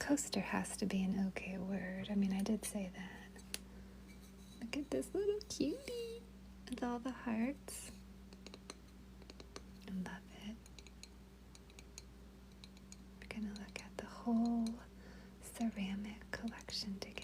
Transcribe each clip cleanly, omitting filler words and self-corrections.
Coaster has to be an okay word. I mean, I did say that. Look at this little cutie with all the hearts. I love it. We're going to look at the whole ceramic collection together.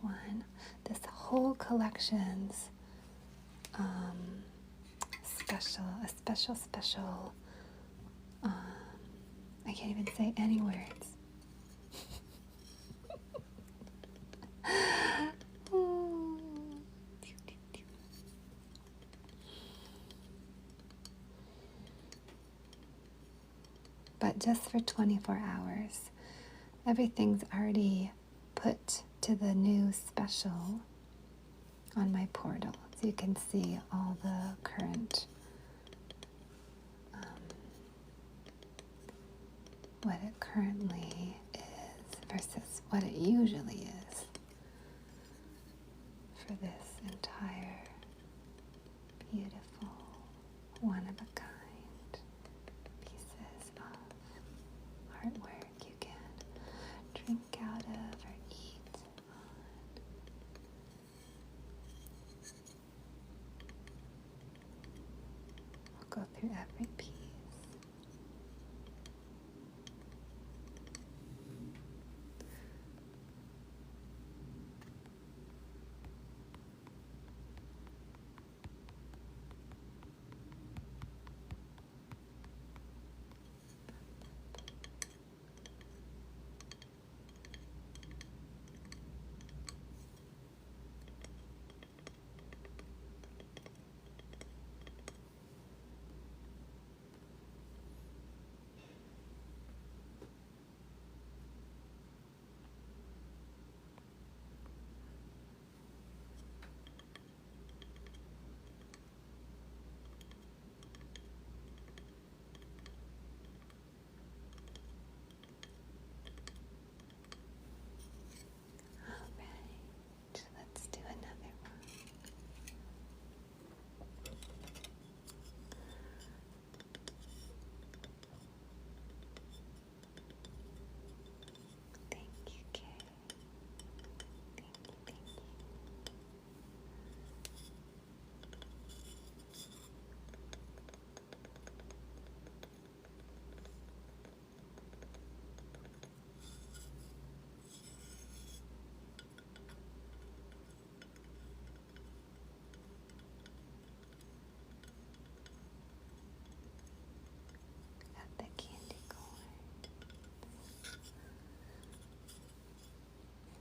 One. This whole collection's special. I can't even say any words. But just for 24 hours. Everything's already put to the new special on my portal, so you can see all the current what it currently is versus what it usually is for this entire beautiful one-of-a-kind pieces of artwork you can drink out of or eat on. I'll go through every piece.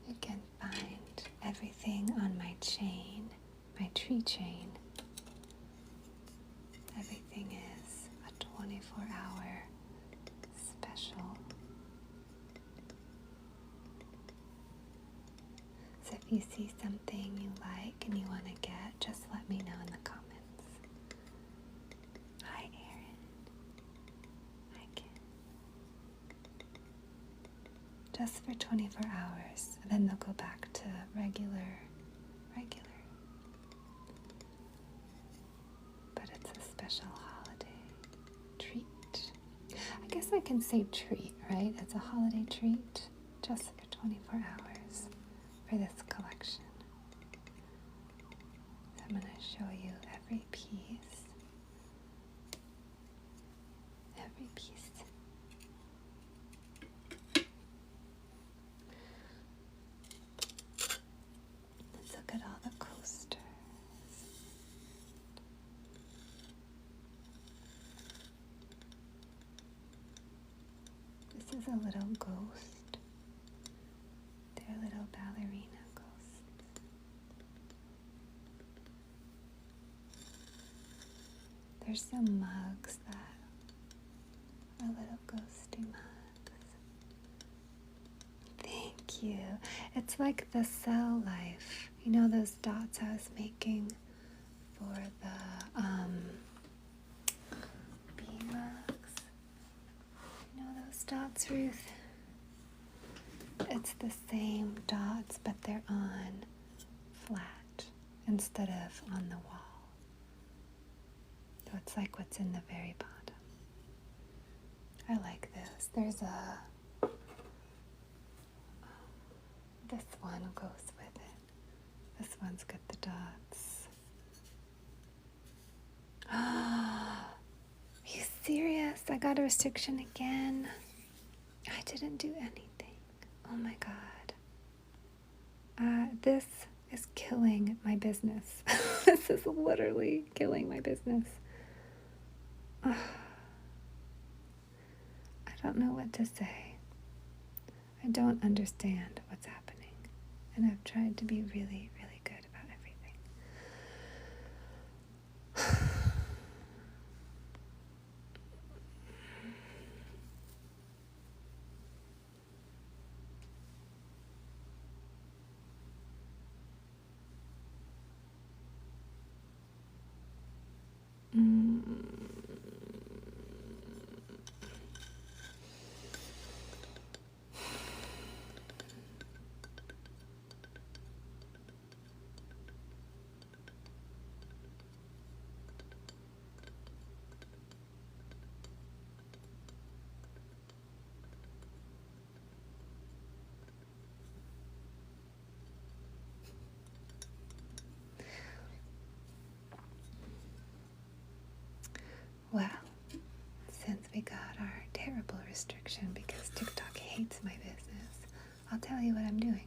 You can find everything on my chain, my tree chain. Everything is a 24-hour special. So if you see something you like and you want to get, just let me know in the comments. Hi, Erin. Hi, Kim. Just for 24 hours, and then they'll go back to regular. But it's a special holiday treat. I guess I can say treat, right? It's a holiday treat just for 24 hours for this collection. So I'm going to show you every piece. Every piece. Let's look at all the coasters. This is a little ghost. Here's some mugs that are little ghosty mugs. Thank you. It's like the cell life. You know those dots I was making for the bee mugs? You know those dots, Ruth? It's the same dots, but they're on flat instead of on the wall. So it's like what's in the very bottom. I like this. There's this one goes with it. This one's got the dots. Are you serious? I got a restriction again. I didn't do anything. Oh my God. This is killing my business. This is literally killing my business. I don't know what to say. I don't understand what's happening. And I've tried to be really, really good about everything. Well, since we got our terrible restriction because TikTok hates my business, I'll tell you what I'm doing.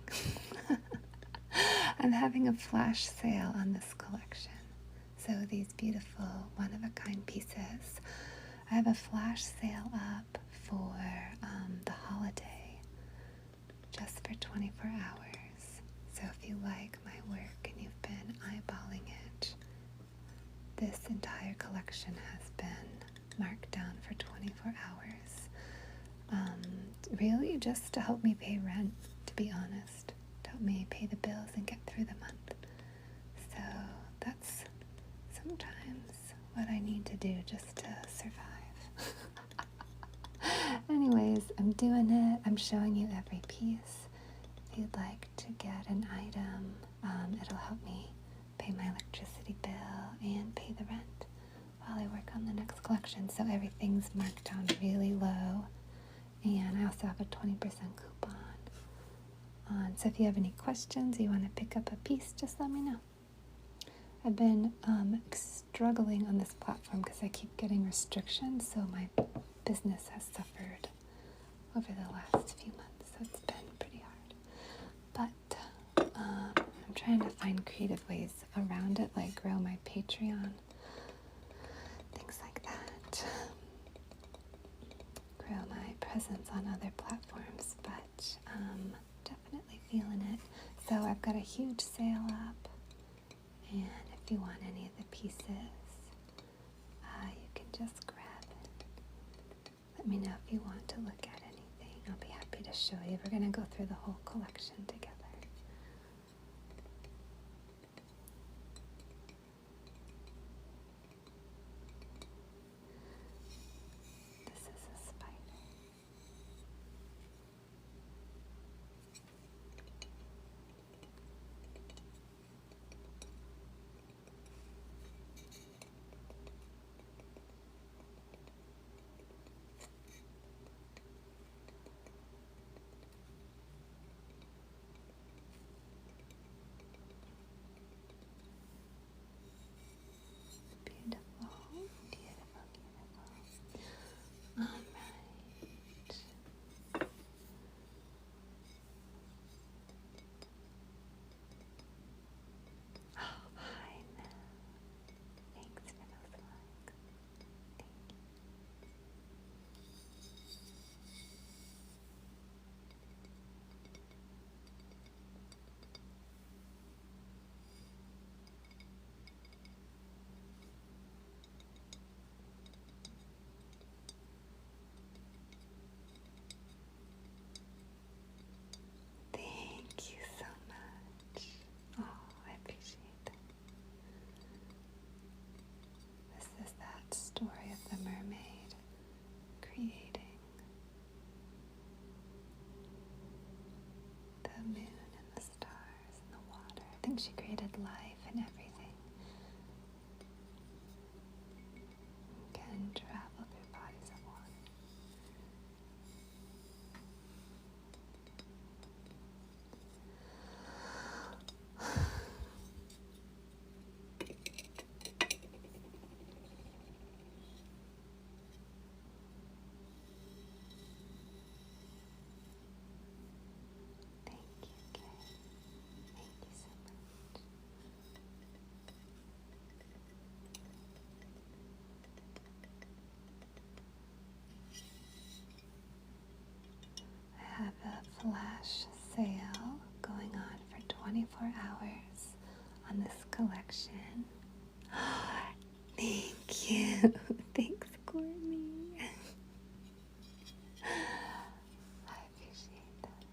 I'm having a flash sale on this collection. So these beautiful one-of-a-kind pieces. I have a flash sale up for the holiday, just for 24 hours. So if you like my work and you've been eyeballing it, this entire collection has been marked down for 24 hours. Really just to help me pay rent, to be honest. To help me pay the bills and get through the month. So that's sometimes what I need to do just to survive. Anyways, I'm doing it. I'm showing you every piece. If you'd like to get an item, it'll help me pay my electricity bill and pay the rent while I work on the next collection. So everything's marked down really low, and I also have a 20% coupon on. So if you have any questions, you want to pick up a piece, just let me know. I've been struggling on this platform because I keep getting restrictions, so my business has suffered over the last few months, so it's been pretty hard. But I'm trying to find creative ways around it, like grow my Patreon, things like that. Grow my presence on other platforms, but definitely feeling it. So I've got a huge sale up, and if you want any of the pieces, you can just grab it. Let me know if you want to look at anything. I'll be happy to show you. We're going to go through the whole collection together. This is a spider. on this collection. Thank you. Thanks, Courtney. I appreciate that.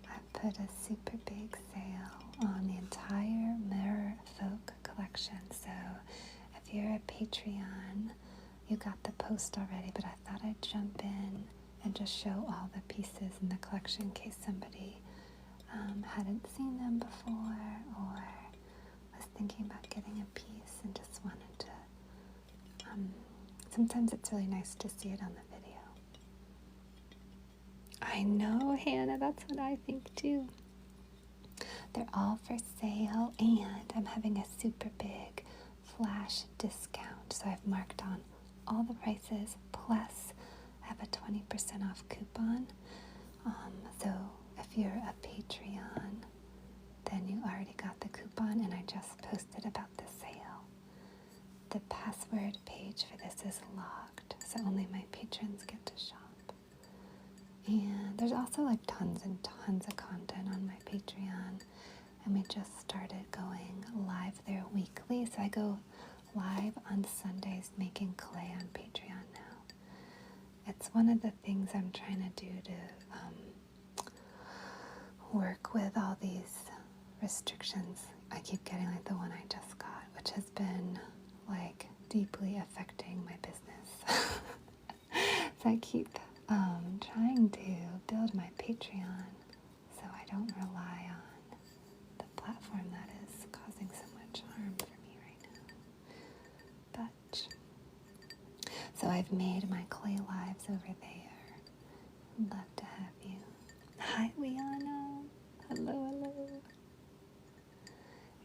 I put a super big sale on the entire Mirror Folk collection. So if you're a Patreon, you got the post already, but I thought I'd jump in and just show all the pieces in the collection in case somebody hadn't seen them before or was thinking about getting a piece and just wanted to. Sometimes it's really nice to see it on the video. I know, Hannah, that's what I think too. They're all for sale, and I'm having a super big flash discount. So I've marked on all the prices, plus I have a 20% off coupon. So if you're a Patreon, then you already got the coupon, and I just posted about the sale. The password page for this is locked, so only my patrons get to shop. And there's also like tons and tons of content on my Patreon, and we just started going live there weekly. So I go live on Sundays making clay on Patreon now. It's one of the things I'm trying to do to work with all these restrictions. I keep getting like the one I just got, which has been like deeply affecting my business. So I keep trying to build my Patreon so I don't rely on the platform that is causing so much harm for me right now. But so I've made my clay lives over there. I'd love to have you. Hi, Liana. Hello, hello.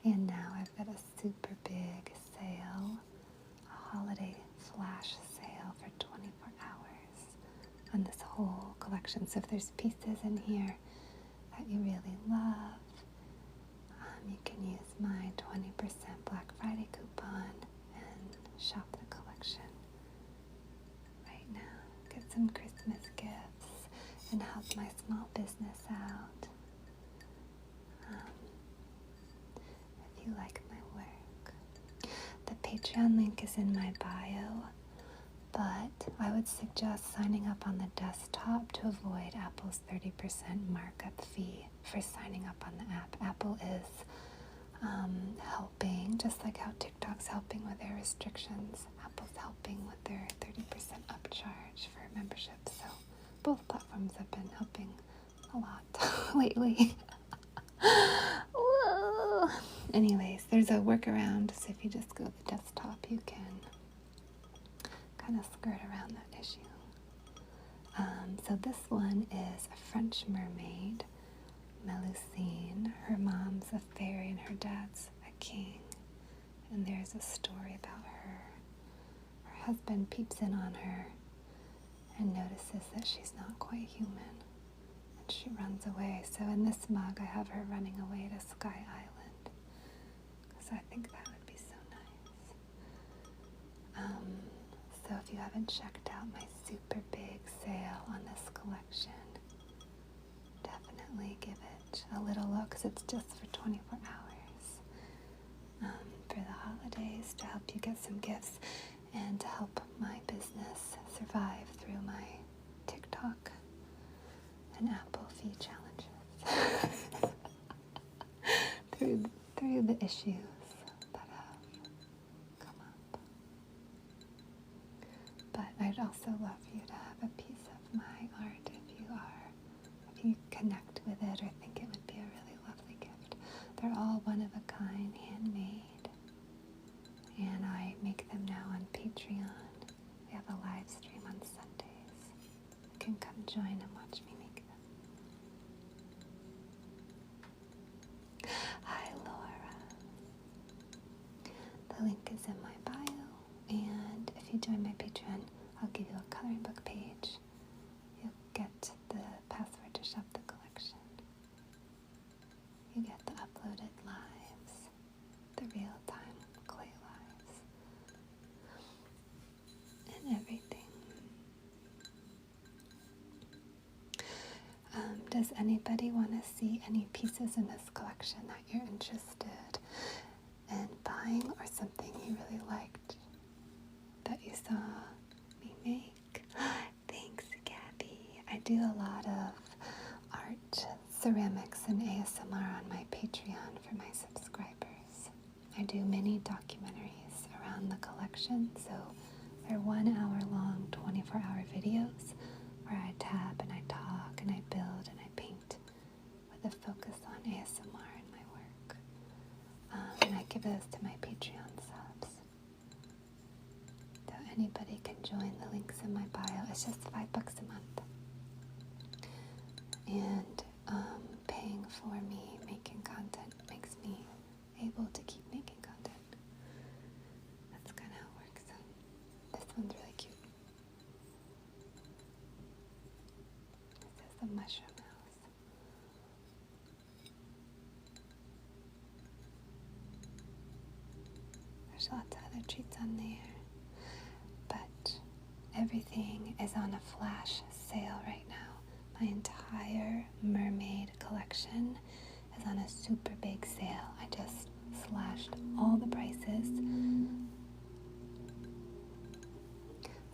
And now I've got a super big sale, a holiday flash sale for 24 hours on this whole collection. So if there's pieces in here that you really love, you can use my 20% Black Friday coupon and shop the collection right now. Get some Christmas gifts and help my small business out. If you like my work. The Patreon link is in my bio, but I would suggest signing up on the desktop to avoid Apple's 30% markup fee for signing up on the app. Apple is helping, just like how TikTok's helping with their restrictions. Apple's helping with their 30% upcharge for memberships. So both platforms have been helping a lot lately. Whoa. Anyways, there's a workaround, so if you just go to the desktop, you can kind of skirt around that issue. So this one is a French mermaid, Melusine. Her mom's a fairy and her dad's a king. And there's a story about her. Her husband peeps in on her and notices that she's not quite human. And she runs away. So in this mug, I have her running away to Sky Island, because I think that would be so nice. So if you haven't checked out my super big sale on this collection, definitely give it a little look, because it's just for 24 hours for the holidays, to help you get some gifts and to help my business survive through my TikTok and Apple fee challenges. through the issues that have come up. But I'd also love for you to have a piece of my art if you connect with it or think it would be a really lovely gift. They're all one of a kind, handmade, and I make them now on Patreon. We have a live stream on Sundays. You can come join and watch me make them. Hi, Laura. The link is in my bio, and if you join my Patreon, I'll give you a coloring book page. You'll get the password to shop the collection. You get the uploaded lives, the real-time clay lives, and everything. does anybody want to see any pieces in this collection that you're interested in buying, or something you really liked that you saw me make? Thanks, Gabby. I do a lot of art, ceramics, and ASMR on my Patreon for my subscribers. I do mini documentaries around the collection, so they're 1 hour long, 24-hour videos where I tap and I talk and I build and I paint with a focus on ASMR in my work. And I give those to my Patreon subs. So anybody can join. The links in my bio. It's just $5 a month. And paying for me making content makes me able to keep making content. That's kind of how it works. This one's really cute. This is the mushroom house. There's lots of other treats on there, but everything is on a flash sale right now. My entire mermaid collection is on a super big sale. I just slashed all the prices.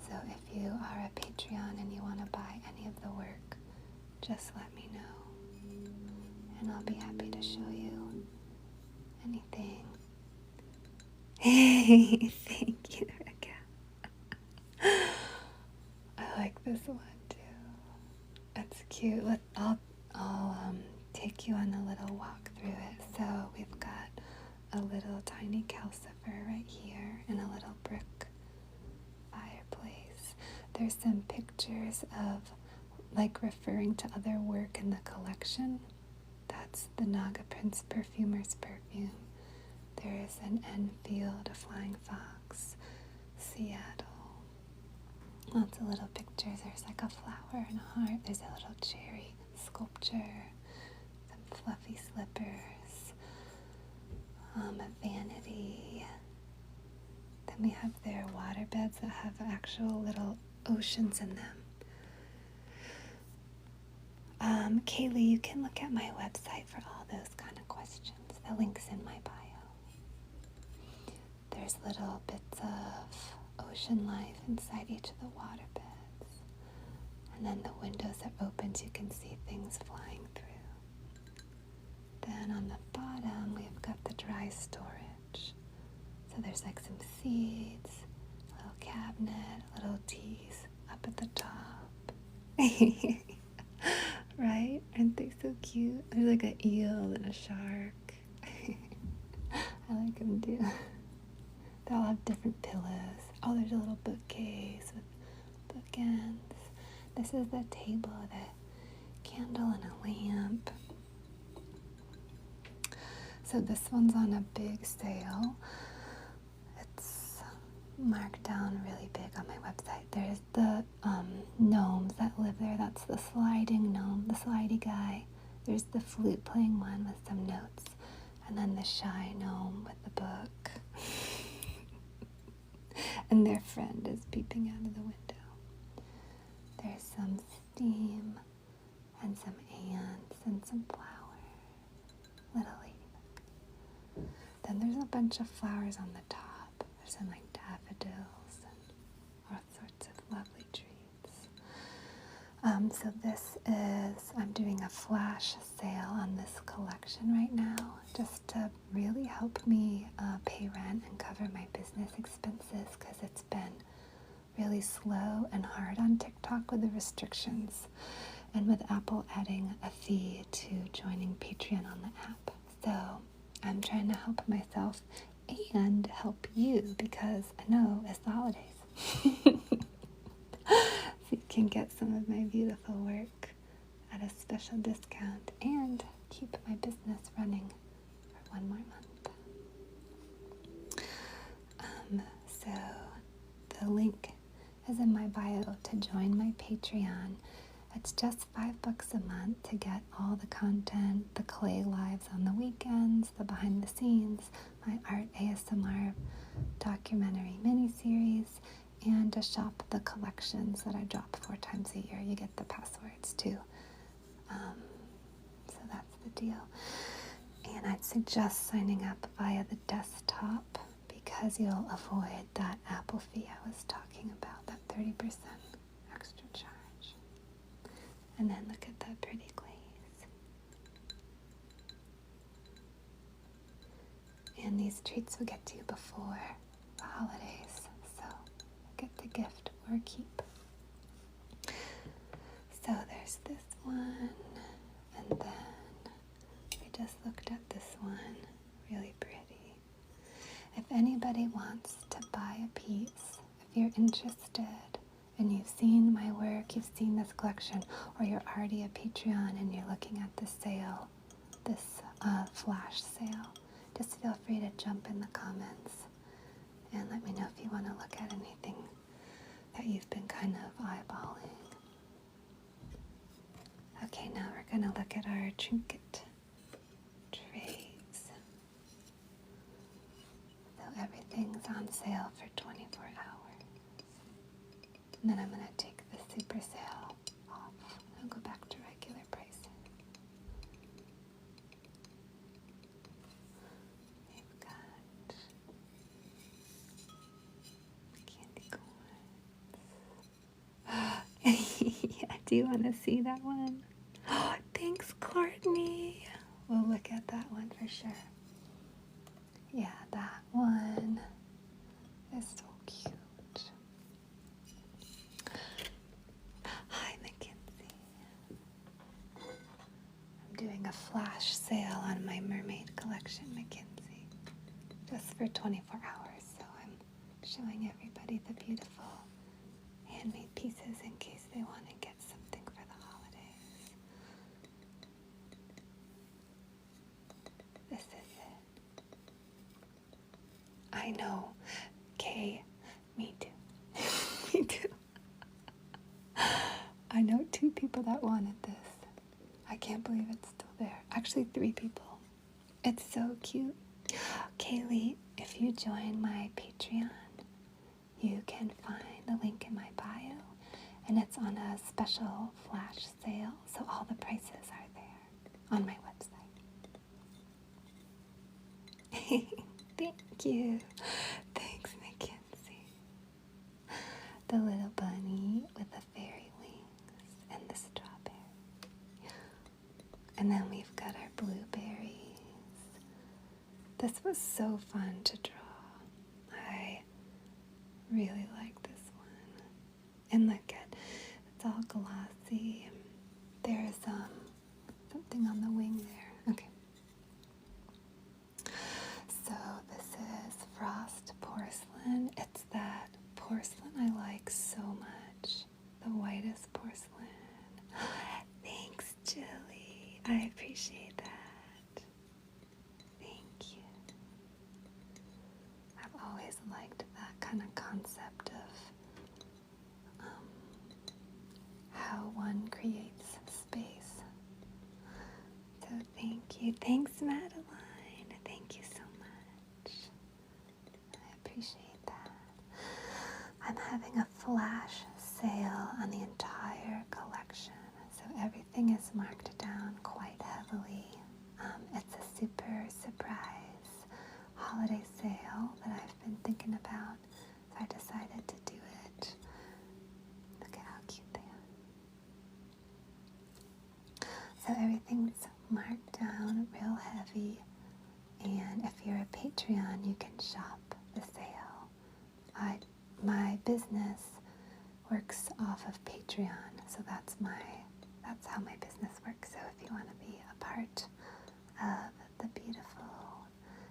So if you are a Patreon and you want to buy any of the work, just let me know. And I'll be happy to show you anything. Thank you, Rebecca. I like this one too. That's cute. I'll take you on a little walk through it. So we've got a little tiny calcifer right here and a little brick fireplace. There's some pictures of like referring to other work in the collection. That's the Naga Prince Perfumer's perfume. There's an Enfield, a flying fox, Seattle. Lots of little pictures. There's like a flower and a heart. There's a little cherry sculpture, some fluffy slippers, a vanity. Then we have their water beds that have actual little oceans in them. Kaylee, you can look at my website for all those kind of questions. The link's in my bio. There's little bits of ocean life inside each of the water beds. And then the windows are open so you can see things flying through. Then on the bottom, we've got the dry storage. So there's like some seeds, a little cabinet, little teas up at the top. Right? Aren't they so cute? There's like an eel and a shark. I like them too. They all have different pillows. Oh, there's a little bookcase with bookends. This is the table with a candle and a lamp. So this one's on a big sale. It's marked down really big on my website. There's the gnomes that live there. That's the sliding gnome, the slidey guy. There's the flute playing one with some notes. And then the shy gnome with the book. And their friend is peeping out of the window. There's some steam and some ants and some flowers. Little ladybug. Then there's a bunch of flowers on the top. There's some like daffodils and all sorts of lovely trees. So this is, I'm doing a flash sale on this collection right now, just to really help me pay rent and cover my business expenses, because it's been really slow and hard on TikTok with the restrictions and with Apple adding a fee to joining Patreon on the app. So I'm trying to help myself and help you, because I know it's the holidays. So you can get some of my beautiful work at a special discount and keep my business running for 1 more month. So the link is in my bio to join my Patreon. It's just $5 a month to get all the content, the clay lives on the weekends, the behind the scenes, my art ASMR documentary miniseries, and to shop the collections that I drop 4 times a year. You get the passwords to deal. And I'd suggest signing up via the desktop because you'll avoid that Apple fee I was talking about, that 30% extra charge. And then look at that pretty glaze. And these treats will get to you before the holidays, so get the gift or keep. So there's this one, and then we just looked at this one, really pretty. If anybody wants to buy a piece, if you're interested and you've seen my work, you've seen this collection, or you're already a Patreon and you're looking at the sale, this flash sale, just feel free to jump in the comments and let me know if you want to look at anything that you've been kind of eyeballing. Okay, now we're going to look at our trinket trays. So everything's on sale for 24 hours. And then I'm going to take the super sale off. I'll go back to regular pricing. We've got candy corns. Yeah, do you want to see that one? Oh, thanks, Courtney. We'll look at that one for sure. Yeah, that one is so cute. Hi, Mackenzie. I'm doing a flash sale on my mermaid collection, Mackenzie, just for 24 hours. So I'm showing everybody the beautiful handmade pieces in case they want to get something for the holidays. This is it. I know. Kay, me too. Me too. I know 2 people that wanted this. I can't believe it's still there. Actually, 3 people. It's so cute. Kaylee, if you join my Patreon, you can find the link in my bio, and it's on a special flash sale, so all the prices are there on my website. Thank you. Thanks, Mackenzie. The little bunny with the fairy wings and the strawberry. And then we've got our blueberries. This was so fun to draw. I really like this one. And look at, it's all glossy. There's something on the wing there. Okay. So this is frost porcelain. It's that porcelain I like so much. The whitest porcelain. Thanks, Julie. I appreciate that. Thank you. I've always liked that kind of concept of how one creates space. So thank you. Thanks, Madeline. Thank you so much. I appreciate that. I'm having a flash sale on the entire collection, so everything is marked down quite heavily. It's a super surprise holiday sale that I've been thinking about, so I decided to do it. Look at how cute they are. So everything's marked down real heavy, and if you're a Patreon, you can shop the sale. My business works off of Patreon, so that's how my business works. So if you want to be a part of the beautiful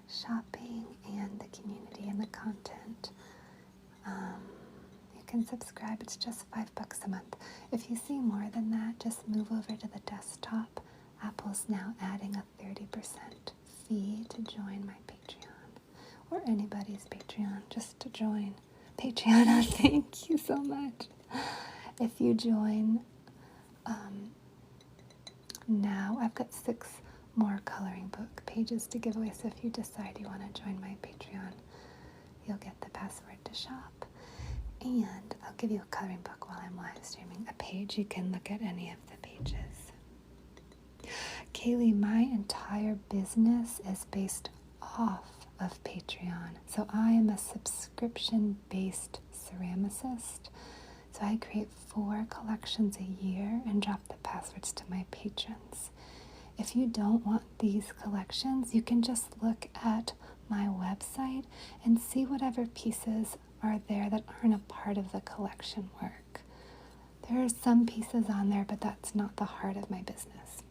shopping and the community and the content, you can subscribe. It's just $5 a month. If you see more than that, just move over to the desktop. Apple's now adding a 30% fee to join my Patreon, or anybody's Patreon, just to join Patreon. Thank you so much. If you join now, I've got 6 more coloring book pages to give away, so if you decide you want to join my Patreon, you'll get the password to shop, and I'll give you a coloring book while I'm live streaming a page. You can look at any of the pages. Kaylee, my entire business is based off of Patreon. So I am a subscription-based ceramicist. So I create 4 collections a year and drop the passwords to my patrons. If you don't want these collections, you can just look at my website and see whatever pieces are there that aren't a part of the collection work. There are some pieces on there, but that's not the heart of my business.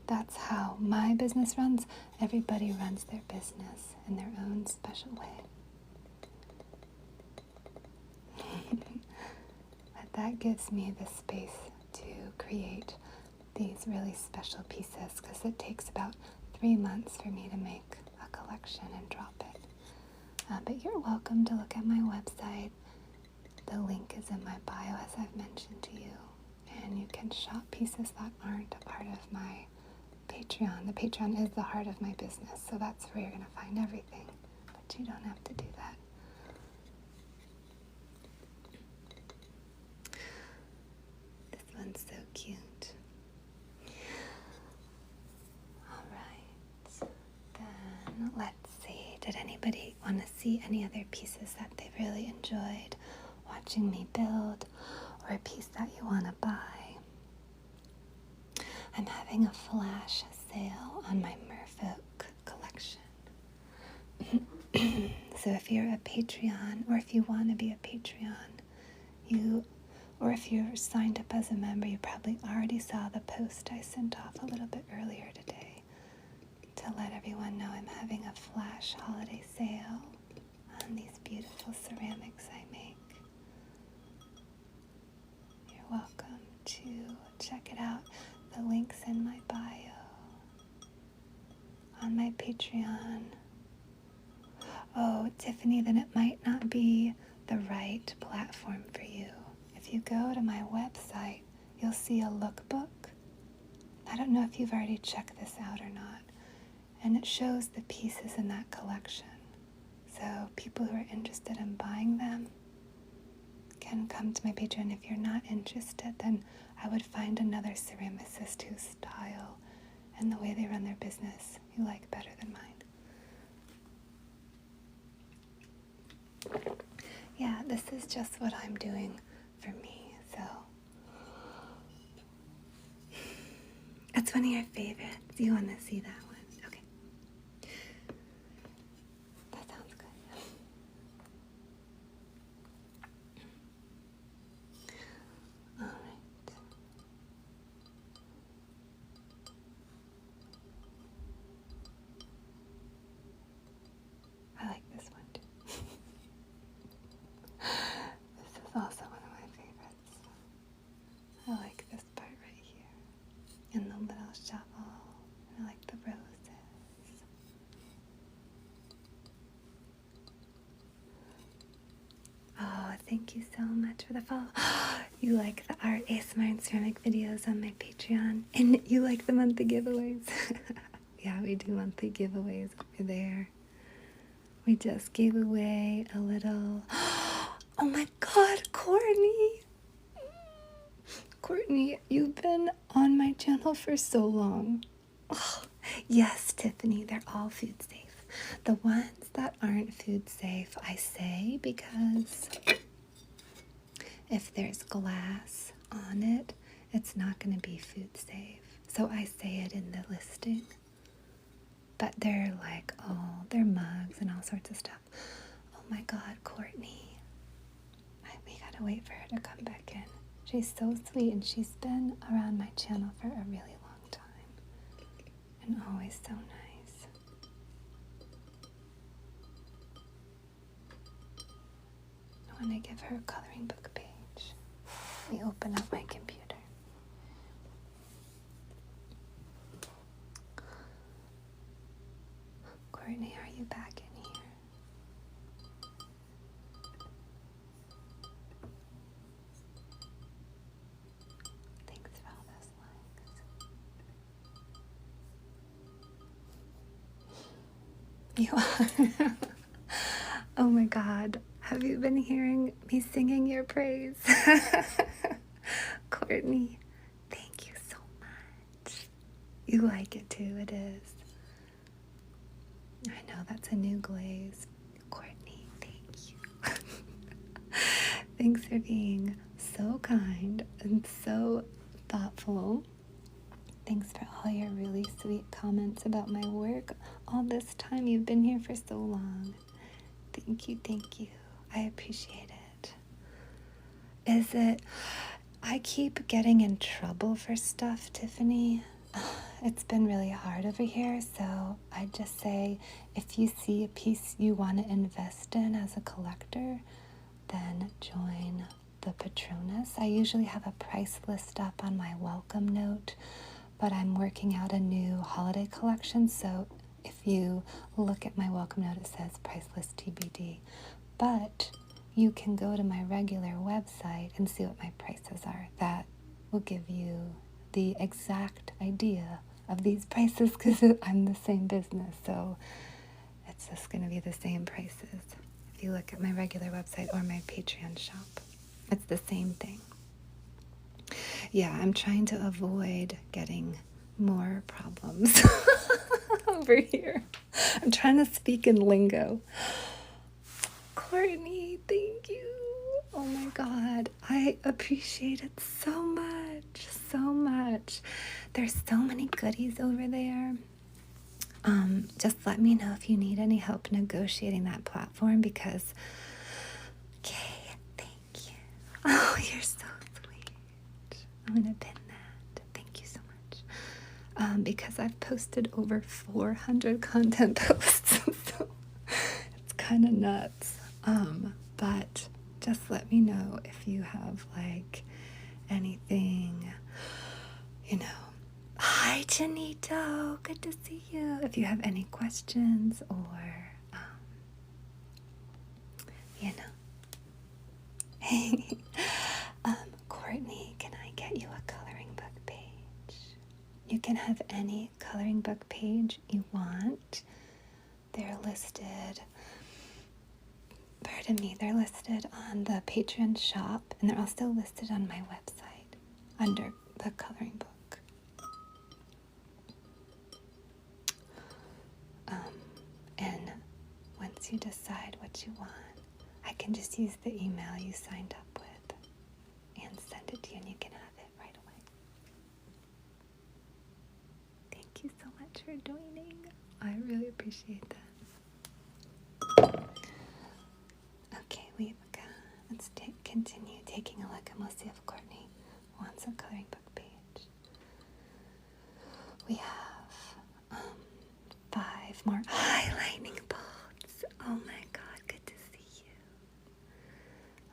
That's how my business runs. Everybody runs their business in their own special way. But that gives me the space to create these really special pieces because it takes about 3 months for me to make a collection and drop it. But you're welcome to look at my website. The link is in my bio, as I've mentioned to you. And you can shop pieces that aren't a part of my Patreon. The Patreon is the heart of my business, so that's where you're going to find everything. But you don't have to do that. This one's so cute. All right. Then let's see. Did anybody want to see any other pieces that they really enjoyed watching me build, or a piece that you want to buy? I'm having a flash sale on my Merfolk collection. So if you're a Patreon, or if you want to be a Patreon, or if you're signed up as a member, you probably already saw the post I sent off a little bit earlier today to let everyone know I'm having a flash holiday sale on these beautiful ceramics I make. You're welcome to check it out. The link's in my bio on my Patreon. Oh, Tiffany, then it might not be the right platform for you. If you go to my website, you'll see a lookbook. I don't know if you've already checked this out or not. And it shows the pieces in that collection. So people who are interested in buying them can come to my Patreon. If you're not interested, then I would find another ceramicist whose style and the way they run their business you like better than mine. Yeah, this is just what I'm doing for me, so. It's one of your favorites. You want to see that one? Okay. That sounds good. All right. I like this one too. This is also one of my favorites. I like this part right here. And the little shovel. I like the roses. Oh, thank you so much for the follow. You like the art, ASMR, and ceramic videos on my Patreon. And you like the monthly giveaways. Yeah, we do monthly giveaways over there. We just gave away a little... Oh my God, Courtney! Courtney, you've been on my channel for so long. Oh, yes, Tiffany, they're all food safe. The ones that aren't food safe, I say because if there's glass on it, it's not going to be food safe. So I say it in the listing. But they're like, they're mugs and all sorts of stuff. Oh my God, Courtney. We gotta wait for her to come back in. She's so sweet, and she's been around my channel for a really long time. And always so nice. I want to give her a coloring book page. Let me open up my computer. Courtney, are you back in here? Thanks for all those likes. You are. Oh my God. Have you been hearing me singing your praise? Courtney, You like it too, it is. I know, that's a new glaze. Courtney, thank you. Thanks for being so kind and so thoughtful. Thanks for all your really sweet comments about my work. All this time you've been here for so long. Thank you, thank you. I appreciate it. I keep getting in trouble for stuff, Tiffany. It's been really hard over here, so I just say if you see a piece you want to invest in as a collector, then join the Patronus. I usually have a price list up on my welcome note, but I'm working out a new holiday collection, so if you look at my welcome note, it says price list TBD. But you can go to my regular website and see what my prices are. That will give you the exact idea of these prices because I'm the same business, so it's just going to be the same prices. If you look at my regular website or my Patreon shop, it's the same thing. Yeah, I'm trying to avoid getting more problems over here. I'm trying to speak in lingo. Courtney, thank you. Oh my God, I appreciate it so much, so much. There's so many goodies over there. Just let me know if you need any help negotiating that platform because, okay, thank you. Oh, you're so sweet. I'm gonna pin that. Thank you so much. Because I've posted over 400 content posts, so it's kind of nuts. But just let me know if you have like anything, Hi, Janito. Good to see you. If you have any questions or, Courtney, can I get you a coloring book page? You can have any coloring book page you want. They're listed on the Patreon shop, and they're also listed on my website under the coloring book. And once you decide what you want, I can just use the email you signed up with and send it to you, and you can have it right away. Thank you so much for joining. I really appreciate that. Okay, let's continue taking a look, and we'll see if Courtney wants a coloring book page. We have 5 more lightning bolts. Oh my God, good to see you.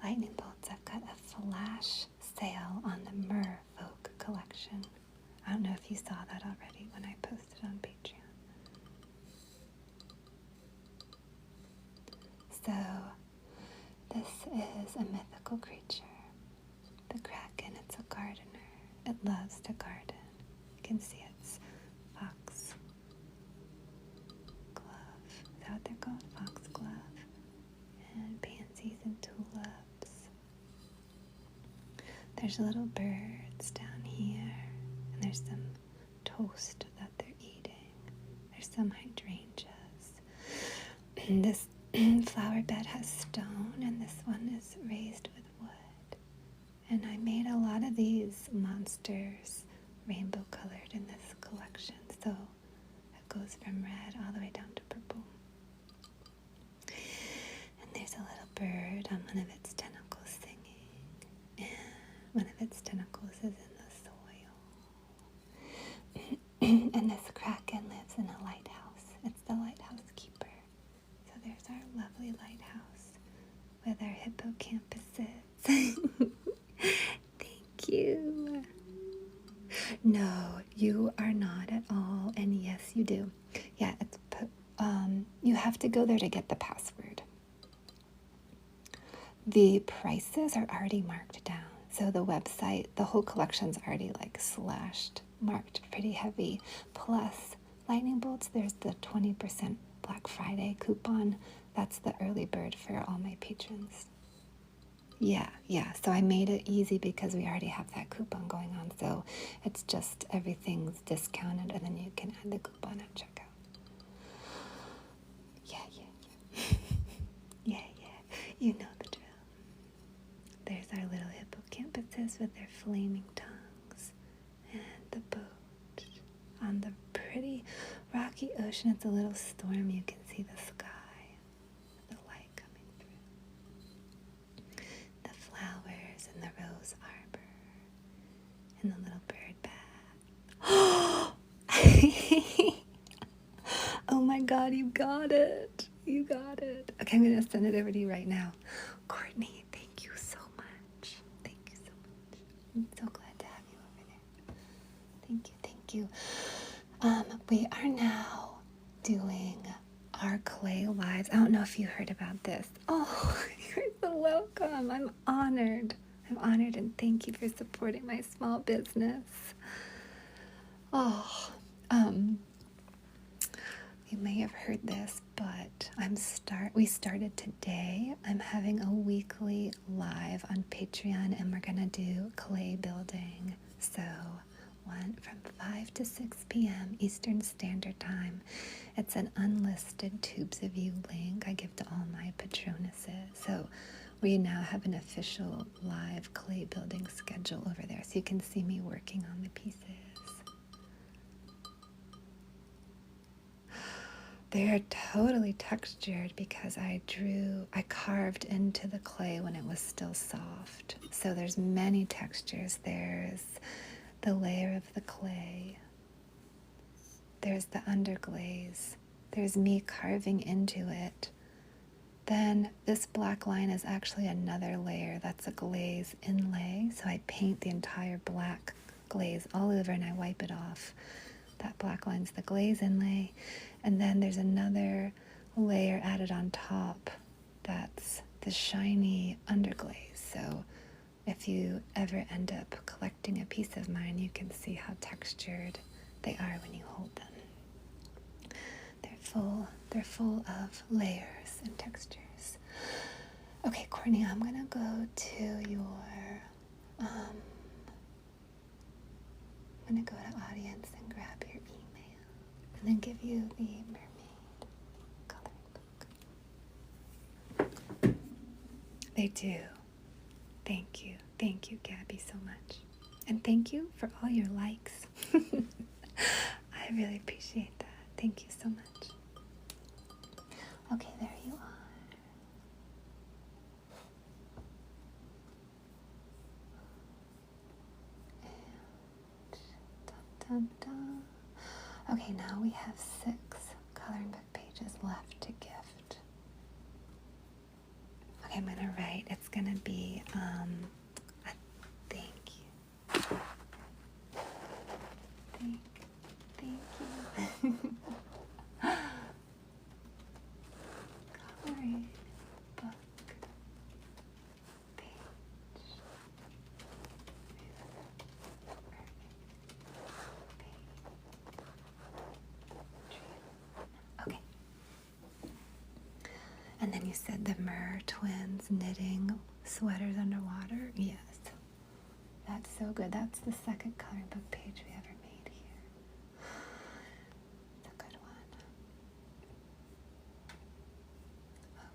Lightning bolts. I've got a flash sale on the Merfolk collection. I don't know if you saw that already when I posted on Patreon. So, this is a mythical creature. The Kraken, it's a gardener. It loves to garden. You can see its fox glove. Is that what they're called? Foxglove. And pansies and tulips. There's little birds down here. And there's some toast that they're eating. There's some hydrangeas. And this flower bed has stone, and this one is raised with wood. And I made a lot of these monsters rainbow colored in this collection, so it goes from red all the way down to purple. And there's a little bird on one of its tentacles singing, and one of its tentacles is in the soil. And this Kraken lives in a lighthouse. It's the lighthouse keeper. So there's our lovely lighthouse with our hippocampuses. Thank you. No, you are not at all. And yes, you do. Yeah, you have to go there to get the password. The prices are already marked down. So the website, the whole collection's already slashed, marked pretty heavy. Plus, lightning bolts, there's the 20% Black Friday coupon. That's the early bird for all my patrons. Yeah. So I made it easy because we already have that coupon going on. So it's just everything's discounted, and then you can add the coupon at checkout. Yeah. Yeah. You know the drill. There's our little hippocampuses with their flaming tongues, and the boat on the pretty rocky ocean. It's a little storm. You can see the sky, the light coming through. The flowers in the rose arbor, and the little bird bath. Oh my God, you got it. You got it. Okay, I'm going to send it over to you right now. Courtney, thank you so much. Thank you so much. I'm so glad to have you over there. Thank you. We are now doing our clay lives. I don't know if you heard about this. Oh, you're so welcome. I'm honored, and thank you for supporting my small business. Oh, you may have heard this, but we started today. I'm having a weekly live on Patreon, and we're gonna do clay building. So from 5 to 6 p.m. Eastern Standard Time. It's an unlisted Tubes of You link I give to all my patronuses. So we now have an official live clay building schedule over there, so you can see me working on the pieces. They're totally textured because I carved into the clay when it was still soft. So there's many textures. There's the layer of the clay. There's the underglaze. There's me carving into it. Then this black line is actually another layer. That's a glaze inlay. So I paint the entire black glaze all over and I wipe it off. That black line's the glaze inlay. And then there's another layer added on top. That's the shiny underglaze. So if you ever end up collecting a piece of mine, you can see how textured they are when you hold them. They're full of layers and textures. Okay, Courtney, I'm gonna go to your I'm gonna go to audience and grab your email and then give you the mermaid coloring book. They do. Thank you, Gabby, so much. And thank you for all your likes. I really appreciate that. Thank you so much. Okay, there you are. And dun, dun. Okay, now we have 6 coloring book pages left to gift. Okay, I'm gonna write. It's gonna be a thank you. Thank you. Coloring book page. Okay. And then you said the Mer twins knitting sweaters underwater? Yes. That's so good. That's the second coloring book page we ever made here. It's a good one.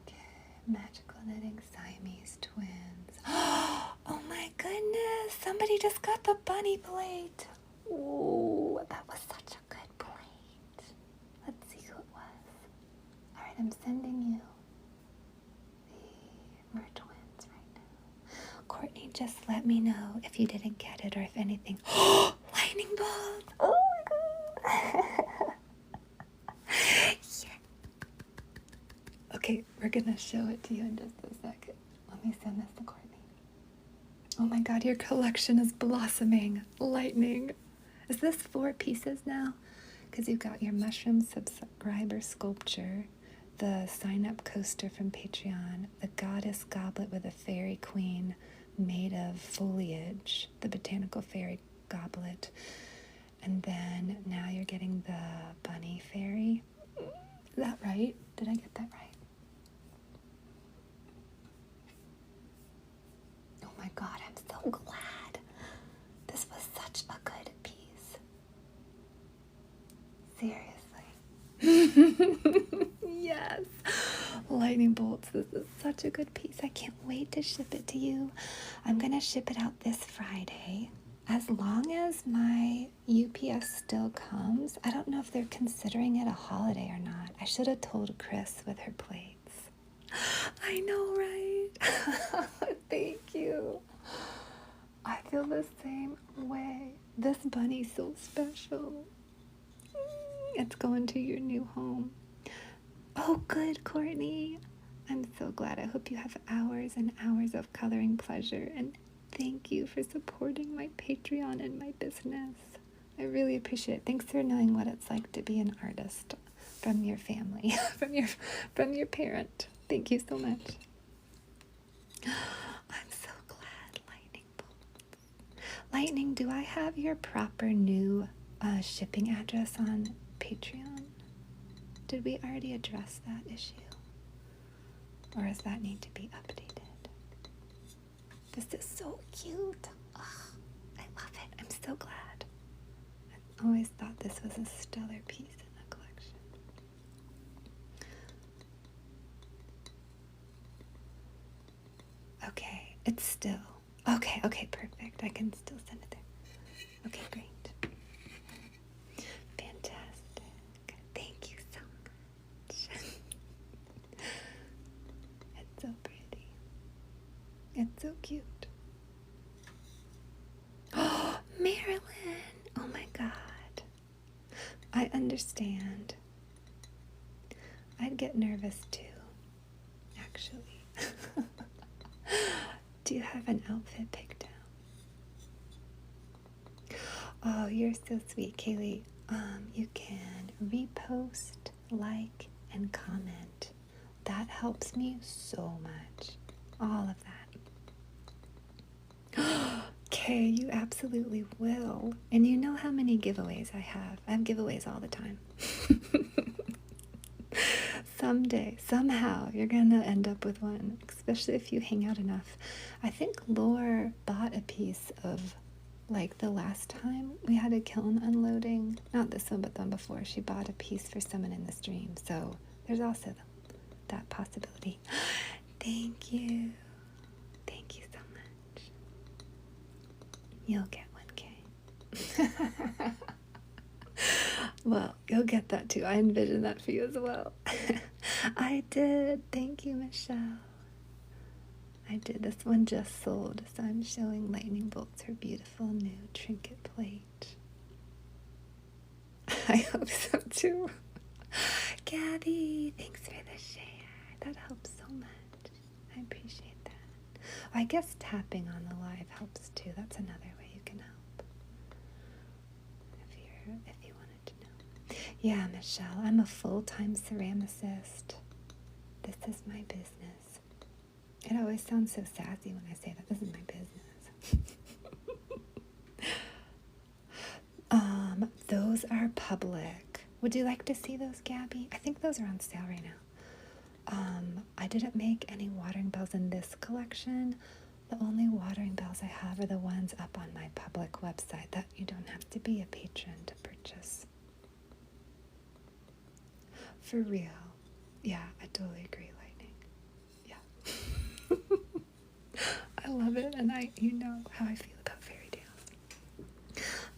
Okay. Magical knitting Siamese twins. Oh my goodness. Somebody just got the bunny plate. Ooh, that was such a good plate. Let's see who it was. All right, I'm sending you the Mer twins right now. Courtney, just let me know if you didn't get it or if anything. Lightning bolt! Oh my god! Yeah. Okay, we're gonna show it to you in just a second. Let me send this to Courtney. Oh my god, your collection is blossoming. Lightning. Is this 4 pieces now? Because you've got your mushroom subscriber sculpture, the sign-up coaster from Patreon, the goddess goblet with a fairy queen made of foliage, the botanical fairy goblet, and then now you're getting the bunny fairy. Is that right? Did I get that right? Seriously. Yes. Lightning bolts. This is such a good piece. I can't wait to ship it to you. I'm going to ship it out this Friday. As long as my UPS still comes, I don't know if they're considering it a holiday or not. I should have told Chris with her plates. I know, right? Thank you. I feel the same way. This bunny's so special. It's going to your new home. Oh, good, Courtney. I'm so glad. I hope you have hours and hours of coloring pleasure. And thank you for supporting my Patreon and my business. I really appreciate it. Thanks for knowing what it's like to be an artist from your family, from your parent. Thank you so much. I'm so glad, Lightning Bolts. Lightning, do I have your proper new shipping address on Patreon? Did we already address that issue? Or does that need to be updated? This is so cute. Oh, I love it. I'm so glad. I always thought this was a stellar piece in the collection. Okay, it's still. Okay, perfect. I can still send it there. Okay, great. Fantastic. Thank you so much. It's so pretty. It's so cute. Oh, Marilyn! Oh my God. I understand. I'd get nervous too, actually. Do you have an outfit picked out? Oh, you're so sweet, Kaylee. You can repost, like, and comment. That helps me so much. All of that. Okay, you absolutely will. And you know how many giveaways I have. I have giveaways all the time. Someday, somehow, you're going to end up with one, especially if you hang out enough. I think Laura bought a piece of, like, the last time we had a kiln unloading. Not this one, but the one before. She bought a piece for someone in the stream. So there's also that possibility. Thank you. Thank you so much. You'll get 1K. Well, you'll get that too. I envision that for you as well. I did. Thank you, Michelle. I did. This one just sold, so I'm showing Lightning Bolts her beautiful new trinket plate. I hope so too. Gabby, thanks for the share. That helps so much. I appreciate that. I guess tapping on the live helps too. That's another way you can help. If you wanted to know. Yeah, Michelle, I'm a full-time ceramicist. This is my business. It always sounds so sassy when I say that. This is my business. Those are public. Would you like to see those, Gabby? I think those are on sale right now. I didn't make any watering bells in this collection. The only watering bells I have are the ones up on my public website that you don't have to be a patron to purchase. For real. Yeah, I totally agree, Lightning. Yeah. I love it, and you know how I feel about fairy tales.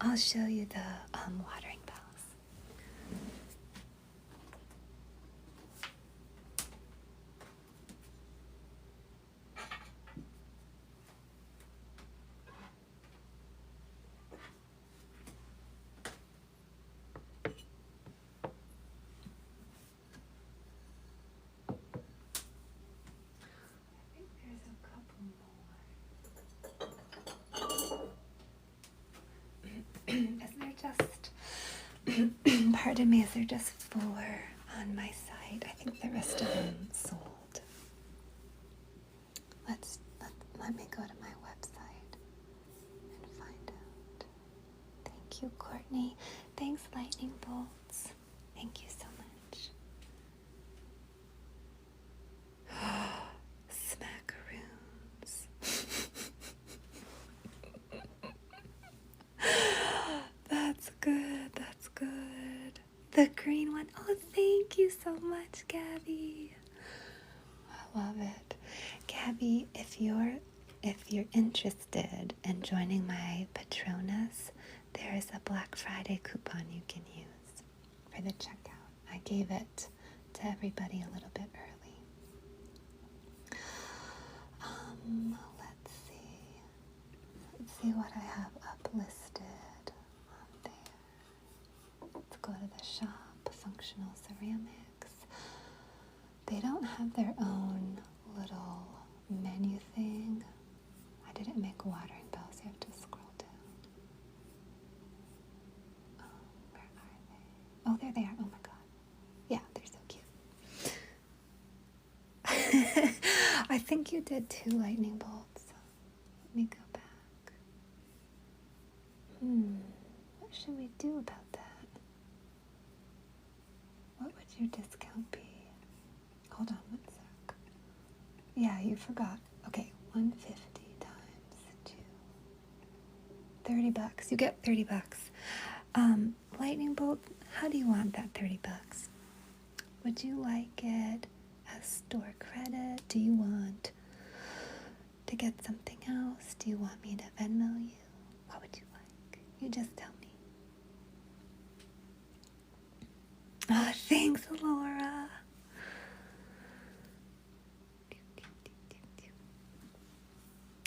I'll show you the watering bells. Pardon me, is there just 4 on my site? I think the rest of them sold. Let me go to my website and find out. Thank you, Courtney. Thanks, Lightning Bolts. Thank you so much. Smackaroons. That's good. That's good. The green one. Oh, thank you so much, Gabby. I love it. Gabby, if you're interested in joining my Patronus, there is a Black Friday coupon you can use for the checkout. I gave it to everybody a little bit early. Let's see what I have up listed on there. Let's go to the shop, Functional Ceramics. They don't have their own little menu thing. I didn't make watering bells. You have to scroll down. Where are they? Oh, there they are. Oh my god. Yeah, they're so cute. I think you did 2 lightning bolts. Let me go back. What should we do about that? What would your discount be? Hold on 1 sec. Yeah, you forgot. Okay, 150 times 2. $30. You get $30. Lightning bolt, how do you want that $30? Would you like it as store credit? Do you want to get something else? Do you want me to Venmo you? What would you like? You just tell me. Oh, thanks, Laura.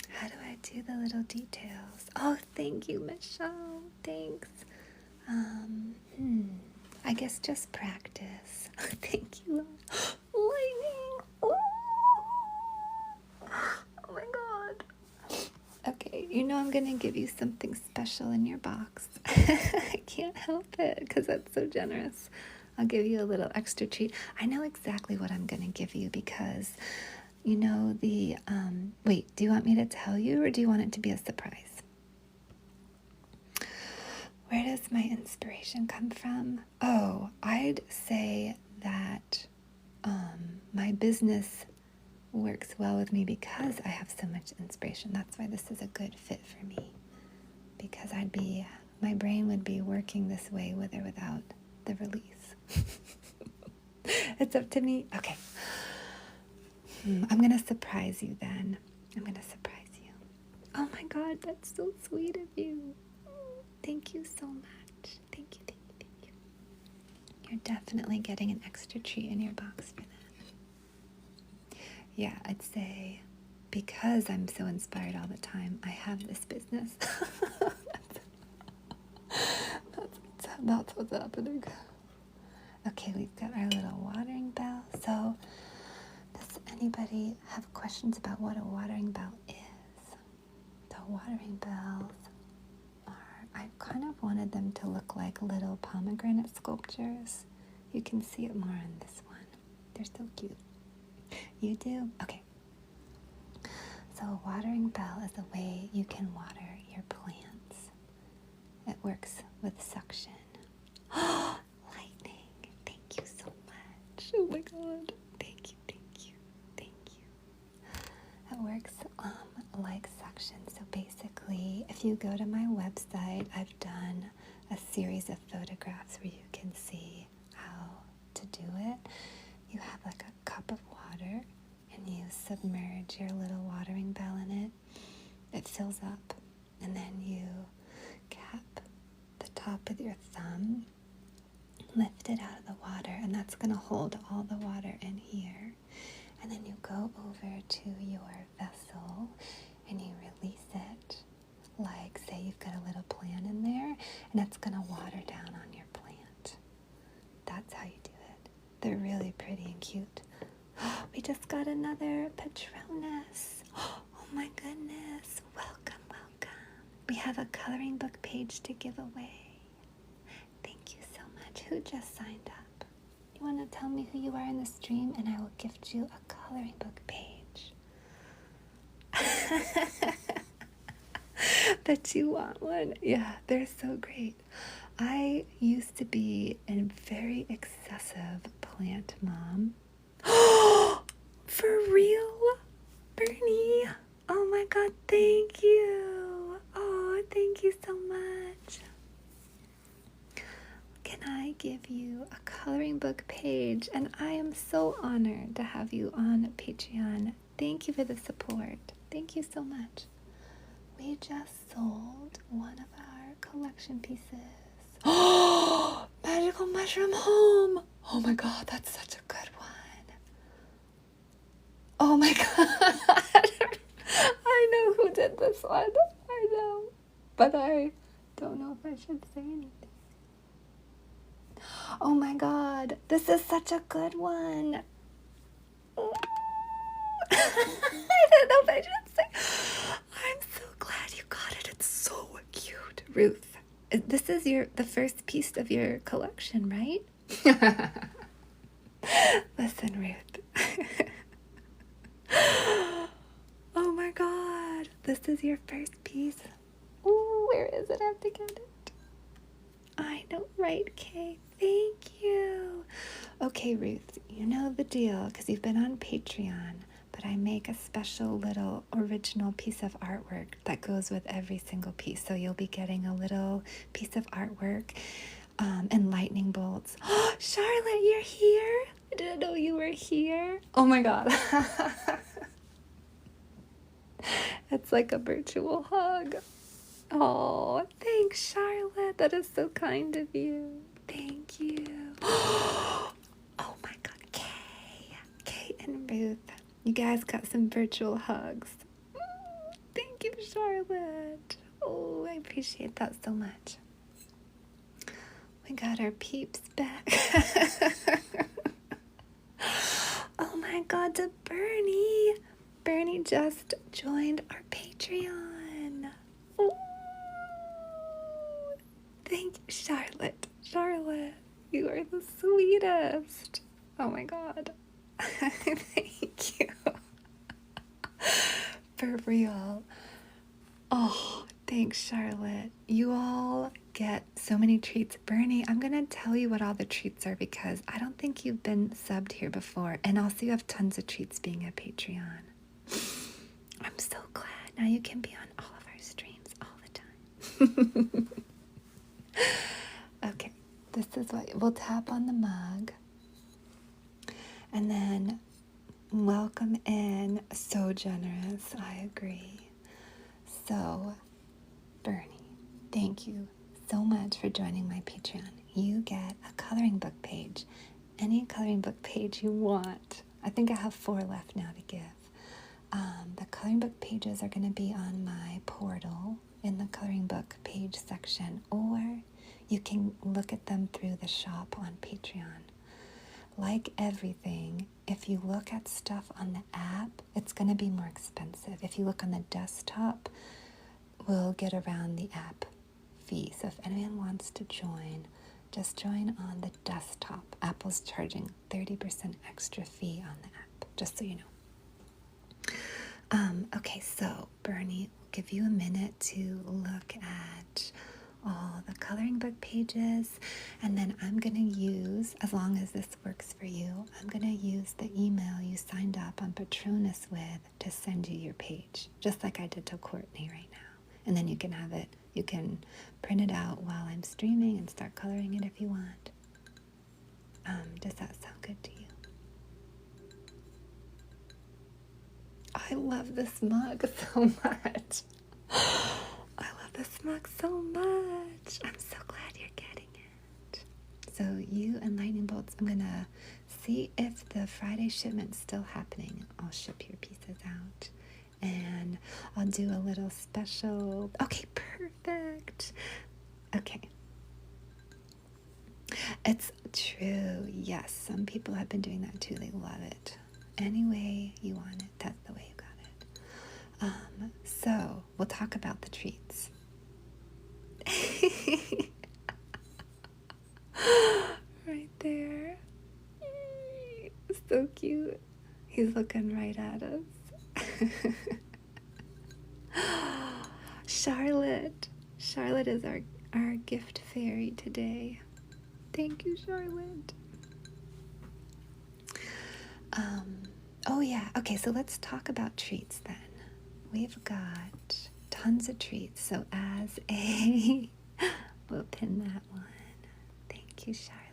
How do I do the little details? Oh, thank you, Michelle. Thanks. I guess just practice. Thank you. Lightning. Oh my god. Okay, you know I'm going to give you something special in your box. I can't help it because that's so generous. I'll give you a little extra treat. I know exactly what I'm going to give you because, you know, wait, do you want me to tell you or do you want it to be a surprise? Where does my inspiration come from? Oh, I'd say that my business works well with me because I have so much inspiration. That's why this is a good fit for me. Because my brain would be working this way with or without the release. It's up to me. Okay. I'm going to surprise you then. I'm going to surprise you. Oh my God, that's so sweet of you. Thank you so much. Thank you, thank you, thank you. You're definitely getting an extra treat in your box for that. Yeah, I'd say because I'm so inspired all the time, I have this business. That's what's happening. Okay, we've got our little watering bell. So, does anybody have questions about what a watering bell is? The watering bells I kind of wanted them to look like little pomegranate sculptures. You can see it more on this one. They're so cute. You do? Okay. So a watering bell is a way you can water your plants. It works with suction. Lightning. Thank you so much. Oh my God. Thank you, thank you, thank you. It works like suction. So basically, if you go to my website, I've done a series of photographs where you can see how to do it. You have like a cup of water and you submerge your little watering bell in it. It fills up and then you cap the top with your thumb, lift it out of the water, and that's going to hold all the water in here. And then you go over to your vessel and you release it. Like, say you've got a little plant in there, and it's going to water down on your plant. That's how you do it. They're really pretty and cute. We just got another Patronus. Oh my goodness. Welcome, welcome. We have a coloring book page to give away. Thank you so much. Who just signed up? You want to tell me who you are in the stream, and I will gift you a coloring book page. Bet you want one. Yeah, they're so great. I used to be a very excessive plant mom. For real? Bernie? Oh my God, thank you. Oh, thank you so much. give you a coloring book page, and I am so honored to have you on Patreon. Thank you for the support. Thank you so much. We just sold one of our collection pieces. Oh, Magical Mushroom Home. Oh my God, that's such a good one. Oh my God. I know who did this one. I know. But I don't know if I should say anything. Oh my God, this is such a good one. I don't know if I should say. I'm so glad you got it. It's so cute. Ruth, this is the first piece of your collection, right? Listen, Ruth. Oh my God, this is your first piece. Ooh, where is it? I have to get it. I know, right, Kay? Thank you. Okay, Ruth, you know the deal because you've been on Patreon, but I make a special little original piece of artwork that goes with every single piece. So you'll be getting a little piece of artwork and lightning bolts. Oh, Charlotte, you're here? I didn't know you were here. Oh my God. It's like a virtual hug. Oh, thanks, Charlotte. That is so kind of you. Thank you. Oh my God, Kay and Ruth. You guys got some virtual hugs. Thank you, Charlotte. Oh, I appreciate that so much. We got our peeps back. Oh my God, to Bernie. Bernie just joined our Patreon. Ooh. Thank you, Charlotte. Charlotte, you are the sweetest. Oh my God. Thank you. For real. Oh, thanks, Charlotte. You all get so many treats. Bernie, I'm going to tell you what all the treats are because I don't think you've been subbed here before. And also you have tons of treats being a Patreon. I'm so glad. Now you can be on all of our streams all the time. Okay, this is what we'll tap on the mug. And then welcome in. So generous. I agree. So, Bernie, thank you so much for joining my Patreon. You get a coloring book page. Any coloring book page you want. I think I have 4 left now to give. The coloring book pages are going to be on my portal in the coloring book page section, or you can look at them through the shop on Patreon. Like everything, if you look at stuff on the app, it's going to be more expensive. If you look on the desktop, we'll get around the app fee. So if anyone wants to join, just join on the desktop. Apple's charging 30% extra fee on the app, just so you know. Okay, so Bernie, will give you a minute to look at all the coloring book pages, and then I'm going to use, as long as this works for you, I'm going to use the email you signed up on Patronus with to send you your page, just like I did to Courtney right now. And then you can have it, you can print it out while I'm streaming and start coloring it if you want. Does that sound good to you? I love this mug so much. I love this mug so much. I'm so glad you're getting it. So you and Lightning Bolts, I'm going to see if the Friday shipment's still happening. I'll ship your pieces out. And I'll do a little special. Okay, perfect. Okay. It's true. Yes, some people have been doing that too. They love it. Any way you want it, that's the way you got it. So we'll talk about the treats. Right there. So cute. He's looking right at us. Charlotte. Charlotte is our gift fairy today. Thank you, Charlotte. Oh yeah, okay, so let's talk about treats then. We've got tons of treats, so as a, we'll pin that one. Thank you, Charlotte.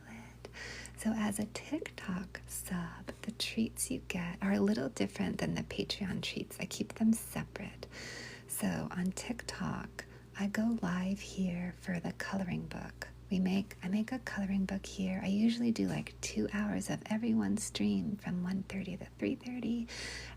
So as a TikTok sub, the treats you get are a little different than the Patreon treats. I keep them separate. So on TikTok, I go live here for the coloring book. I make a coloring book here. I usually do like 2 hours of everyone's stream from 1:30 to 3:30,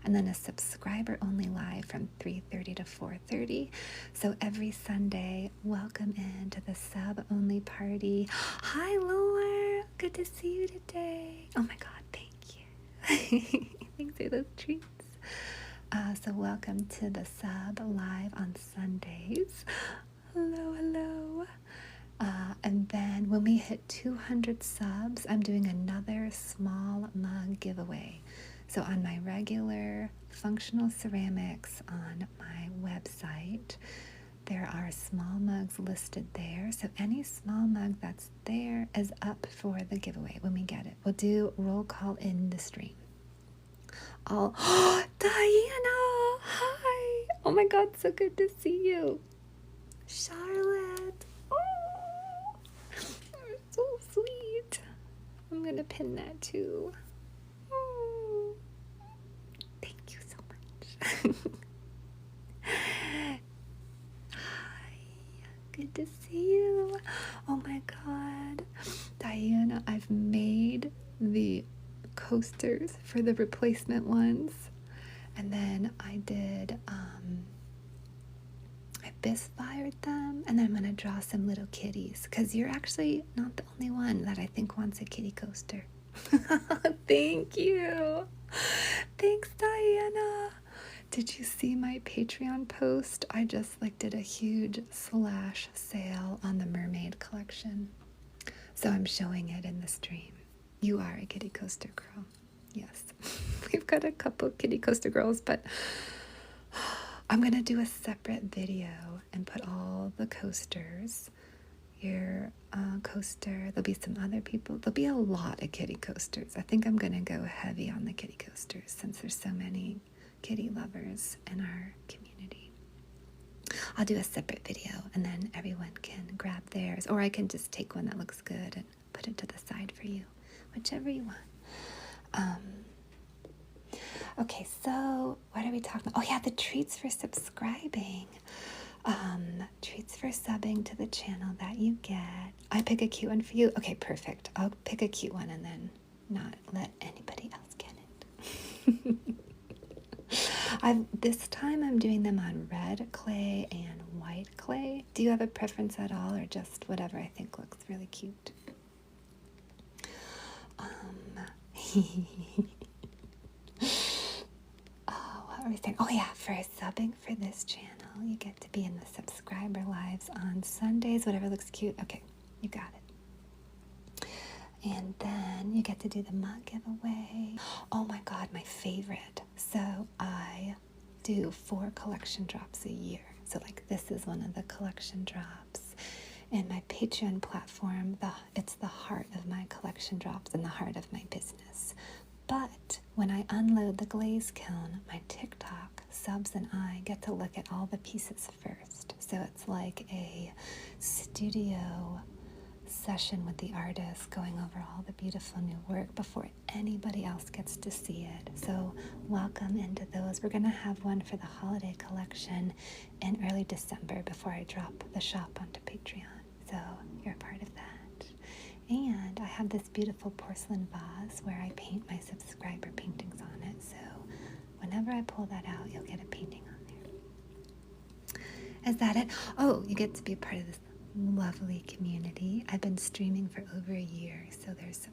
and then a subscriber only live from 3:30 to 4:30. So every Sunday, welcome into the sub only party. Hi Laura, good to see you today. Oh my God, thank you. Thanks for those treats. So welcome to the sub live on Sundays. Hello. And then when we hit 200 subs, I'm doing another small mug giveaway. So on my regular functional ceramics on my website, there are small mugs listed there. So any small mug that's there is up for the giveaway when we get it. We'll do roll call in the stream. Diana, hi. Oh my God, so good to see you. Charlotte. You're so sweet. I'm gonna pin that too. Thank you so much. Hi, good to see you. Oh my God, Diana, I've made the coasters for the replacement ones, and then I did I bisfired them, and then I'm gonna draw some little kitties, because you're actually not the only one that I think wants a kitty coaster. Thank you. Thanks, Diana. Did you see my Patreon post? I just did a huge slash sale on the mermaid collection, so I'm showing it in the stream. You are a kitty coaster girl. Yes. We've got a couple kitty coaster girls, but I'm going to do a separate video and put all the coasters. Your coaster, there'll be some other people. There'll be a lot of kitty coasters. I think I'm going to go heavy on the kitty coasters since there's so many kitty lovers in our community. I'll do a separate video and then everyone can grab theirs, or I can just take one that looks good and put it to the side for you, whichever you want. Okay, so what are we talking about? Oh yeah, the treats for subscribing. Treats for subbing to the channel that you get. I pick a cute one for you. Okay, perfect. I'll pick a cute one and then not let anybody else get it. This time I'm doing them on red clay and white clay. Do you have a preference at all, or just whatever I think looks really cute? What were we saying? Oh yeah, for subbing for this channel, you get to be in the subscriber lives on Sundays, whatever looks cute. Okay, you got it. And then you get to do the mug giveaway. Oh my God, my favorite. So I do 4 collection drops a year. So this is one of the collection drops. And my Patreon platform, it's the heart of my collection drops and the heart of my business. But when I unload the glaze kiln, my TikTok subs and I get to look at all the pieces first. So it's like a studio session with the artist, going over all the beautiful new work before anybody else gets to see it. So welcome into those. We're going to have one for the holiday collection in early December before I drop the shop onto Patreon. So you're a part of that. And I have this beautiful porcelain vase where I paint my subscriber paintings on it. So whenever I pull that out, you'll get a painting on there. Is that it? Oh, you get to be a part of this lovely community. I've been streaming for over a year. So there's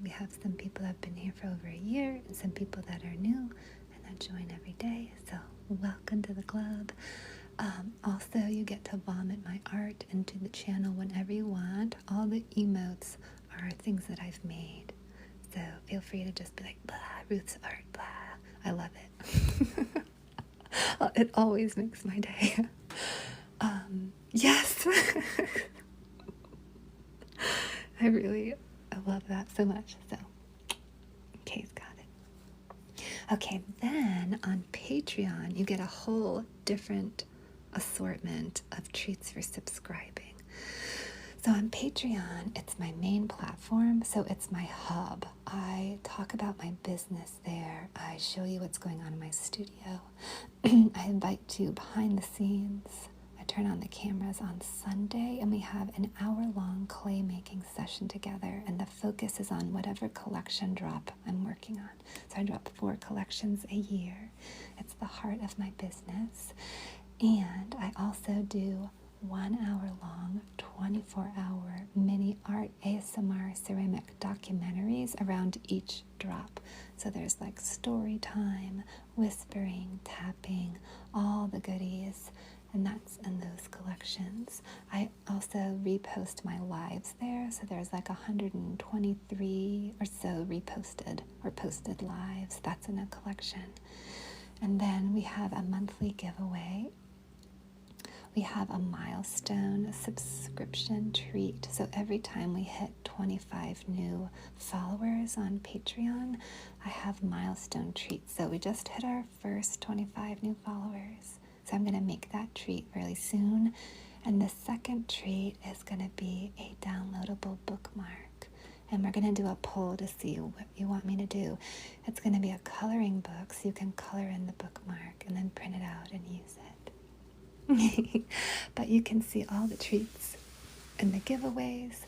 we have some people that have been here for over a year and some people that are new and that join every day. So welcome to the club. Also, you get to vomit my art into the channel whenever you want. All the emotes are things that I've made. So feel free to just be like, blah, Ruth's art, blah. I love it. It always makes my day. Yes. I love that so much. So, Kay's got it. Okay, then on Patreon, you get a whole different assortment of treats for subscribing. So on Patreon, it's my main platform, so it's my hub. I talk about my business there. I show you what's going on in my studio. I invite you behind the scenes. I turn on the cameras on Sunday, and we have an hour-long clay making session together, and the focus is on whatever collection drop I'm working on. So I drop 4 collections a year. It's the heart of my business. And I also do 1 hour long, 24-hour mini art ASMR ceramic documentaries around each drop. So there's like story time, whispering, tapping, all the goodies, and that's in those collections. I also repost my lives there, so there's like 123 or so reposted or posted lives. That's in a collection. And then we have a monthly giveaway. We have a milestone subscription treat. So every time we hit 25 new followers on Patreon, I have milestone treats. So we just hit our first 25 new followers. So I'm going to make that treat really soon. And the second treat is going to be a downloadable bookmark. And we're going to do a poll to see what you want me to do. It's going to be a coloring book, so you can color in the bookmark and then print it out and use it. But you can see all the treats and the giveaways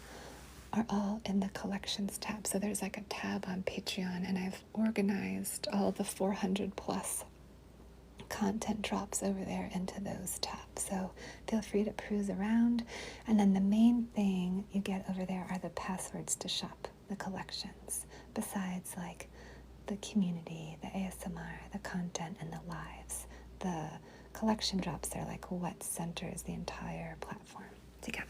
are all in the collections tab. So there's like a tab on Patreon, and I've organized all the 400 plus content drops over there into those tabs. So feel free to peruse around. And then the main thing you get over there are the passwords to shop the collections, besides like the community, the ASMR, the content, and the lives. The collection drops are like what centers the entire platform together.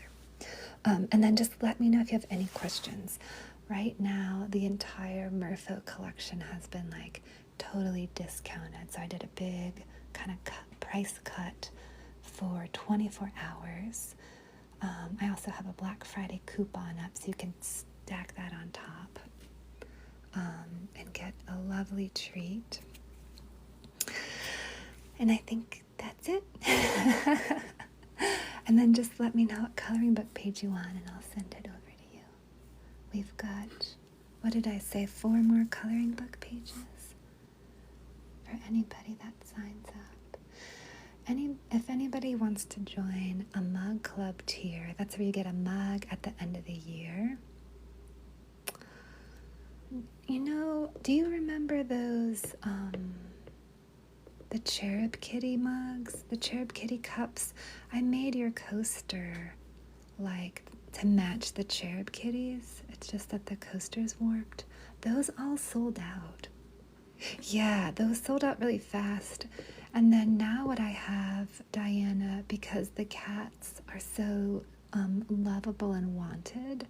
And then just let me know if you have any questions. Right now, the entire Merfolk collection has been like totally discounted. So I did a big kind of price cut for 24 hours. I also have a Black Friday coupon up, so you can stack that on top and get a lovely treat. And I think that's it. And then just let me know what coloring book page you want, and I'll send it over to you. We've got, what did I say, 4 more coloring book pages for anybody that signs up. If anybody wants to join a mug club tier, that's where you get a mug at the end of the year. You know, do you remember those the Cherub Kitty mugs, the Cherub Kitty cups? I made your coaster like to match the Cherub Kitties. It's just that the coaster's warped. Those all sold out. Yeah, those sold out really fast. And then now what I have, Diana, because the cats are so lovable and wanted,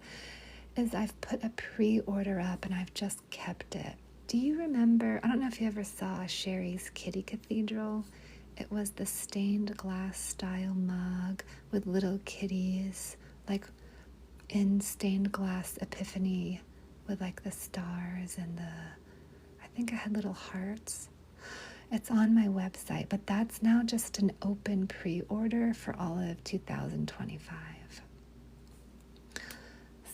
is I've put a pre-order up and I've just kept it. Do you remember, I don't know if you ever saw Sherry's Kitty Cathedral. It was the stained glass style mug with little kitties, like in stained glass epiphany with like the stars and I think I had little hearts. It's on my website, but that's now just an open pre-order for all of 2025.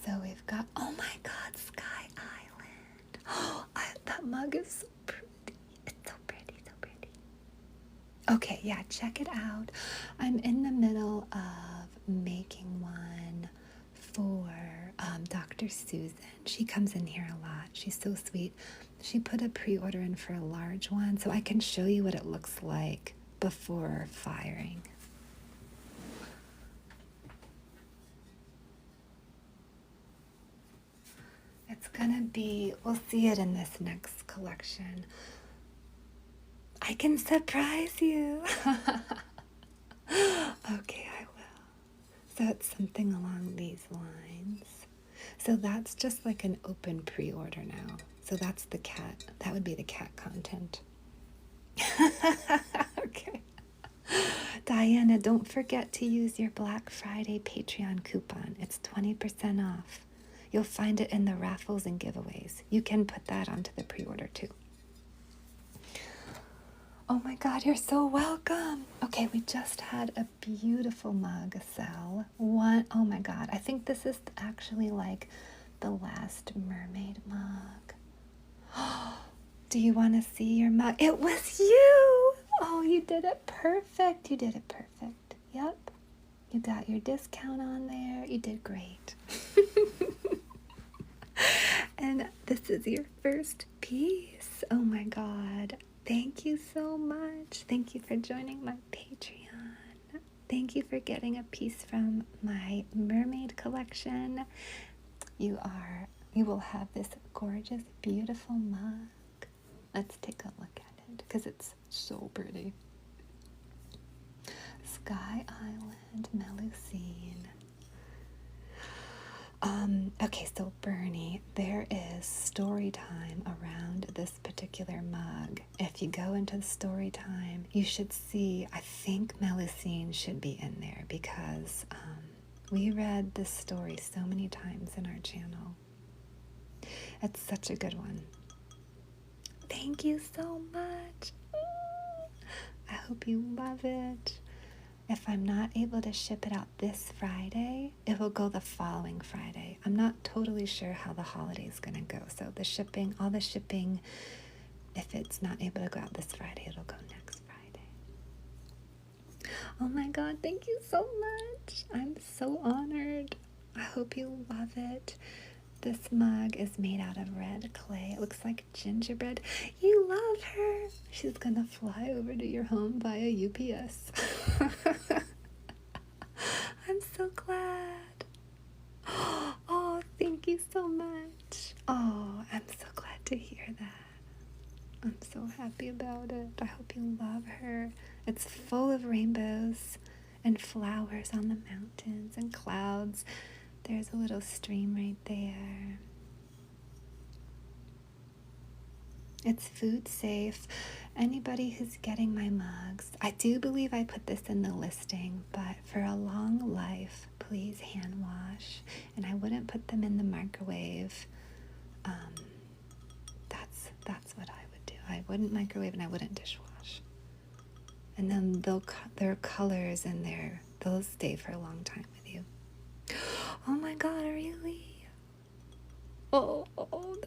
So we've got, oh my God, Sky Island. Oh, that mug is so pretty. It's so pretty, so pretty. Okay, yeah, check it out. I'm in the middle of making one for Dr. Susan. She comes in here a lot. She's so sweet. She put a pre-order in for a large one, so I can show you what it looks like before firing. It's gonna be, we'll see it in this next collection. I can surprise you. Okay, I will. So it's something along these lines. So that's just like an open pre-order now. So that's the cat. That would be the cat content. Okay. Diana, don't forget to use your Black Friday Patreon coupon. It's 20% off. You'll find it in the raffles and giveaways. You can put that onto the pre-order too. Oh my God, you're so welcome. Okay, we just had a beautiful mug sell. Oh my God, I think this is actually like the last mermaid mug. Do you want to see your mug? It was you! Oh, you did it perfect. You did it perfect. Yep. You got your discount on there. You did great. And this is your first piece. Oh my God. Thank you so much. Thank you for joining my Patreon. Thank you for getting a piece from my mermaid collection. You will have this gorgeous, beautiful mug. Let's take a look at it because it's so pretty. Sky Island, Melusine. Okay, so Bernie, there is story time around this particular mug. If you go into the story time, you should see, I think Melusine should be in there because we read this story so many times in our channel. It's such a good one. Thank you so much. I hope you love it. If I'm not able to ship it out this Friday, it will go the following Friday. I'm not totally sure how the holiday is going to go. So all the shipping, if it's not able to go out this Friday, it'll go next Friday. Oh my God, thank you so much. I'm so honored. I hope you love it. This mug is made out of red clay. It looks like gingerbread. You love her. She's gonna fly over to your home via UPS. I'm so glad. Oh, thank you so much. Oh, I'm so glad to hear that. I'm so happy about it. I hope you love her. It's full of rainbows and flowers on the mountains and clouds. There's a little stream right there. It's food safe. Anybody who's getting my mugs, I do believe I put this in the listing, but for a long life, please hand wash. And I wouldn't put them in the microwave. That's what I would do. I wouldn't microwave and I wouldn't dishwash. And then their colors and they'll stay for a long time with you. Oh my God, really? Oh,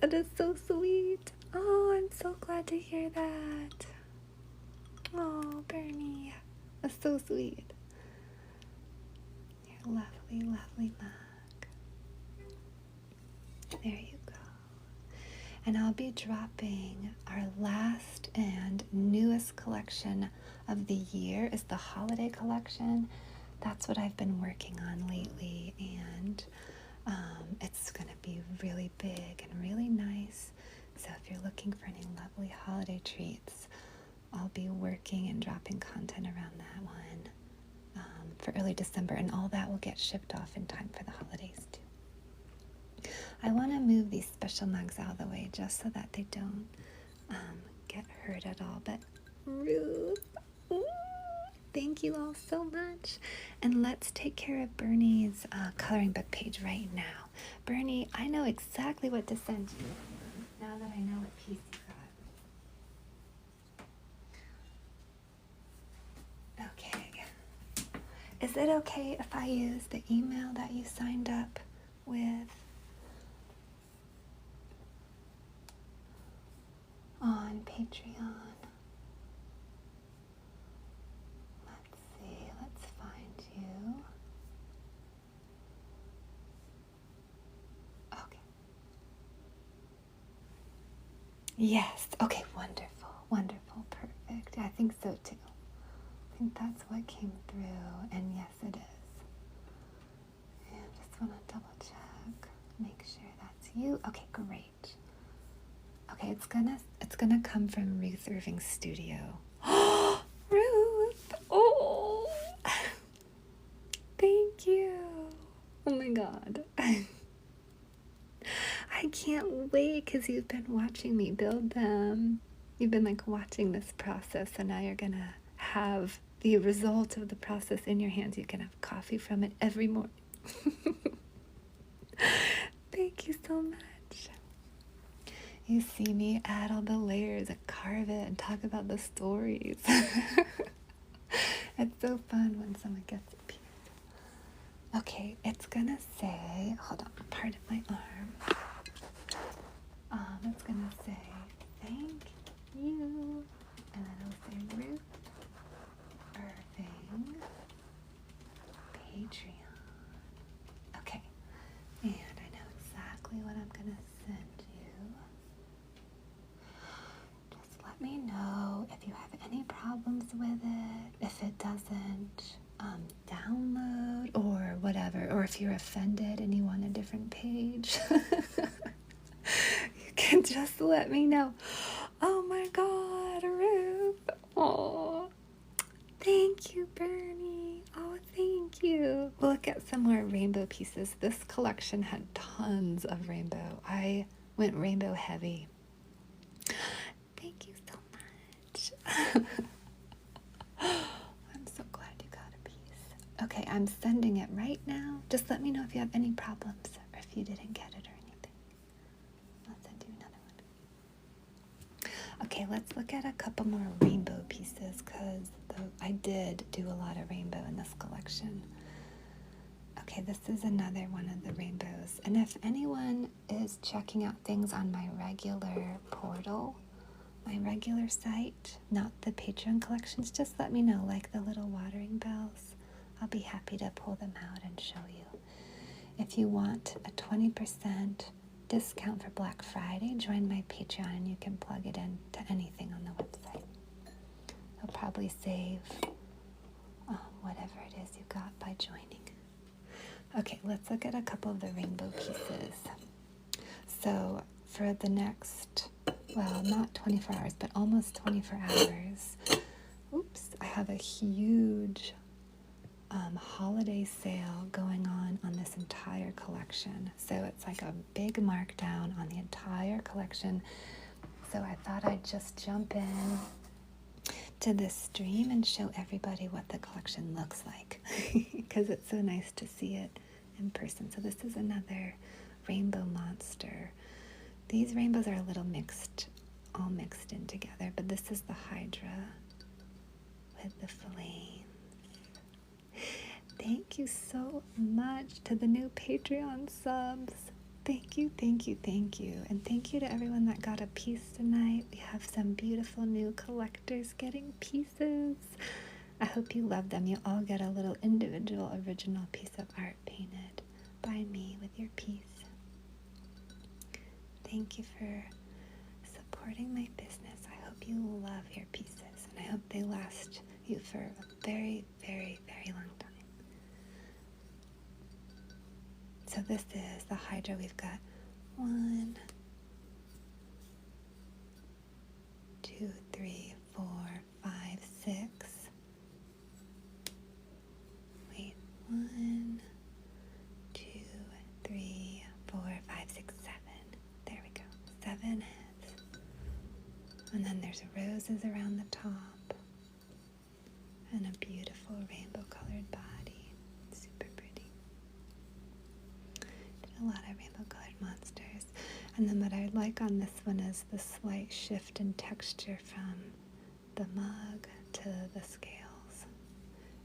that is so sweet. Oh, I'm so glad to hear that. Oh, Bernie, that's so sweet. Your lovely, lovely mug. There you go. And I'll be dropping our last and newest collection of the year is the holiday collection. That's what I've been working on lately, and it's going to be really big and really nice. So if you're looking for any lovely holiday treats, I'll be working and dropping content around that one for early December, and all that will get shipped off in time for the holidays too. I want to move these special mugs out of the way just so that they don't get hurt at all. But Ruth, thank you all so much. And let's take care of Bernie's coloring book page right now. Bernie, I know exactly what to send you now that I know what piece you got. Okay. Is it okay if I use the email that you signed up with on Patreon? Let's find you. Okay. Yes. Okay, wonderful. Wonderful. Perfect. I think so too. I think that's what came through, and yes, it is. And I just want to double check, make sure that's you. Okay, great. Okay, it's gonna come from Ruth Irving Studio. Ruth! Oh! Thank you. Oh my God. I can't wait because you've been watching me build them. You've been like watching this process, and now you're gonna have the result of the process in your hands. You can have coffee from it every morning. Thank you so much. you see me add all the layers and carve it and talk about the stories. It's so fun when someone gets a piece. Okay, it's gonna say, hold on, pardon my arm. It's gonna say, thank you, and then it'll say Ruth Irving, Patreon. Okay, and I know exactly what I'm gonna send you. Just let me know if you have any problems with it, if it doesn't download or whatever, or if you're offended and you want a different page. You can just let me know. Oh my God, Ruth. Oh, thank you, Bernie. Oh, thank you. We'll look at some more rainbow pieces. This collection had tons of rainbow. I went rainbow heavy. Thank you so much. I'm so glad you got a piece. Okay, I'm sending it right now. Just let me know if you have any problems or if you didn't get it or anything. I'll send you another one. Okay, let's look at a couple more rainbow pieces because I did do a lot of rainbow in this collection. Okay, this is another one of the rainbows. And if anyone is checking out things on my regular portal, my regular site, not the Patreon collections, just let me know, like the little watering bells. I'll be happy to pull them out and show you. If you want a 20% discount for Black Friday, join my Patreon and you can plug it in to anything on the website. You'll probably save whatever it is you got by joining. Okay, let's look at a couple of the rainbow pieces. So for the next, well, not 24 hours, but almost 24 hours, I have a huge holiday sale going on this entire collection. So it's like a big markdown on the entire collection. So I thought I'd just jump in to this stream and show everybody what the collection looks like because it's so nice to see it in person. So this is another rainbow monster. These rainbows are a little mixed, all mixed in together, but this is the Hydra with the flames. Thank you so much to the new Patreon subs. Thank you, thank you, thank you. And thank you to everyone that got a piece tonight. We have some beautiful new collectors getting pieces. I hope you love them. You all get a little individual original piece of art painted by me with your piece. Thank you for supporting my business. I hope you love your pieces, and I hope they last you for a very, very, very long time. So this is the Hydra. We've got 1, 2, 3, 4, 5, 6. Wait, 1, 2, 3, 4, 5, 6, 7. There we go. 7 heads. And then there's roses around the top. And a beautiful rainbow colored body. Super pretty. Did a lot of rainbow colored monsters. And then what I like on this one is the slight shift in texture from the mug to the scales.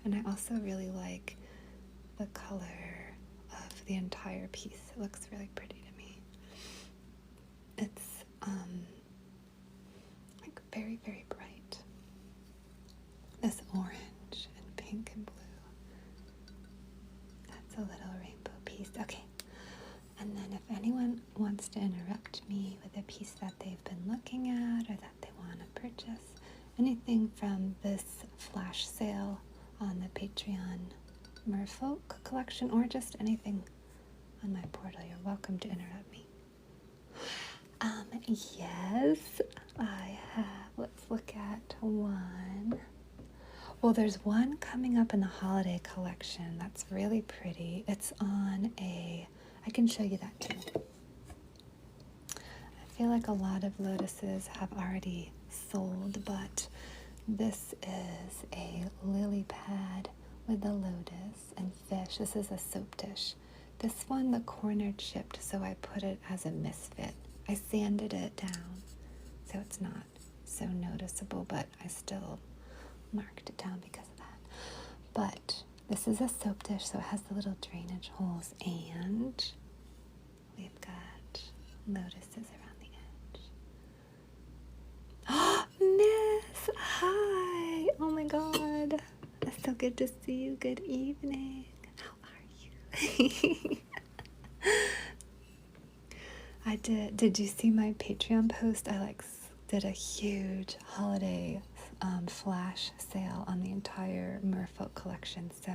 And I also really like the color of the entire piece. It looks really pretty to me. It's like very, very bright. This orange and pink and blue. That's a little rainbow piece. Okay. And then if anyone wants to interrupt me with a piece that they've been looking at or that they want to purchase, anything from this flash sale on the Patreon Merfolk collection or just anything on my portal, you're welcome to interrupt me. Yes, I have. Let's look at one. Well, there's one coming up in the holiday collection that's really pretty. It's on I can show you that too. I feel like a lot of lotuses have already sold, but this is a lily pad with a lotus and fish. This is a soap dish. This one, the corner chipped, so I put it as a misfit. I sanded it down so it's not so noticeable, but I still marked it down because of that. But this is a soap dish, so it has the little drainage holes, and we've got lotuses around the edge. Oh, Miss! Hi! Oh my god. It's so good to see you. Good evening. How are you? Did you see my Patreon post? I did a huge holiday flash sale on the entire Merfolk collection, so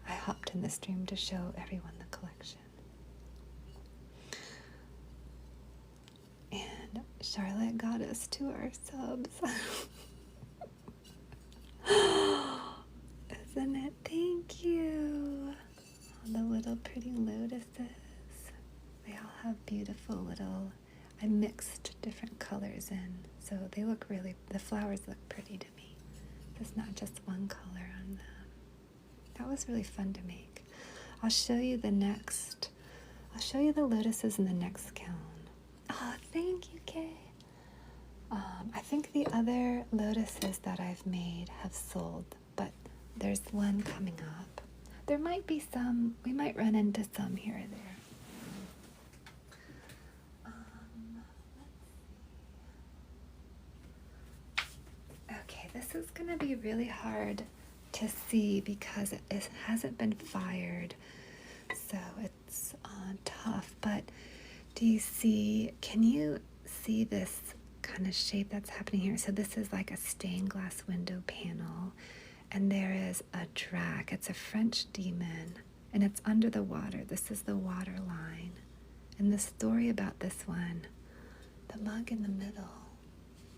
I hopped in the stream to show everyone the collection. And Charlotte got us to our subs. Isn't it? Thank you. All the little pretty lotuses. They all have beautiful little, I mixed different colors in, so they look the flowers look pretty to me. There's not just one color on them. That was really fun to make. I'll show you the lotuses in the next kiln. Oh, thank you, Kay. I think the other lotuses that I've made have sold, but there's one coming up. There might be some, we might run into some here or there. Okay, this is going to be really hard to see because it hasn't been fired, so it's tough, but can you see this kind of shape that's happening here? So this is like a stained glass window panel, and there is a drac. It's a French demon, and it's under the water. This is the water line. And the story about this one, the mug in the middle,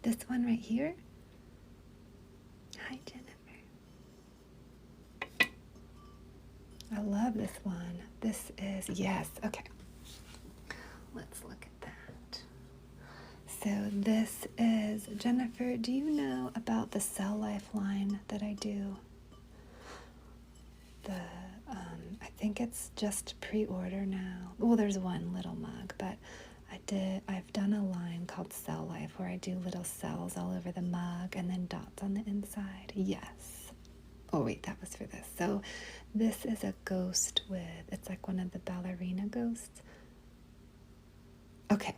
this one right here. Hi, Jennifer. I love this one. This is, yes, okay. Let's look at that. So this is, Jennifer, do you know about the Cell Life line that I do? I think it's just pre-order now. Well, there's one little mug, but I've done a line called Cell Life where I do little cells all over the mug and then dots on the inside. Yes. Oh wait, that was for this. So this is a ghost it's like one of the ballerina ghosts. Okay.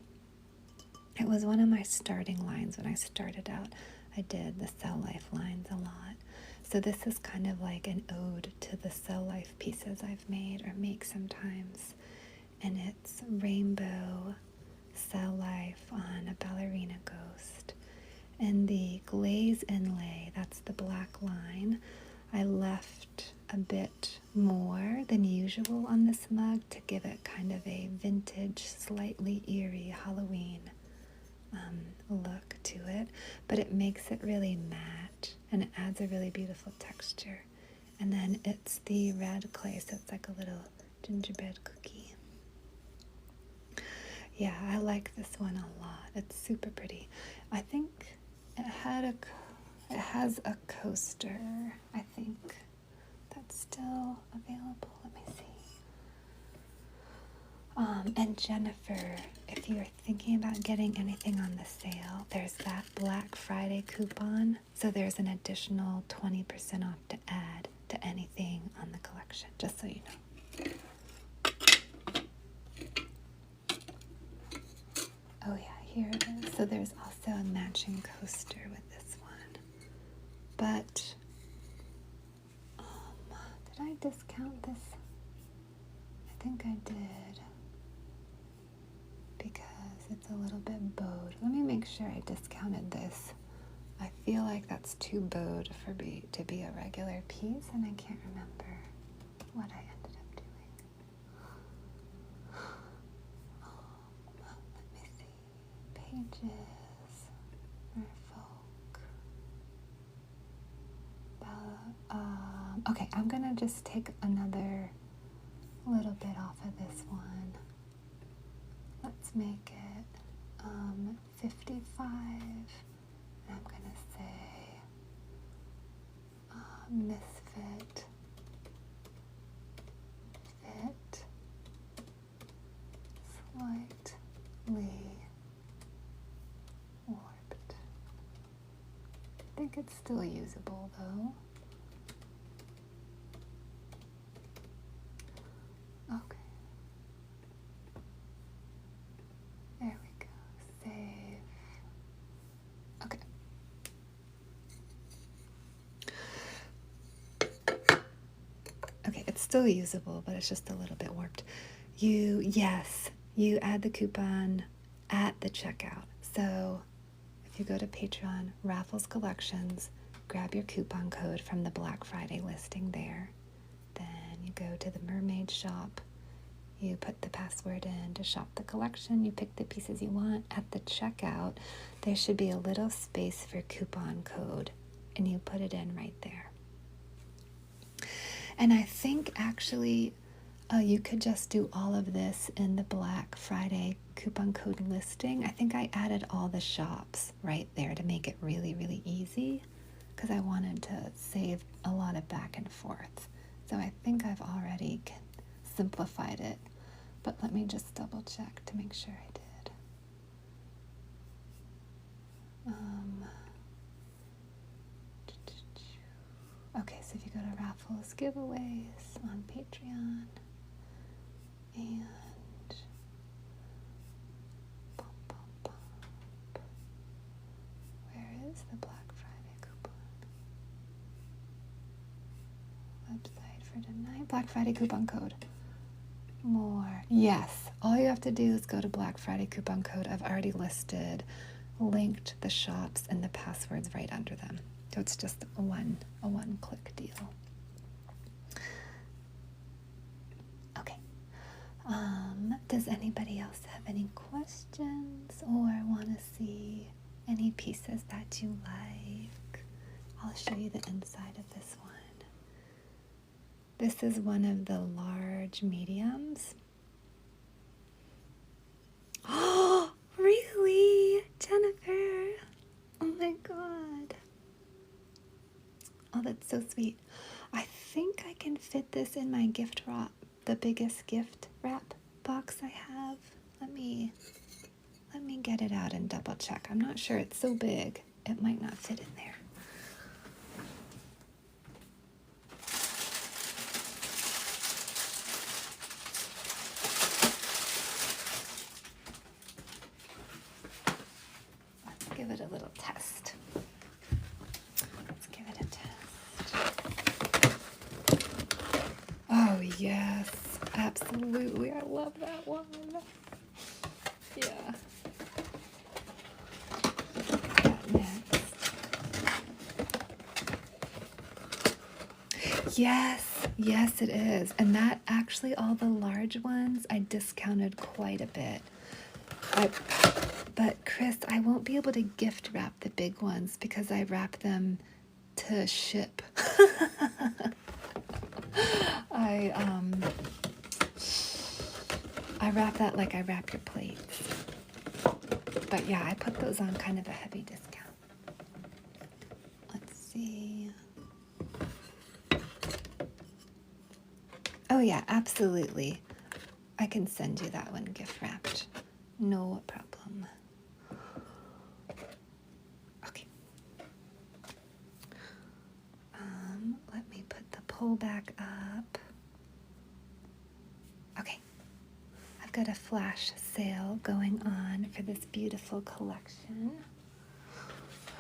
It was one of my starting lines when I started out. I did the Cell Life lines a lot. So this is kind of like an ode to the Cell Life pieces I've made or make sometimes. And it's rainbow Cell Life on a ballerina ghost. And the glaze inlay, that's the black line, I left a bit more than usual on this mug to give it kind of a vintage, slightly eerie Halloween look to it, but it makes it really matte and it adds a really beautiful texture. And then it's the red clay, so it's like a little gingerbread cookie. Yeah, I like this one a lot. It's super pretty. I think it has a coaster, I think, that's still available. Let me see. And Jennifer, if you're thinking about getting anything on the sale, there's that Black Friday coupon. So there's an additional 20% off to add to anything on the collection, just so you know. Oh yeah, here it is. So there's also a matching coaster with this one. But, did I discount this? I think I did. Because it's a little bit bowed. Let me make sure I discounted this. I feel like that's too bowed to be a regular piece, and I can't remember what I ended up doing. Let me see. Pages. Merfolk. Okay, I'm gonna just take another little bit off of this one. Let's make it 55. And I'm gonna say misfit, fit, slightly think it's still usable though. Okay. There we go. Save. Okay. Okay, it's still usable, but it's just a little bit warped. You add the coupon at the checkout. So if you go to Patreon, Raffles Collections, grab your coupon code from the Black Friday listing there. Then you go to the mermaid shop. You put the password in to shop the collection. You pick the pieces you want. At the checkout, there should be a little space for coupon code, and you put it in right there. And I think actually you could just do all of this in the Black Friday coupon code listing. I think I added all the shops right there to make it really, really easy because I wanted to save a lot of back and forth. So I think I've already simplified it, but let me just double check to make sure I did. Okay, so if you go to Raffles Giveaways on Patreon, and where is the Black Friday coupon? Website for tonight. Black Friday coupon code. More. Yes. All you have to do is go to Black Friday coupon code. I've already listed, linked the shops and the passwords right under them. So it's just a one-click deal. Okay. Does anybody else have any questions or want to see any pieces that you like? I'll show you the inside of this one. This is one of the large mediums. Oh, really? Jennifer? Oh my God. Oh, that's so sweet. I think I can fit this in my gift wrap, the biggest gift wrap box I have. Let me get it out and double check. I'm not sure. It's so big. It might not fit in there. Let's give it a little test. Oh, yes, absolutely. I love that one. Yeah. Next. Yes, it is. And that actually, all the large ones, I discounted quite a bit. But Chris, I won't be able to gift wrap the big ones because I wrap them to ship. I wrap that like I wrap your plates. But yeah, I put those on kind of a heavy discount. Let's see. Oh yeah, absolutely. I can send you that one gift wrapped. No problem. Okay. Let me put the pull back up. Okay. I've got a flash sale going on for this beautiful collection.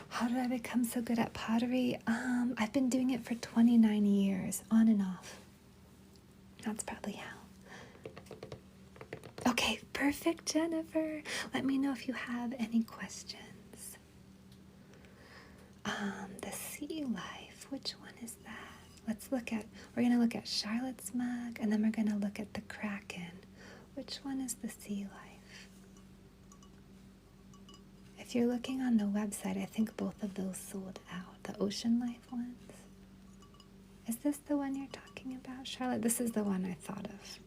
How did I become so good at pottery? I've been doing it for 29 years, on and off. That's probably how. Okay, perfect, Jennifer. Let me know if you have any questions. The sea life, which one is that? We're going to look at Charlotte's mug, and then we're going to look at the Kraken. Which one is the sea life? If you're looking on the website, I think both of those sold out. The ocean life ones. Is this the one you're talking about, Charlotte? This is the one I thought of.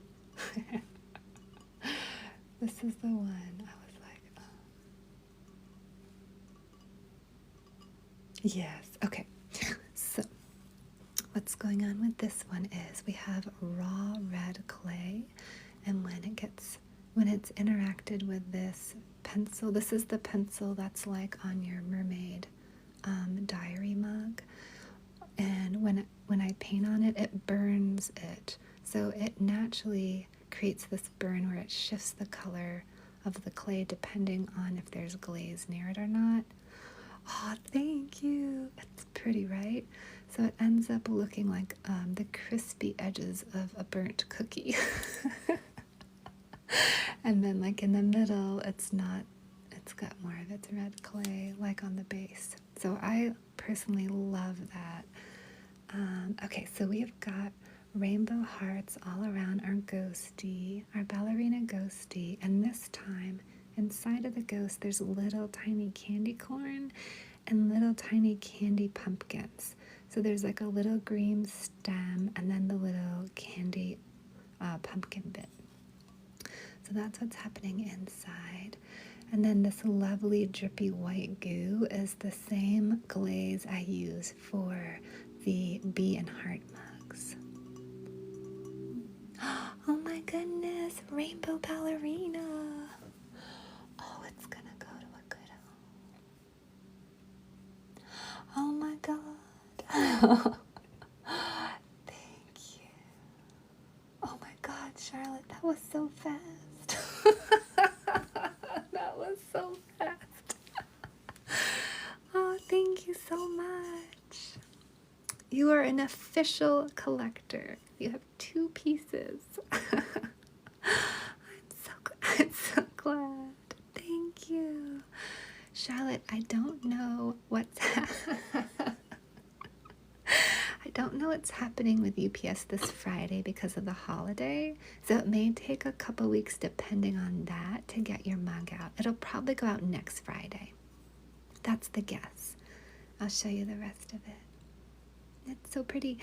This is the one. I was like, oh. Yes. Okay. So what's going on with this one is we have raw red clay, and when it's interacted with this pencil, this is the pencil that's like on your mermaid diary mug, and when I paint on it, it burns it. So it naturally creates this burn where it shifts the color of the clay depending on if there's glaze near it or not. Oh, thank you. It's pretty, right? So it ends up looking like the crispy edges of a burnt cookie. And then like in the middle, it's got more of its red clay like on the base. So I personally love that. Okay, so we've got rainbow hearts all around our ghostie, our ballerina ghostie, and this time inside of the ghost there's little tiny candy corn and little tiny candy pumpkins. So there's like a little green stem and then the little candy pumpkin bit. So that's what's happening inside. And then this lovely drippy white goo is the same glaze I use for the bee and heart mugs. Oh my goodness, rainbow ballerina. Oh, it's gonna go to a good home. Oh my God. Thank you. Oh my God, Charlotte, that was so fast. That was so fast. Oh, thank you so much. You are an official collector. You have 2 pieces. I'm so glad. Thank you. Charlotte, I don't know what's happening with UPS this Friday because of the holiday. So it may take a couple weeks depending on that to get your mug out. It'll probably go out next Friday. That's the guess. I'll show you the rest of it. It's so pretty.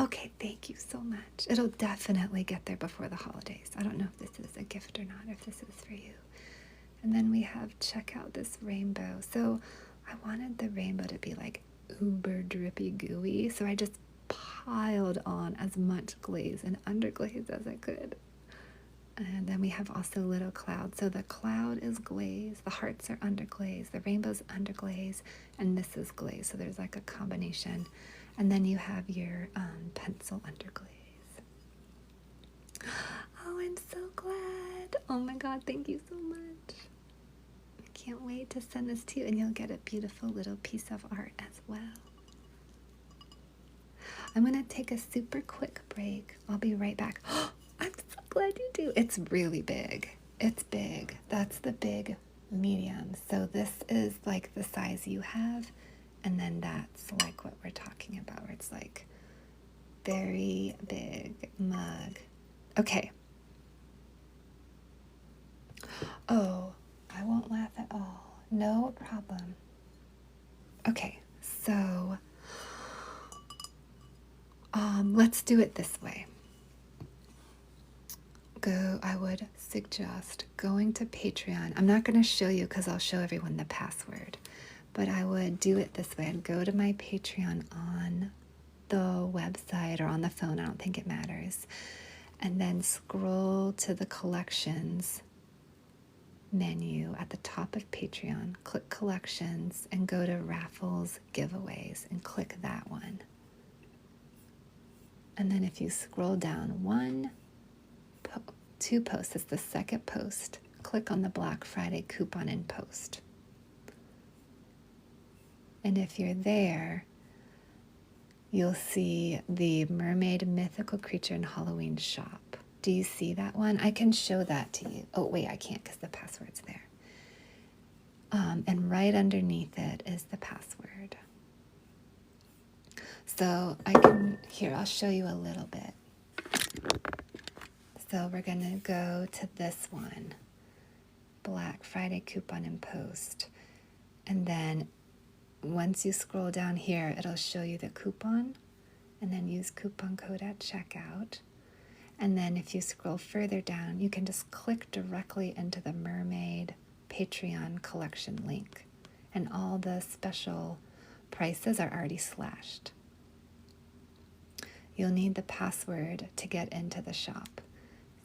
Okay, thank you so much. It'll definitely get there before the holidays. I don't know if this is a gift or not, if this is for you. And then we have, check out this rainbow. So I wanted the rainbow to be like uber drippy gooey. So I just piled on as much glaze and underglaze as I could. And then we have also little clouds. So the cloud is glaze, the hearts are underglaze, the rainbow's underglaze, and this is glaze. So there's like a combination. And then you have your pencil underglaze. Oh, I'm so glad. Oh my God, thank you so much. I can't wait to send this to you, and you'll get a beautiful little piece of art as well. I'm going to take a super quick break. I'll be right back. I'm so glad you do. It's really big. It's big. That's the big medium. So this is like the size you have. And then that's like what we're talking about, where it's like very big mug. Okay. Oh, I won't laugh at all. No problem. Okay, so let's do it this way. I would suggest going to Patreon. I'm not going to show you because I'll show everyone the password. But I would do it this way. I'd go to my Patreon on the website or on the phone. I don't think it matters. And then scroll to the collections menu at the top of Patreon. Click collections and go to raffles giveaways and click that one. And then if you scroll down 2 posts, it's the second post. Click on the Black Friday coupon and post. And if you're there, you'll see the Mermaid Mythical Creature in Halloween shop. Do you see that one? I can show that to you. Oh, wait, I can't because the password's there. And right underneath it is the password. So I'll show you a little bit. So we're going to go to this one, Black Friday coupon and post. And then once you scroll down here, it'll show you the coupon, and then use coupon code at checkout. And then if you scroll further down, you can just click directly into the Mermaid Patreon collection link. And all the special prices are already slashed. You'll need the password to get into the shop.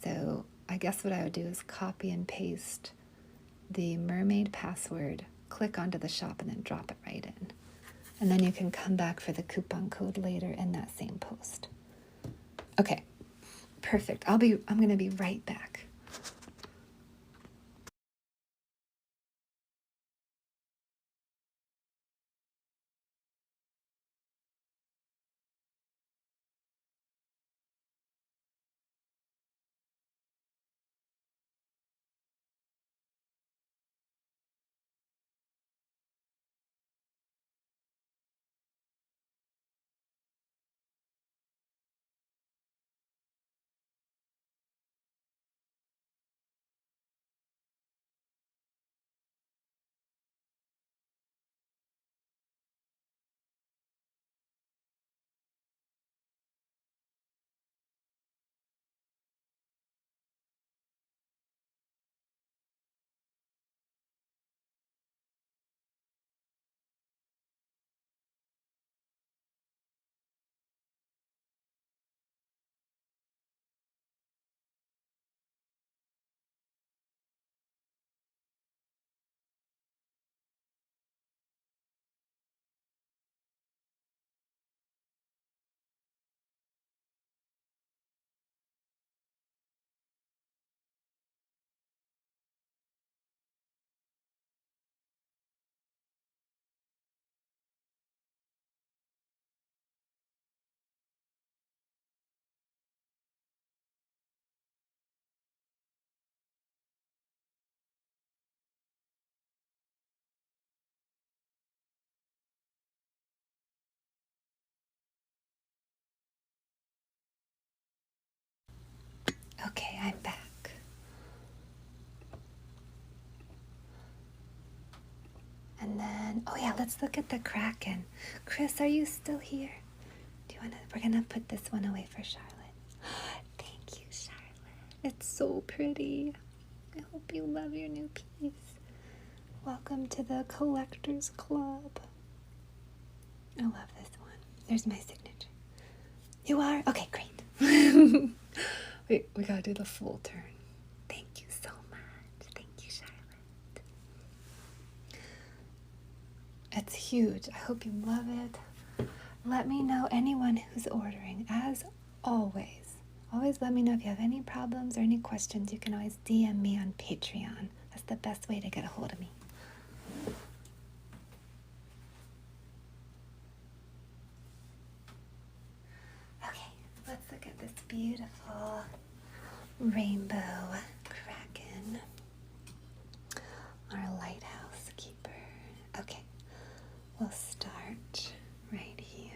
So I guess what I would do is copy and paste the mermaid password, click onto the shop, and then drop it right in. And then you can come back for the coupon code later in that same post. Okay, perfect. I'm going to be right back. Okay, I'm back. And then, oh yeah, let's look at the Kraken. Chris, are you still here? We're gonna put this one away for Charlotte. Thank you, Charlotte. It's so pretty. I hope you love your new piece. Welcome to the Collectors Club. I love this one. There's my signature. You are? Okay, great. Wait, we gotta do the full turn. Thank you so much. Thank you, Charlotte. It's huge. I hope you love it. Let me know, anyone who's ordering. As always, let me know if you have any problems or any questions. You can always DM me on Patreon. That's the best way to get a hold of me. Okay, let's look at this beautiful rainbow Kraken, our lighthouse keeper. Okay, we'll start right here.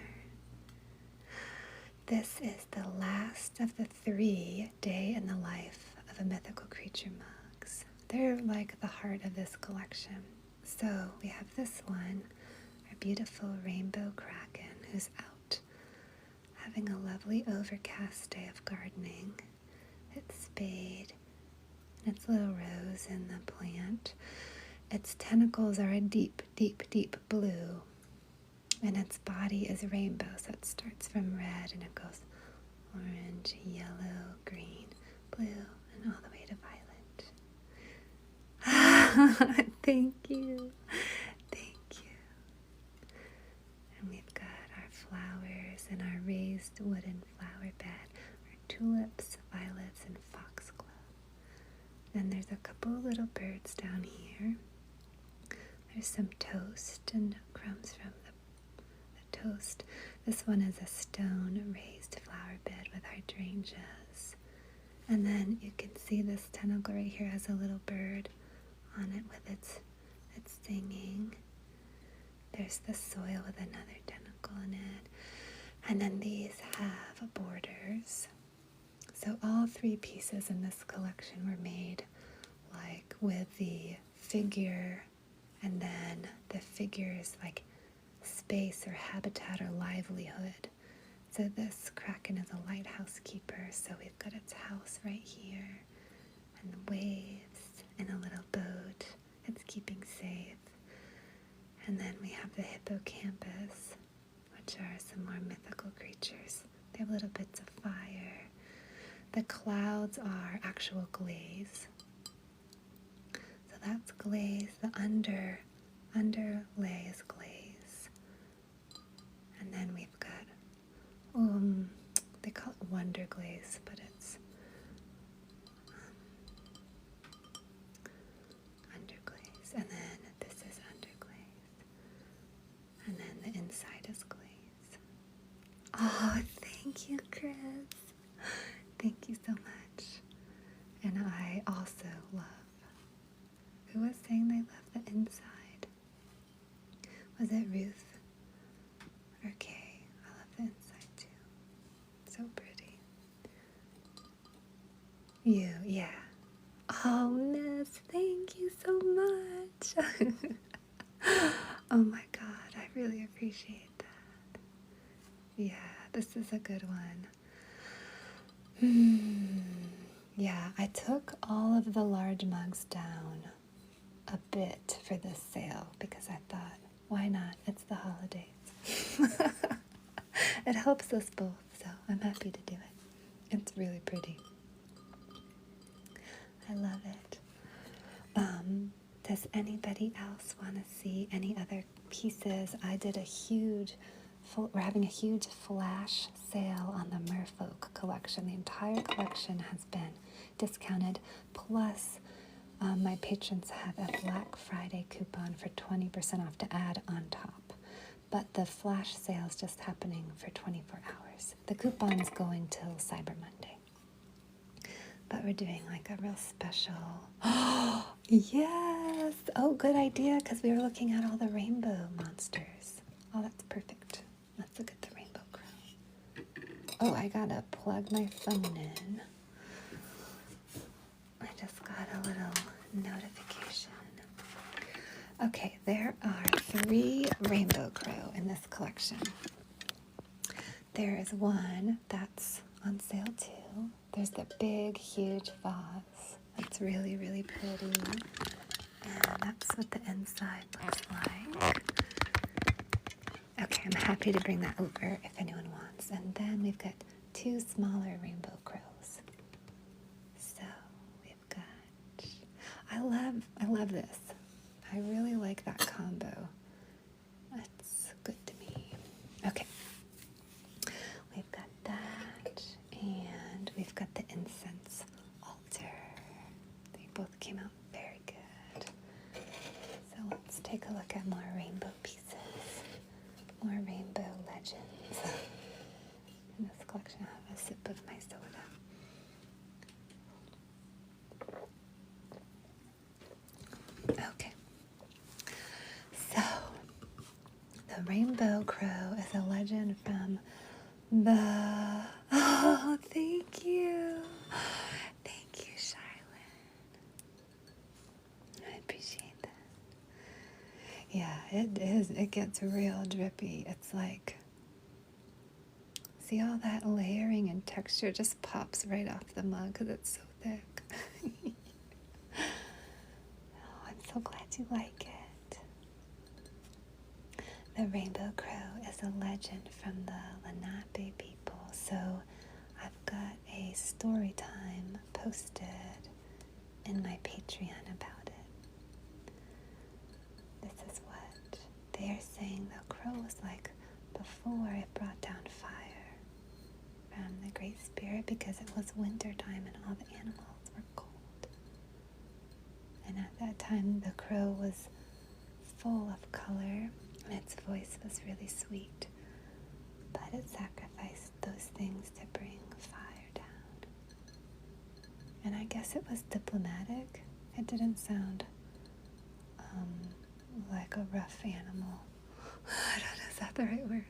This is the last of the 3 day in the life of a mythical creature mugs. They're like the heart of this collection. So we have this one, our beautiful rainbow Kraken, who's out having a lovely overcast day of gardening. Its spade and its little rose in the plant. Its tentacles are a deep, deep, deep blue. And its body is rainbow, so it starts from red and it goes orange, yellow, green, blue, and all the way to violet. Thank you. Thank you. And we've got our flowers and our raised wooden flower bed, our tulips, violets, and foxglove. Then there's a couple of little birds down here. There's some toast and crumbs from the toast. This one is a stone raised flower bed with hydrangeas. And then you can see this tentacle right here has a little bird on it with its singing. There's the soil with another tentacle in it. And then these have borders. So all 3 pieces in this collection were made like with the figure and then the figure's like space or habitat or livelihood. So this Kraken is a lighthouse keeper, so we've got its house right here, and the waves, and a little boat it's keeping safe. And then we have the hippocampus, which are some more mythical creatures. They have little bits of fire. The clouds are actual glaze. So that's glaze. The underlay is glaze. Chris. Thank you so much. And I also love, who was saying they love the inside? Was it Ruth? Or Kay? I love the inside too. So pretty. You, yeah. Oh, Miss, thank you so much. Oh my God, I really appreciate that. Yeah, this is a good one. Yeah, I took all of the large mugs down a bit for this sale because I thought, why not? It's the holidays. It helps us both, so I'm happy to do it. It's really pretty. I love it. Does anybody else want to see any other pieces? I did we're having a huge flash sale on the Merfolk collection. The entire collection has been discounted, plus my patrons have a Black Friday coupon for 20% off to add on top. But the flash sale is just happening for 24 hours. The coupon's going till Cyber Monday. But we're doing like a real special. Oh, yes! Oh, good idea, because we were looking at all the rainbow monsters. Oh, that's perfect. Let's look at the rainbow crow. Oh, I gotta plug my phone in. I just got a little notification. Okay, there are 3 rainbow crow in this collection. There is one that's on sale too. There's the big, huge vase. It's really, really pretty. And that's what the inside looks like. Okay, I'm happy to bring that over if anyone wants. And then we've got 2 smaller rainbow crows. So we've got, I love this. I really like that combo. That's good to me. Okay. We've got that, and we've got the incense altar. They both came out very good. So let's take a look at more rainbow pieces, more rainbow legends. In this collection, I have a sip of my soda. Okay. So, the rainbow crow is a legend from oh, thank you. Thank you, Charlotte. I appreciate that. Yeah, it is. It gets real drippy. It's like, see all that layering and texture just pops right off the mug because it's so thick. Oh, I'm so glad you like it. The rainbow crow is a legend from the Lenape people, so I've got a story time posted in my Patreon about it. This is what they are saying the crow was like before it brought down fire from the Great Spirit, because it was winter time and all the animals were cold. And at that time the crow was full of color, and its voice was really sweet, but it sacrificed those things to bring fire down. And I guess it was diplomatic. It didn't sound like a rough animal. I don't know, is that the right word?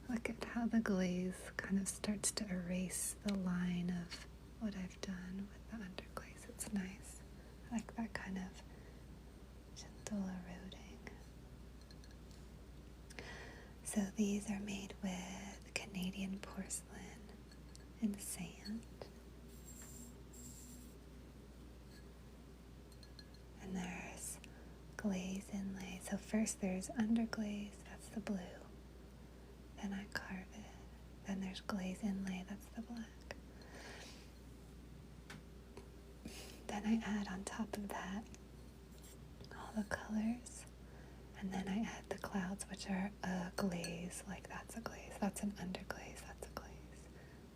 Look at how the glaze kind of starts to erase the line of what I've done with the underglaze. It's nice. I like that kind of gentle eroding. So these are made with Canadian porcelain and sand. And there's glaze inlay. So first there's underglaze, that's the blue. Then I carve it. Then there's glaze inlay, that's the black. Then I add on top of that all the colors. And then I add the clouds, which are a glaze, like that's a glaze, that's an underglaze, that's a glaze,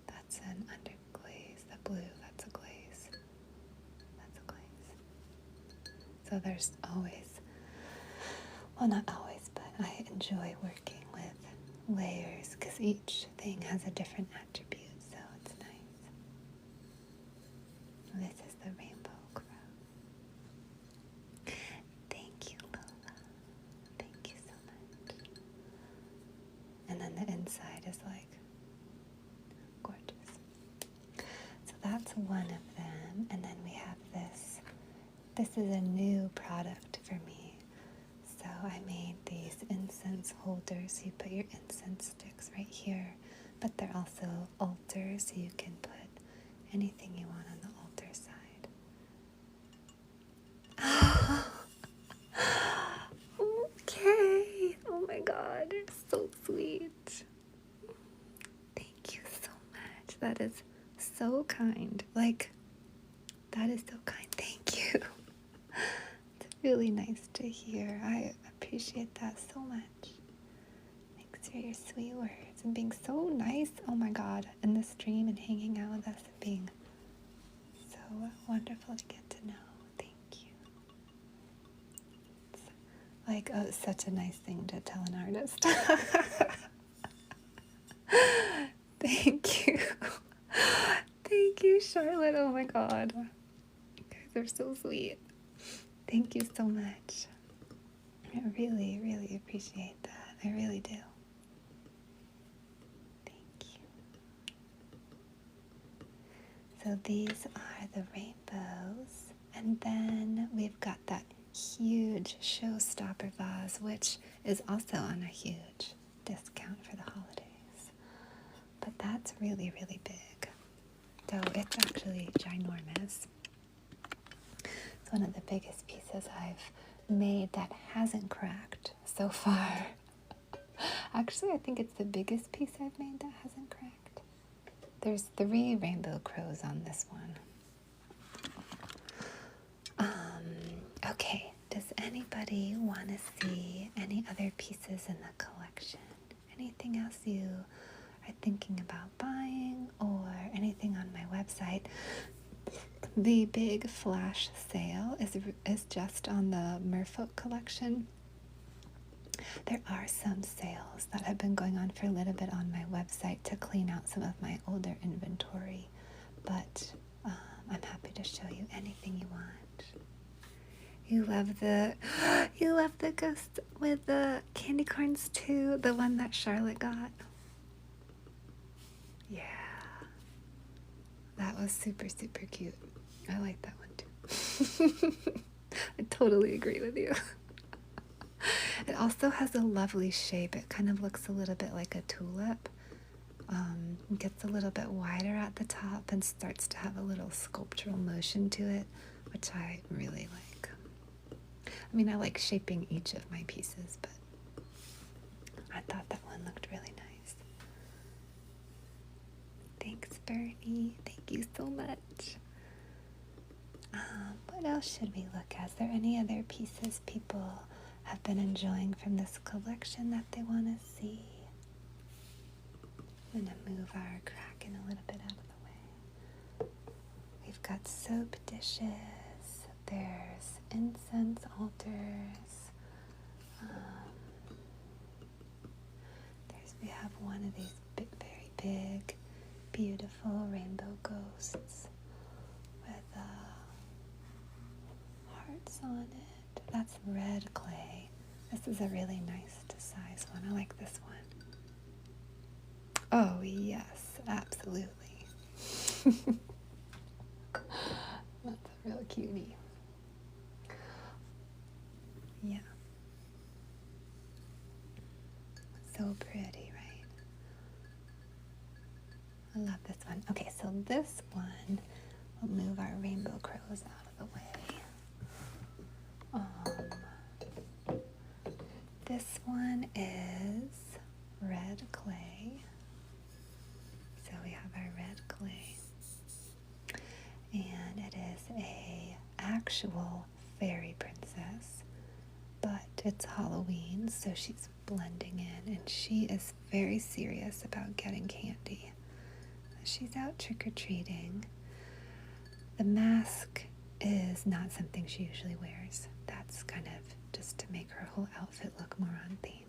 that's an underglaze, the blue, that's a glaze, that's a glaze. So there's always, well, not always, but I enjoy working with layers because each thing has a different attribute, so it's nice. This is the rainbow crow. Thank you, Lola. Thank you so much. And then the inside is like gorgeous. So that's one of them. And then we have this. This is a new product for me. So I made these incense holders. So you put your incense sticks right here, but they're also altars, so you can put anything you want on the altar side. Okay. Oh my God, you're so sweet. Thank you so much. That is so kind. That is so kind. Thank you. It's really nice to hear. I appreciate that so much. Thanks for your sweet words and being so nice. Oh my God, in the stream and hanging out with us and being so wonderful to get to know. Thank you. It's such a nice thing to tell an artist. Thank you. Thank you, Charlotte. Oh my God. You guys are so sweet. Thank you so much. I really, really appreciate that. I really do. Thank you. So these are the rainbows. And then we've got that huge showstopper vase, which is also on a huge discount for the holidays. But that's really, really big. So it's actually ginormous. It's one of the biggest pieces I've made that hasn't cracked so far. Actually, I think it's the biggest piece I've made that hasn't cracked. There's 3 rainbow crows on this one. Okay, does anybody want to see any other pieces in the collection? Anything else you are thinking about buying or anything on my website? The big flash sale is just on the Merfolk collection. There are some sales that have been going on for a little bit on my website to clean out some of my older inventory, but I'm happy to show you anything you want. You love the ghost with the candy corns too, the one that Charlotte got. Yeah, that was super, super cute. I like that one too. I totally agree with you. It also has a lovely shape. It kind of looks a little bit like a tulip. It gets a little bit wider at the top and starts to have a little sculptural motion to it, which I really like. I mean, I like shaping each of my pieces, but I thought that one looked really nice. Thanks, Bernie. Thank you so much. What else should we look at? Is there any other pieces people have been enjoying from this collection that they want to see? I'm going to move our Kraken a little bit out of the way. We've got soap dishes. There's incense altars. We have one of these very big, beautiful rainbow ghosts with hearts on it. That's red clay. This is a really nice size one. I like this one. Oh, yes, absolutely. That's a real cutie. Yeah. So pretty, right? I love this one. Okay, so this one, we'll move our rainbow crows out of the way. This one is red clay. So we have our red clay. And it is a actual fairy princess, but it's Halloween, so she's blending in, and she is very serious about getting candy. She's out trick-or-treating. The mask is not something she usually wears. That's kind of just to make her whole outfit look more on theme.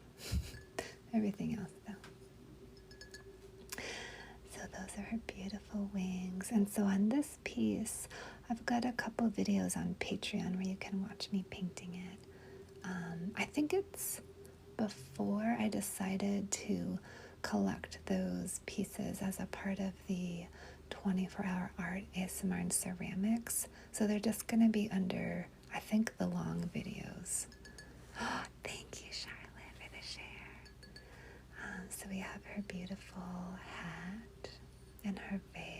Everything else, though, And so on this piece, I've got a couple videos on Patreon where you can watch me painting it. I think it's before I decided to collect those pieces as a part of the 24-hour art ASMR and ceramics. So they're just going to be under, I think, the long videos. Thank you, Charlotte, for the share. So we have her beautiful hat and her veil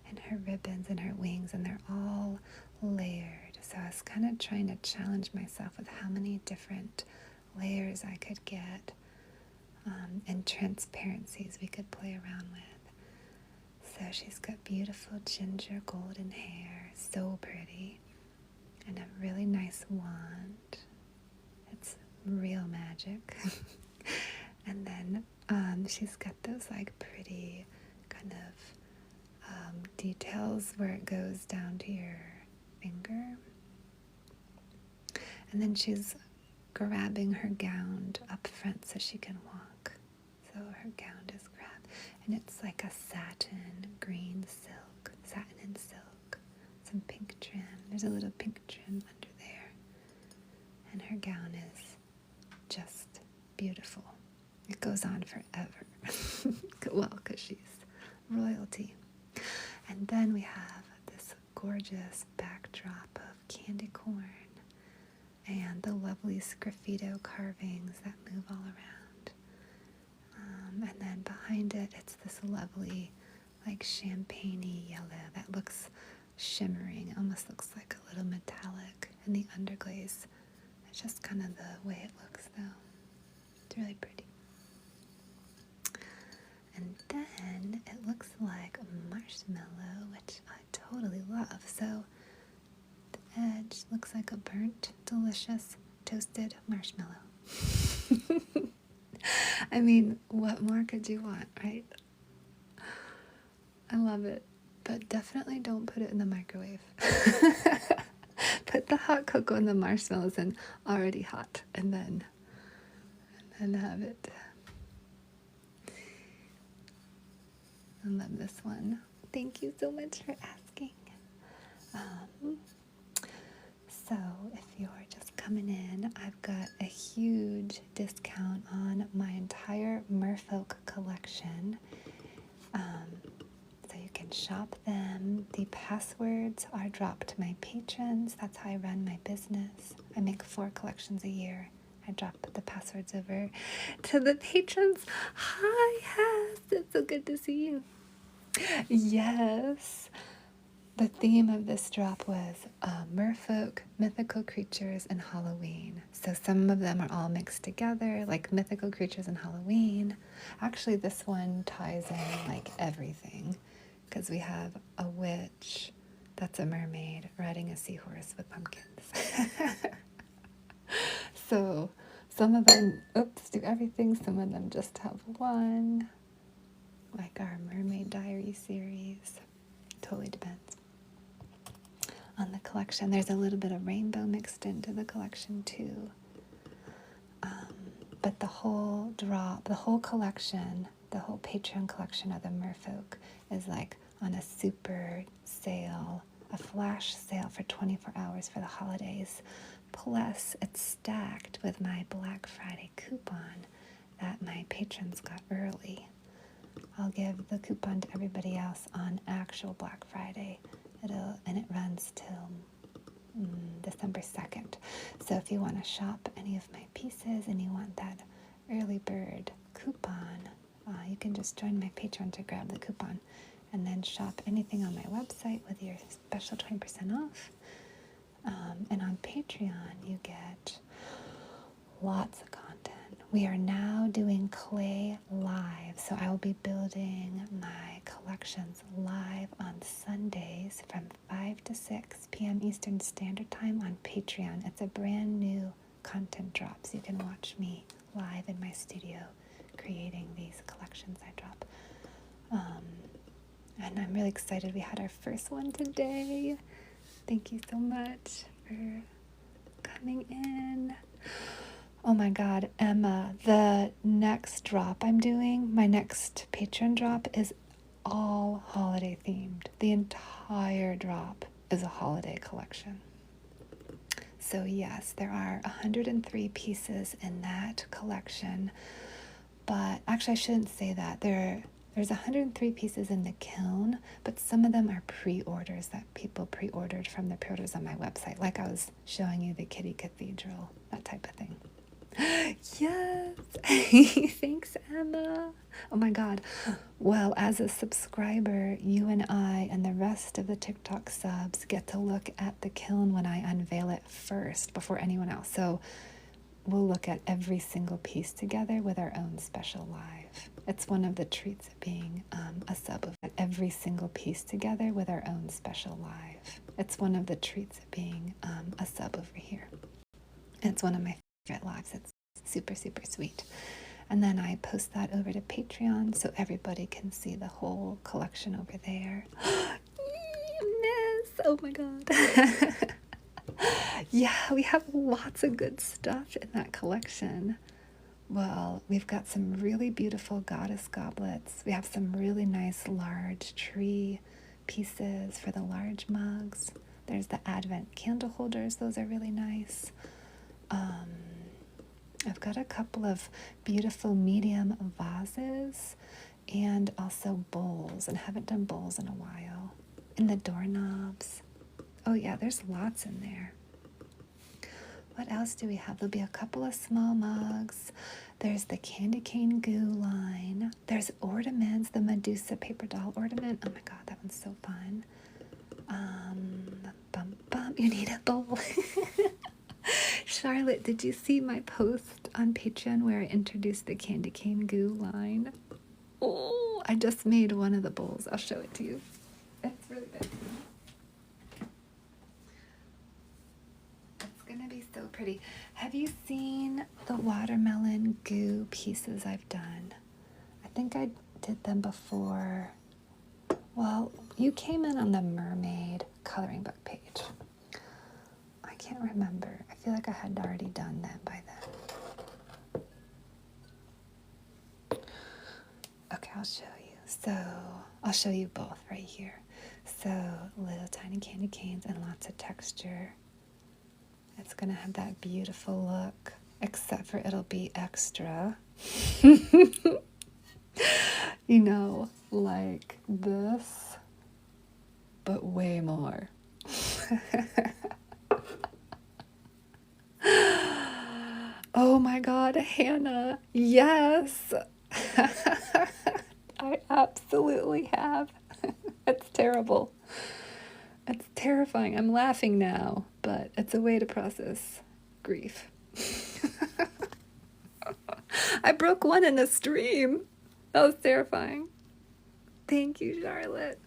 and her ribbons and her wings, and they're all layered. So I was kind of trying to challenge myself with how many different layers I could get and transparencies we could play around with. So she's got beautiful ginger golden hair, so pretty, and a really nice wand. It's real magic. And then she's got those like pretty kind of details where it goes down to your finger. And then she's grabbing her gown up front so she can walk. So her gown is grabbed, and it's like a satin green silk, satin and silk, some pink trim. There's a little pink trim under there, and her gown is just beautiful. It goes on forever. Well, because she's royalty. And then we have this gorgeous backdrop of candy corn and the lovely sgraffito carvings that move all around. And then behind it, it's this lovely, like champagne-y yellow that looks shimmering. It almost looks like a little metallic in the underglaze. It's just kind of the way it looks, though. It's really pretty. And then it looks like marshmallow, which I totally love. So the edge looks like a burnt, delicious, toasted marshmallow. I mean, what more could you want, right? I love it. But definitely don't put it in the microwave. Put the hot cocoa and the marshmallows in already hot, and then have it. I love this one. Thank you so much for asking. So if you're just coming in, I've got a huge discount on my entire Merfolk collection. So you can shop them. The passwords are dropped to my patrons. That's how I run my business. I make 4 collections a year. I drop the passwords over to the patrons. Hi, Hess. It's so good to see you. Yes. The theme of this drop was merfolk, mythical creatures, and Halloween. So some of them are all mixed together, like mythical creatures and Halloween. Actually, this one ties in like everything, because we have a witch that's a mermaid riding a seahorse with pumpkins. So some of them, do everything. Some of them just have one, like our Mermaid Diary series. Totally depends on the collection. There's a little bit of rainbow mixed into the collection too. But the whole drop, the whole collection, the whole Patreon collection of the Merfolk is like on a super sale, a flash sale for 24 hours for the holidays. Plus, it's stacked with my Black Friday coupon that my patrons got early. I'll give the coupon to everybody else on actual Black Friday. It runs till December 2nd. So if you want to shop any of my pieces and you want that early bird coupon, you can just join my Patreon to grab the coupon and then shop anything on my website with your special 20% off. And on Patreon, you get lots of content. We are now doing clay live, so I will be building my collections live on Sundays from 5 to 6 p.m. Eastern Standard Time on Patreon. It's a brand new content drop, so you can watch me live in my studio creating these collections I drop. And I'm really excited. We had our first one today. Thank you so much for coming in. Oh my God, Emma, the next drop I'm doing, my next Patreon drop is all holiday themed. The entire drop is a holiday collection. So yes, there are 103 pieces in that collection, but actually I shouldn't say that. There's 103 pieces in the kiln, but some of them are pre-orders that people pre-ordered from the pre-orders on my website, like I was showing you the Kitty Cathedral, that type of thing. Yes. Thanks, Emma. Oh my God. Well, as a subscriber, you and I and the rest of the TikTok subs get to look at the kiln when I unveil it first before anyone else. So we'll look at every single piece together with our own special live. It's one of the treats of being a sub of every single piece together with our own special live. It's one of the treats of being a sub over here. It's one of my favorite lives. It's super, super sweet. And then I post that over to Patreon so everybody can see the whole collection over there. Miss! Oh my God. Yeah, we have lots of good stuff in that collection. Well, we've got some really beautiful goddess goblets. We have some really nice large tree pieces for the large mugs. There's the Advent candle holders. Those are really nice. I've got a couple of beautiful medium vases and also bowls, and haven't done bowls in a while. And the doorknobs. Oh yeah, there's lots in there. What else do we have? There'll be a couple of small mugs. There's the candy cane goo line. There's ornaments, the Medusa paper doll ornament. Oh my God, that one's so fun. You need a bowl. Charlotte, did you see my post on Patreon where I introduced the candy cane goo line? Oh, I just made one of the bowls. I'll show it to you. It's really good. It's going to be so pretty. Have you seen the watermelon goo pieces I've done? I think I did them before. Well, you came in on the mermaid coloring book page. I can't remember. I feel like I had already done that by then. Okay, I'll show you. So I'll show you both right here. So little tiny candy canes and lots of texture. It's going to have that beautiful look, except for it'll be extra. You know, like this, but way more. Oh my God, Hannah, yes. I absolutely have. It's terrible. It's terrifying. I'm laughing now, but it's a way to process grief. I broke one in a stream. That was terrifying. Thank you, Charlotte.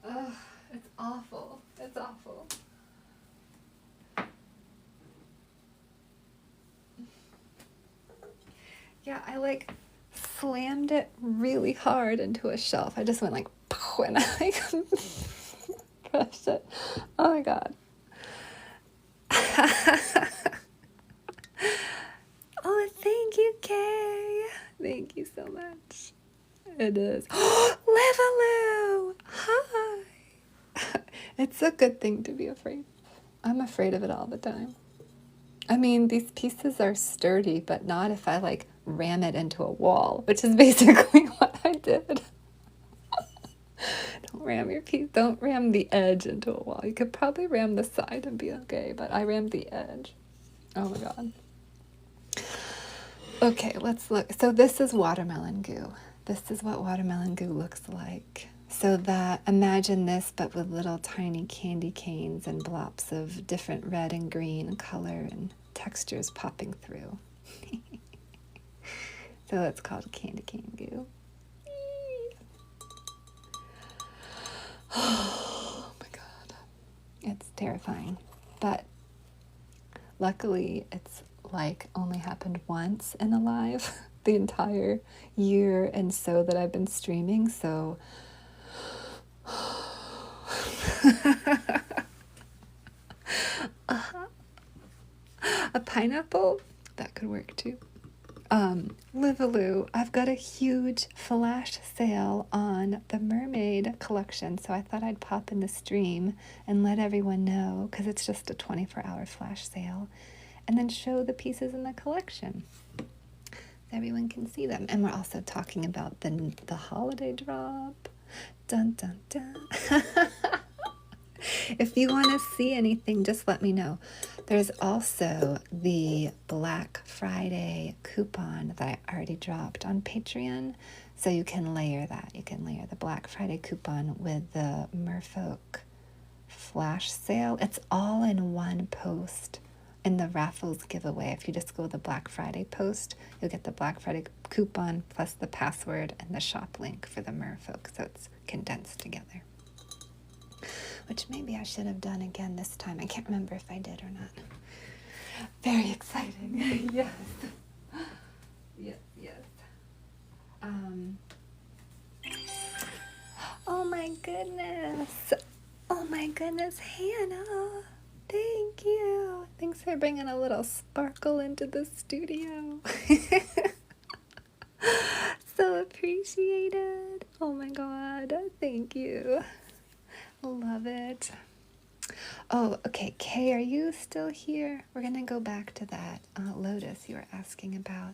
Oh, it's awful. It's awful. Yeah, I slammed it really hard into a shelf. I just went pow, and I crushed it. Oh my God. Oh, thank you, Kay. Thank you so much. It is. Livaloo! Hi! It's a good thing to be afraid. I'm afraid of it all the time. I mean, these pieces are sturdy, but not if I ram it into a wall, which is basically what I did. Don't ram the edge into a wall. You could probably ram the side and be okay, but I rammed the edge. Oh my God. Okay, let's look. So this is watermelon goo. This is what watermelon goo looks like. So imagine this, but with little tiny candy canes and blobs of different red and green color and textures popping through. So it's called candy cane goo. Oh my God. It's terrifying. But luckily it's only happened once in a live the entire year and so that I've been streaming, so a pineapple? That could work too. Livaloo, I've got a huge flash sale on the mermaid collection, so I thought I'd pop in the stream and let everyone know, because it's just a 24-hour flash sale, and then show the pieces in the collection so everyone can see them. And we're also talking about the holiday drop. Dun dun dun. If you want to see anything, just let me know. There's also the Black Friday coupon that I already dropped on Patreon, so you can layer that. You can layer the Black Friday coupon with the Merfolk flash sale. It's all in one post in the raffles giveaway. If you just go to the Black Friday post, you'll get the Black Friday coupon plus the password and the shop link for the Merfolk, so it's condensed together. Which maybe I should have done again this time. I can't remember if I did or not. Very exciting. Yes. Yes, yes. Oh my goodness. Oh my goodness, Hannah. Thank you. Thanks for bringing a little sparkle into the studio. So appreciated. Oh my God. Thank you. Love it. Oh, okay. Kay, are you still here? We're going to go back to that lotus you were asking about.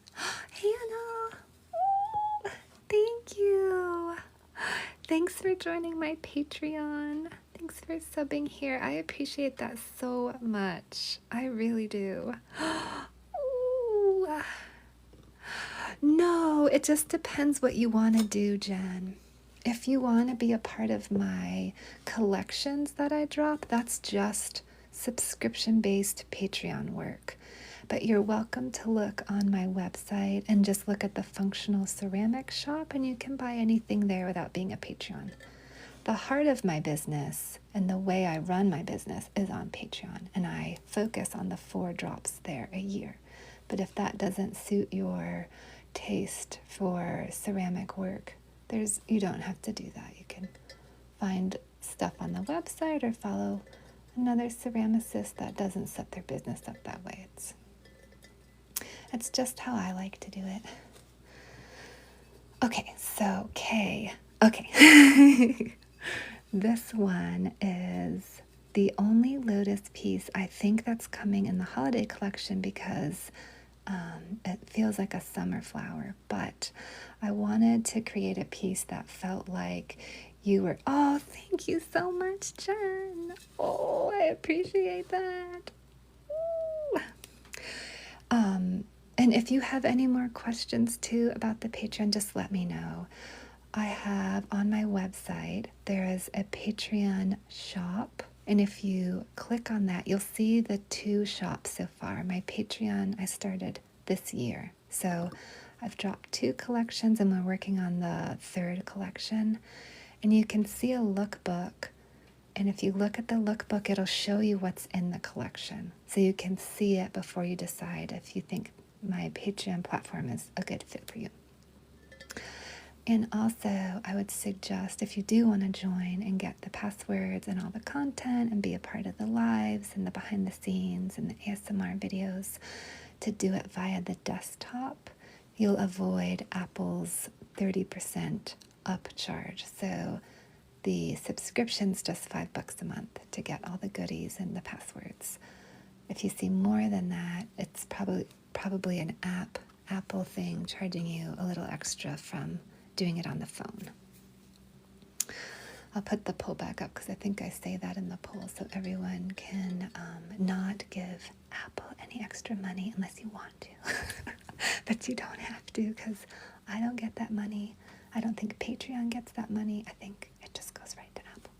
Hannah! Oh, thank you. Thanks for joining my Patreon. Thanks for subbing here. I appreciate that so much. I really do. Ooh. No, it just depends what you want to do, Jen. If you want to be a part of my collections that I drop, that's just subscription-based Patreon work. But you're welcome to look on my website and just look at the functional ceramic shop, and you can buy anything there without being a Patreon. The heart of my business and the way I run my business is on Patreon, and I focus on the 4 drops there a year. But if that doesn't suit your taste for ceramic work, you don't have to do that. You can find stuff on the website or follow another ceramicist that doesn't set their business up that way. It's just how I like to do it. Okay, so Kay. Okay. This one is the only lotus piece I think that's coming in the holiday collection because it feels like a summer flower, but I wanted to create a piece that felt like you were, oh, thank you so much, Jen. Oh, I appreciate that. And if you have any more questions too about the Patreon, just let me know. I have on my website, there is a Patreon shop. And if you click on that, you'll see the 2 shops so far. My Patreon, I started this year. So I've dropped 2 collections and we're working on the 3rd collection. And you can see a lookbook. And if you look at the lookbook, it'll show you what's in the collection. So you can see it before you decide if you think my Patreon platform is a good fit for you. And also, I would suggest if you do want to join and get the passwords and all the content and be a part of the lives and the behind the scenes and the ASMR videos, to do it via the desktop. You'll avoid Apple's 30% upcharge. So the subscription's just $5 a month to get all the goodies and the passwords. If you see more than that, it's probably an Apple thing charging you a little extra from doing it on the phone. I'll put the poll back up because I think I say that in the poll so everyone can not give Apple any extra money unless you want to. But you don't have to because I don't get that money. I don't think Patreon gets that money. I think it just goes right to Apple.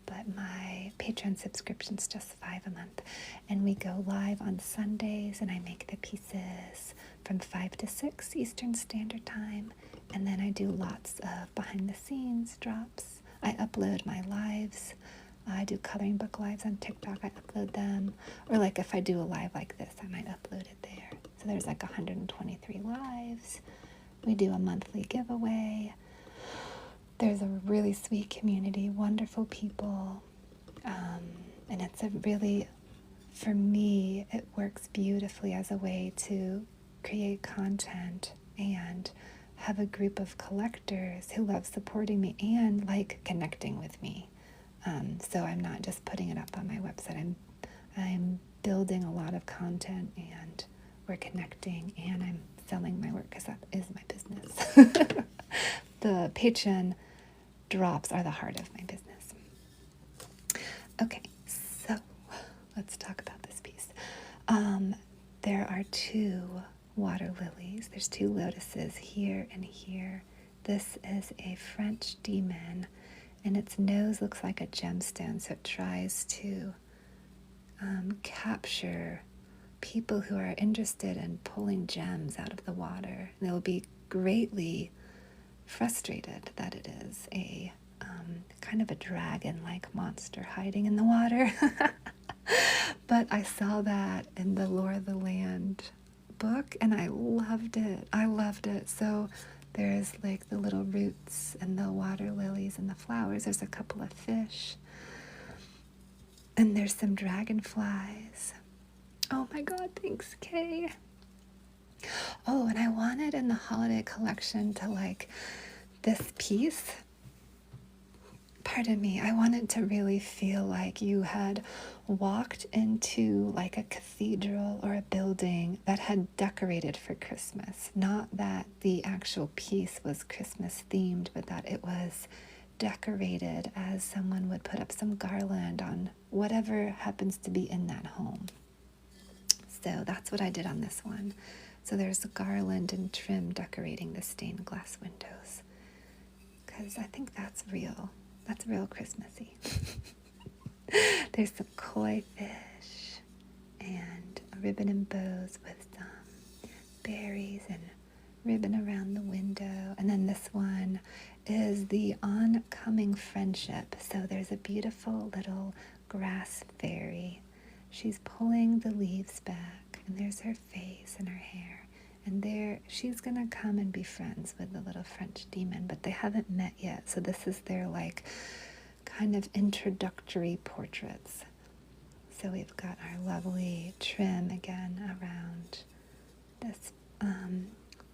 But my Patreon subscription's just $5 a month. And we go live on Sundays and I make the pieces from 5 to 6 Eastern Standard Time. And then I do lots of behind the scenes drops. I upload my lives. I do coloring book lives on TikTok. I upload them. Or like if I do a live like this, I might upload it there. So there's like 123 lives. We do a monthly giveaway. There's a really sweet community, wonderful people. And it's a really, for me, it works beautifully as a way to create content and have a group of collectors who love supporting me and like connecting with me. So I'm not just putting it up on my website. I'm building a lot of content, and we're connecting, and I'm selling my work because that is my business. The Patreon drops are the heart of my business. Okay, so let's talk about this piece. There are 2 water lilies. There's 2 lotuses here and here. This is a French demon, and its nose looks like a gemstone, so it tries to capture people who are interested in pulling gems out of the water. And they'll be greatly frustrated that it is a kind of a dragon-like monster hiding in the water. But I saw that in the Lore of the Land book, and I loved it. So there's like the little roots and the water lilies and the flowers. There's a couple of fish. And there's some dragonflies. Oh my God, thanks, Kay. Oh, and I wanted in the holiday collection to like this piece. Pardon me, I wanted to really feel like you had walked into like a cathedral or a building that had decorated for Christmas. Not that the actual piece was Christmas themed, but that it was decorated as someone would put up some garland on whatever happens to be in that home. So that's what I did on this one. So there's a garland and trim decorating the stained glass windows, because I think that's real. That's real Christmassy. There's some koi fish and a ribbon and bows with some berries and ribbon around the window. And then this one is the oncoming friendship. So there's a beautiful little grass fairy. She's pulling the leaves back, and there's her face and her hair. And there, she's gonna come and be friends with the little French demon, but they haven't met yet. So this is their like kind of introductory portraits. So we've got our lovely trim again around this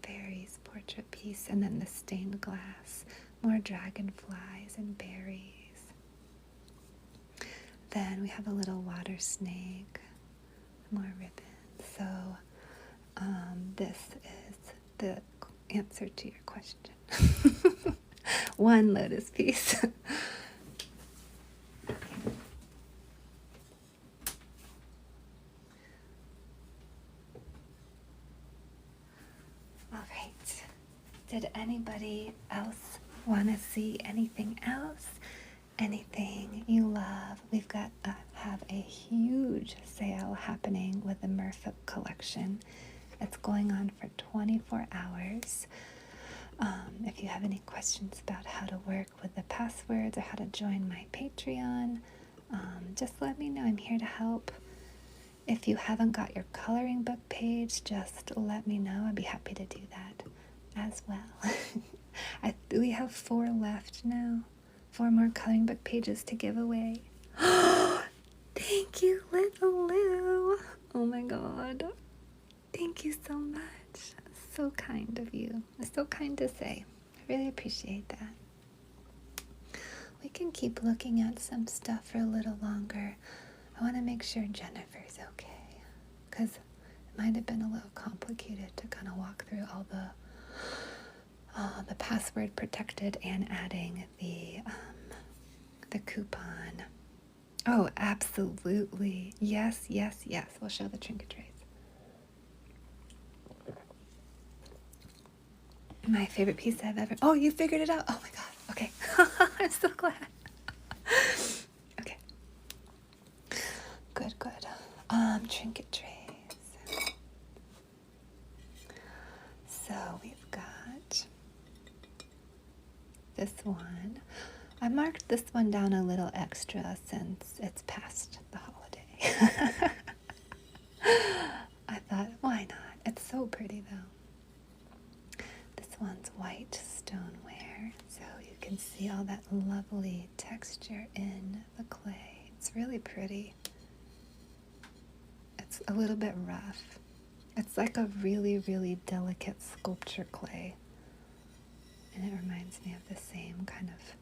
fairy's portrait piece, and then the stained glass, more dragonflies and berries. Then we have a little water snake, more ribbons. So this is the answer to your question. One lotus piece. All right. Did anybody else want to see anything else? Anything you love? We've got have a huge sale happening with the Merfolk collection. It's going on for 24 hours. If you have any questions about how to work with the passwords or how to join my Patreon, just let me know. I'm here to help. If you haven't got your coloring book page, just let me know. I'd be happy to do that as well. We have 4 left now. 4 more coloring book pages to give away. Thank you, little Lou. Oh my God. Thank you so much. So kind of you. It's so kind to say. I really appreciate that. We can keep looking at some stuff for a little longer. I want to make sure Jennifer's okay, because it might have been a little complicated to kind of walk through all the password protected and adding the coupon. Oh, absolutely. Yes. We'll show the trinket trays. My favorite piece I've ever... Oh, you figured it out. Oh my God. Okay. I'm so glad. Okay. Good. Trinket trays. So we've got this one. I marked this one down a little extra since it's past the holiday. I thought, why not? It's so pretty though. This one's white stoneware, so you can see all that lovely texture in the clay. It's really pretty. It's a little bit rough. It's like a really, really delicate sculpture clay. And it reminds me of the same kind of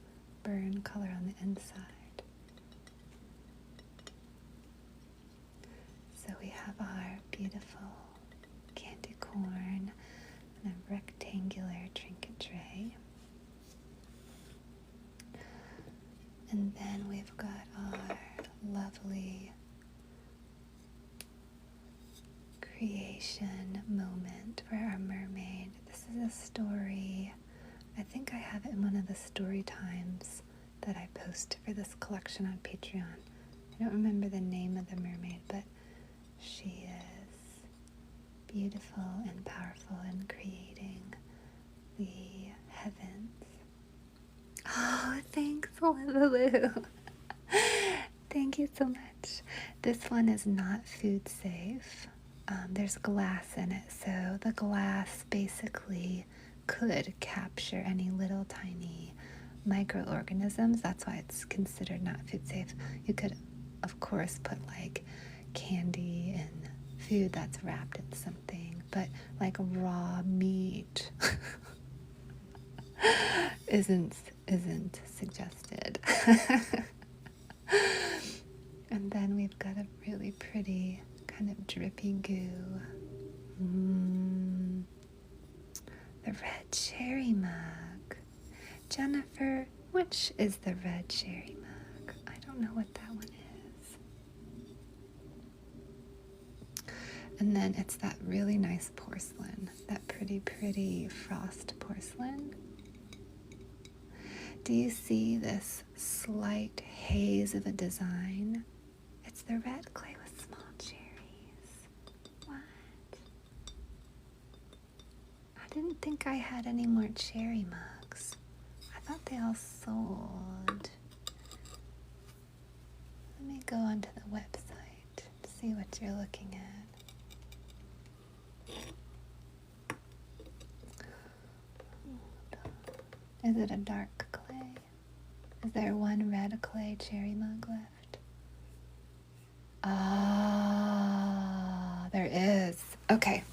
burn color on the inside. So we have our beautiful candy corn and a rectangular trinket tray. And then we've got our lovely creation moment for our mermaid. This is a story, I think I have it in one of the story times that I post for this collection on Patreon. I don't remember the name of the mermaid, but she is beautiful and powerful in creating the heavens. Oh, thanks, Lulu. Thank you so much. This one is not food safe. There's glass in it, so the glass basically could capture any little tiny microorganisms. That's why it's considered not food safe. You could, of course, put like candy and food that's wrapped in something, but like raw meat isn't suggested. And then we've got a really pretty kind of drippy goo. The red cherry mug. Jennifer, which is the red cherry mug? I don't know what that one is. And then it's that really nice porcelain, that pretty frost porcelain. Do you see this slight haze of a design? It's the red clay with small cherries. What? I didn't think I had any more cherry mugs. I thought they all sold. Let me go onto the website to see what you're looking at. Is it a dark clay? Is there one red clay cherry mug left? Ah, there is. Okay.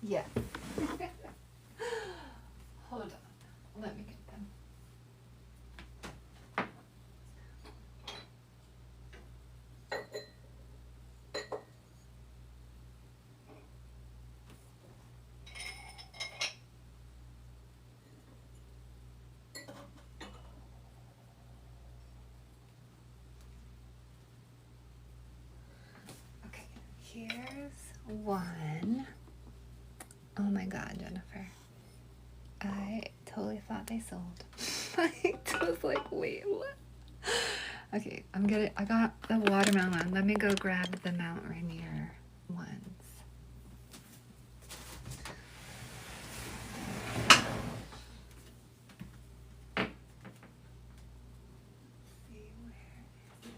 Yes. Hold on. Let me get them. Okay, here's one. Oh my God, Jennifer. I totally thought they sold. I was like, wait, what? Okay, I got the watermelon. Let me go grab the Mount Rainier ones. See, where is it?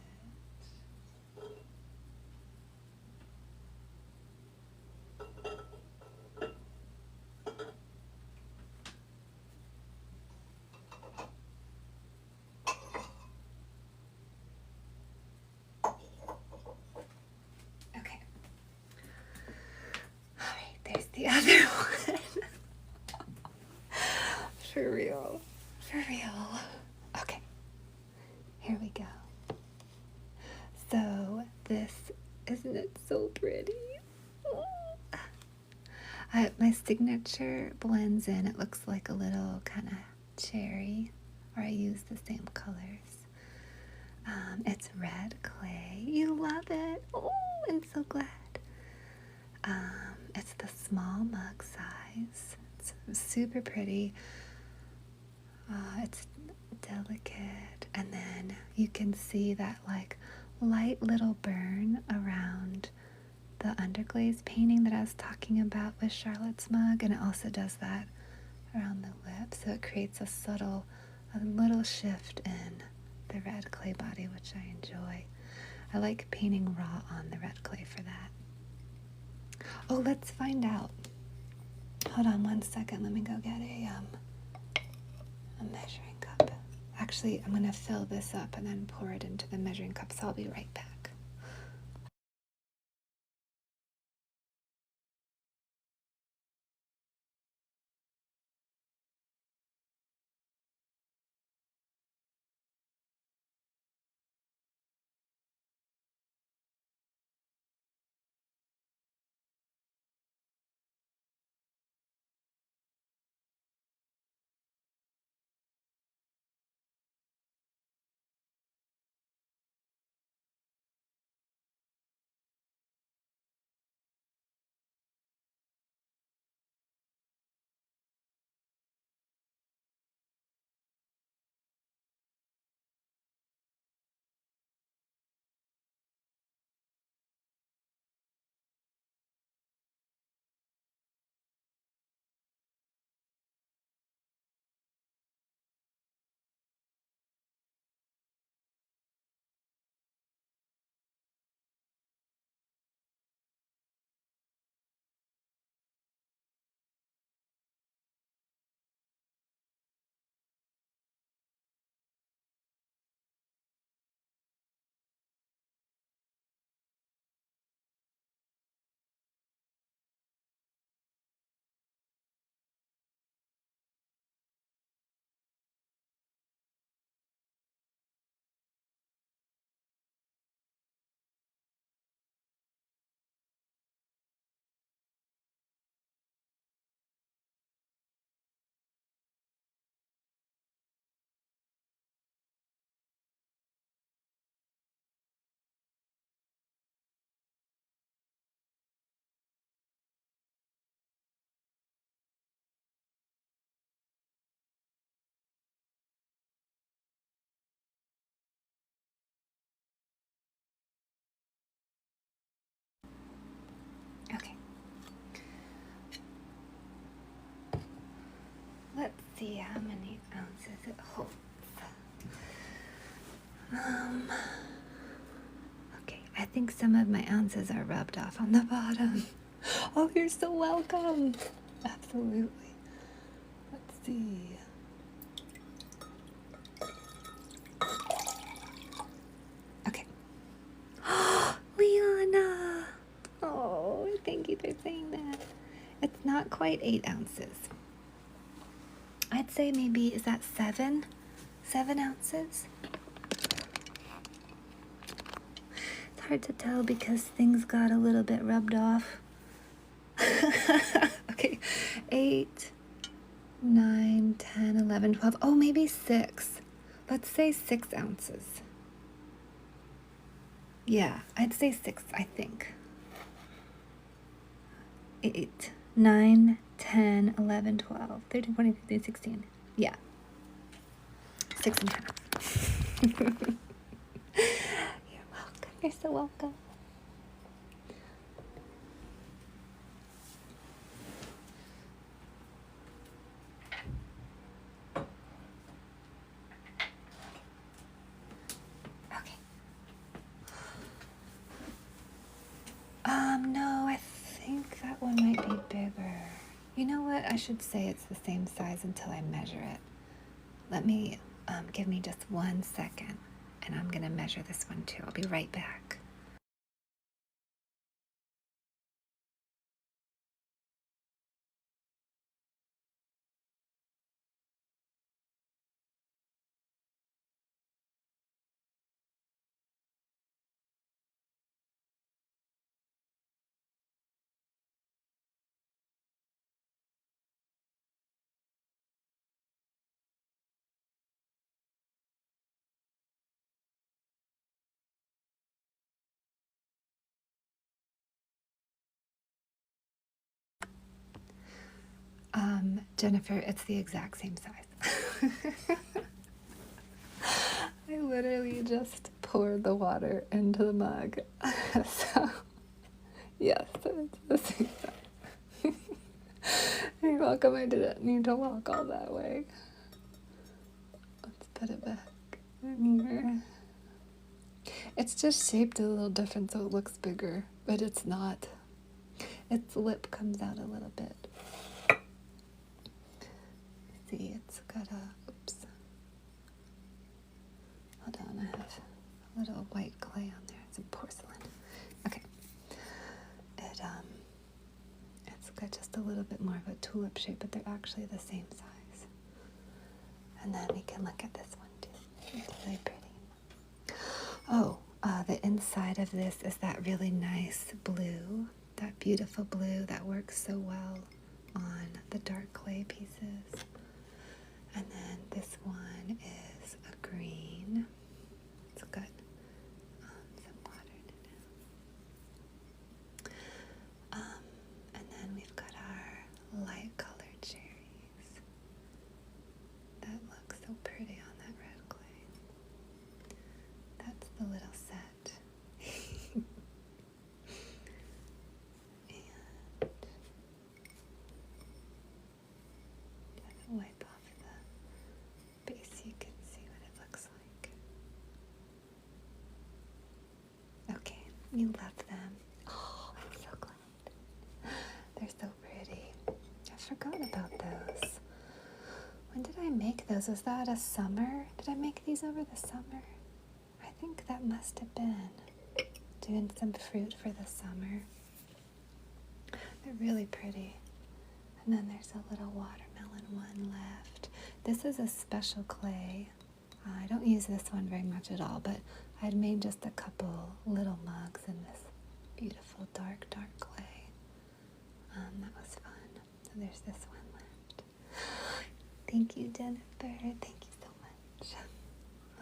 Okay. All right, there's the other one. For real. Okay, here we go. So this, isn't it so pretty? My signature blends in. It looks like a little kind of cherry, or I use the same colors. It's red clay. You love it. Oh, I'm so glad. It's the small mug size. It's super pretty. It's delicate, and then you can see that like light little burn around the underglaze painting that I was talking about with Charlotte's mug, and it also does that around the lip, so it creates a little shift in the red clay body, which I enjoy. I like painting raw on the red clay for that. Oh, let's find out. Hold on one second. Let me go get a measuring cup. Actually, I'm going to fill this up and then pour it into the measuring cup, so I'll be right back. see how many ounces it holds. Okay, I think some of my ounces are rubbed off on the bottom. Oh, you're so welcome. Absolutely. Let's see. Okay. Liana! Oh, thank you for saying that. It's not quite 8 ounces. I'd say maybe, is that 7? 7 ounces? It's hard to tell because things got a little bit rubbed off. Okay, 8, 9, 10, 11, 12. Oh, maybe 6. Let's say 6 ounces. Yeah, I'd say 6, I think. 8, 9, 10, 11, 12, 13, 14, 15, 16. Yeah. 6.5. You're welcome. You're so welcome. Okay. No, I think that one might be bigger. You know what? I should say it's the same size until I measure it. Let me, give me just 1 second, and I'm gonna measure this one too. I'll be right back. Jennifer, it's the exact same size. I literally just poured the water into the mug. So, yes, it's the same size. You're welcome. I didn't need to walk all that way. Let's put it back in here. It's just shaped a little different so it looks bigger, but it's not. Its lip comes out a little bit. See, it's got a, oops. Hold on, I have a little white clay on there, some porcelain. Okay. It's got just a little bit more of a tulip shape, but they're actually the same size. And then we can look at this one too. It's really pretty. Oh, the inside of this is that really nice blue, that beautiful blue that works so well on the dark clay pieces. And then this one is a green. It's got some water in it. And then we've got our light colored cherries. That looks so pretty on that red clay. That's the little set. And just wipe off the base so you can see what it looks like. Okay, you love them. Oh, I'm so glad. They're so pretty. I forgot about those. When did I make those? Was that a summer? Did I make these over the summer? I think that must have been doing some fruit for the summer. They're really pretty. And then there's a little watermelon one left. This is a special clay. I don't use this one very much at all, but I'd made just a couple little mugs in this beautiful dark clay. That was fun. So there's this one left. Thank you, Jennifer. Thank you so much.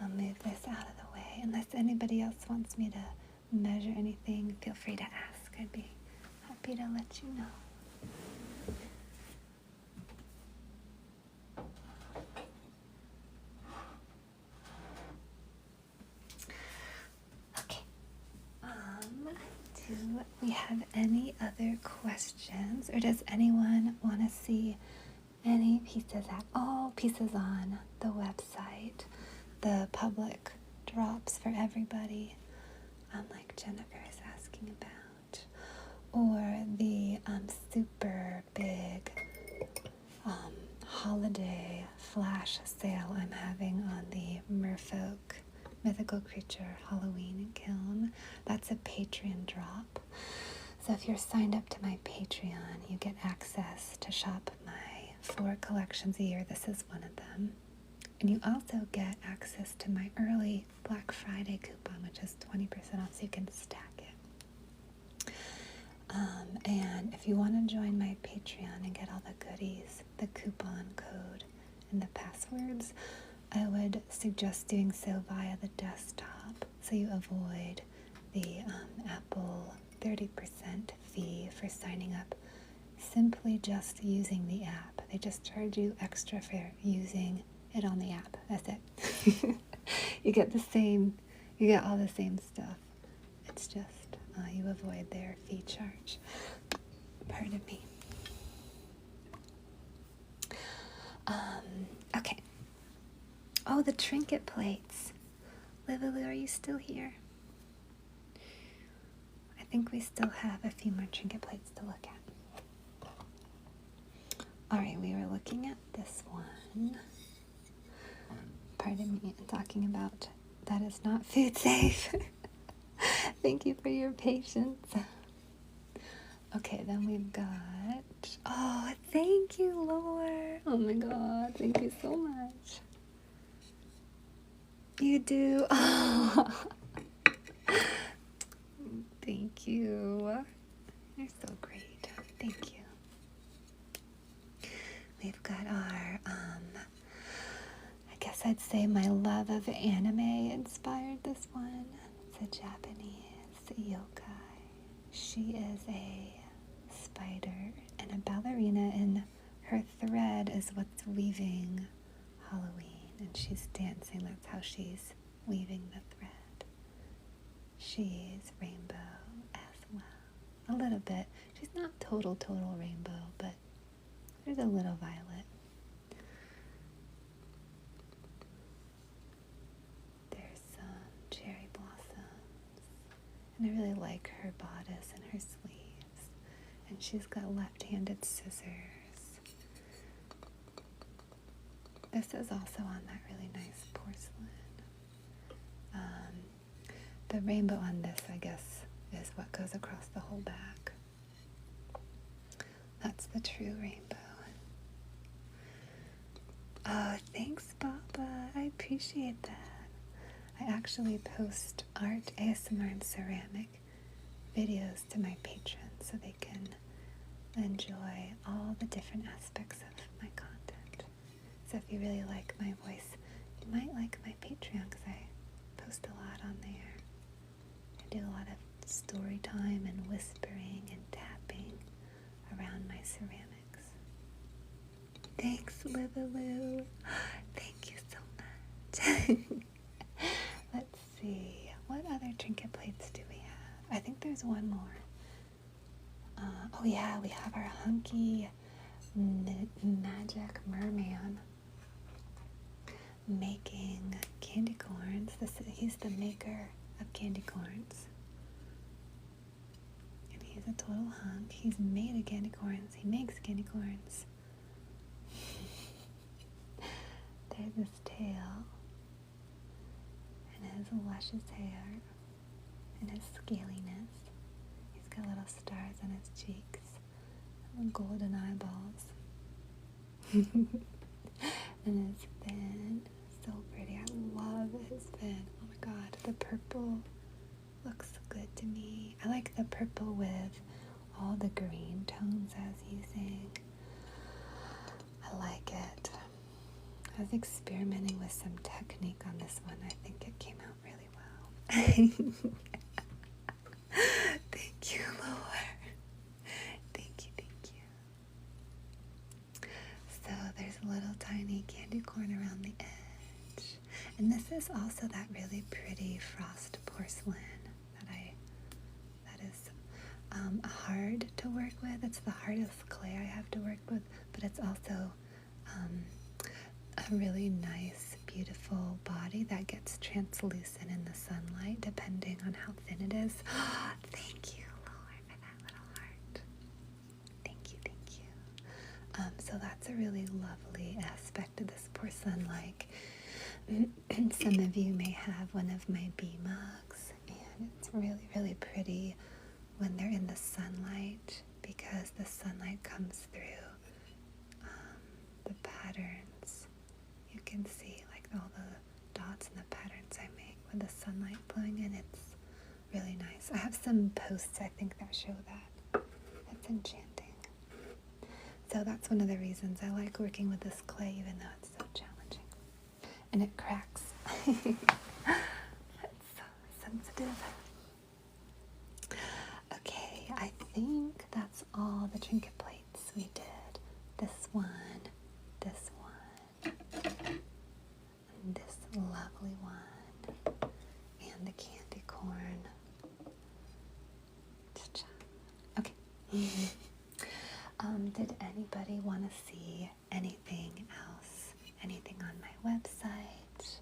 I'll move this out of the way. Unless anybody else wants me to measure anything, feel free to ask. I'd be happy to let you know. Okay. Do we have any other questions, or does anyone want to see any pieces at all, pieces on the website, the public drops for everybody, like Jennifer is asking about, or the super big holiday flash sale I'm having on the Merfolk Mythical Creature Halloween Kiln. That's a Patreon drop. So if you're signed up to my Patreon, you get access to shop my 4 collections a year. This is one of them. And you also get access to my early Black Friday coupon, which is 20% off, so you can stack it. And if you want to join my Patreon and get all the goodies, the coupon code, and the passwords, I would suggest doing so via the desktop, so you avoid the Apple 30% fee for signing up simply just using the app. They just charge you extra for using it on the app. That's it. You get all the same stuff. It's just you avoid their fee charge. Pardon me. Okay. Oh, the trinket plates. Livalu, are you still here? I think we still have a few more trinket plates to look at. All right, we were looking at this one. Pardon me, talking about that is not food safe. Thank you for your patience. Okay, then we've got, oh, thank you, Laura. Oh my God, thank you so much. You do. Oh. Thank you. You're so great. Thank you. We've got our, I guess I'd say my love of anime inspired this one. It's a Japanese yokai. She is a spider and a ballerina, and her thread is what's weaving Halloween, and she's dancing. That's how she's weaving the thread. She's rainbow as well. A little bit. She's not total rainbow, but there's a little violet. There's some cherry blossoms. And I really like her bodice and her sleeves. And she's got left-handed scissors. This is also on that really nice porcelain. The rainbow on this, I guess, is what goes across the whole back. That's the true rainbow. Oh, thanks, Baba. I appreciate that. I actually post art, ASMR, and ceramic videos to my patrons so they can enjoy all the different aspects of my content. So if you really like my voice, you might like my Patreon because I post a lot on there. I do a lot of story time and whispering and tapping around my ceramics. Thanks, Livalu. Thank you so much. Let's see. What other trinket plates do we have? I think there's one more. Oh yeah, we have our hunky magic merman making candy corns. He's the maker of candy corns. And he's a total hunk. He's made of candy corns. He makes candy corns. There's his tail. And his luscious hair. And his scaliness. He's got little stars on his cheeks. And golden eyeballs. And his fin. So pretty. I love his fin. Oh my God. The purple looks good to me. I like the purple with all the green tones I was using. I like it. I was experimenting with some technique on this one. I think it came out really well. Thank you, Lord. Thank you. So there's a little tiny candy corn around the edge. And this is also that really pretty frost porcelain that is hard to work with. It's the hardest clay I have to work with, but it's also a really nice, beautiful body that gets translucent in the sunlight, depending on how thin it is. Thank you, Lord, for that little heart. Thank you, thank you. So that's a really lovely aspect of this porcelain. Like, some of you may have one of my bee mugs, and it's really, really pretty when they're in the sunlight, because the sunlight comes through the patterns. You can see like all the dots and the patterns I make with the sunlight blowing in. It's really nice. I have some posts I think that show that. It's enchanting. So that's one of the reasons I like working with this clay, even though it's so challenging. And it cracks. It's so sensitive. Okay, I think that's all the trinket plates we did. This one, and this lovely one, and the candy corn. Okay. Did anybody want to see anything else? Anything on my website?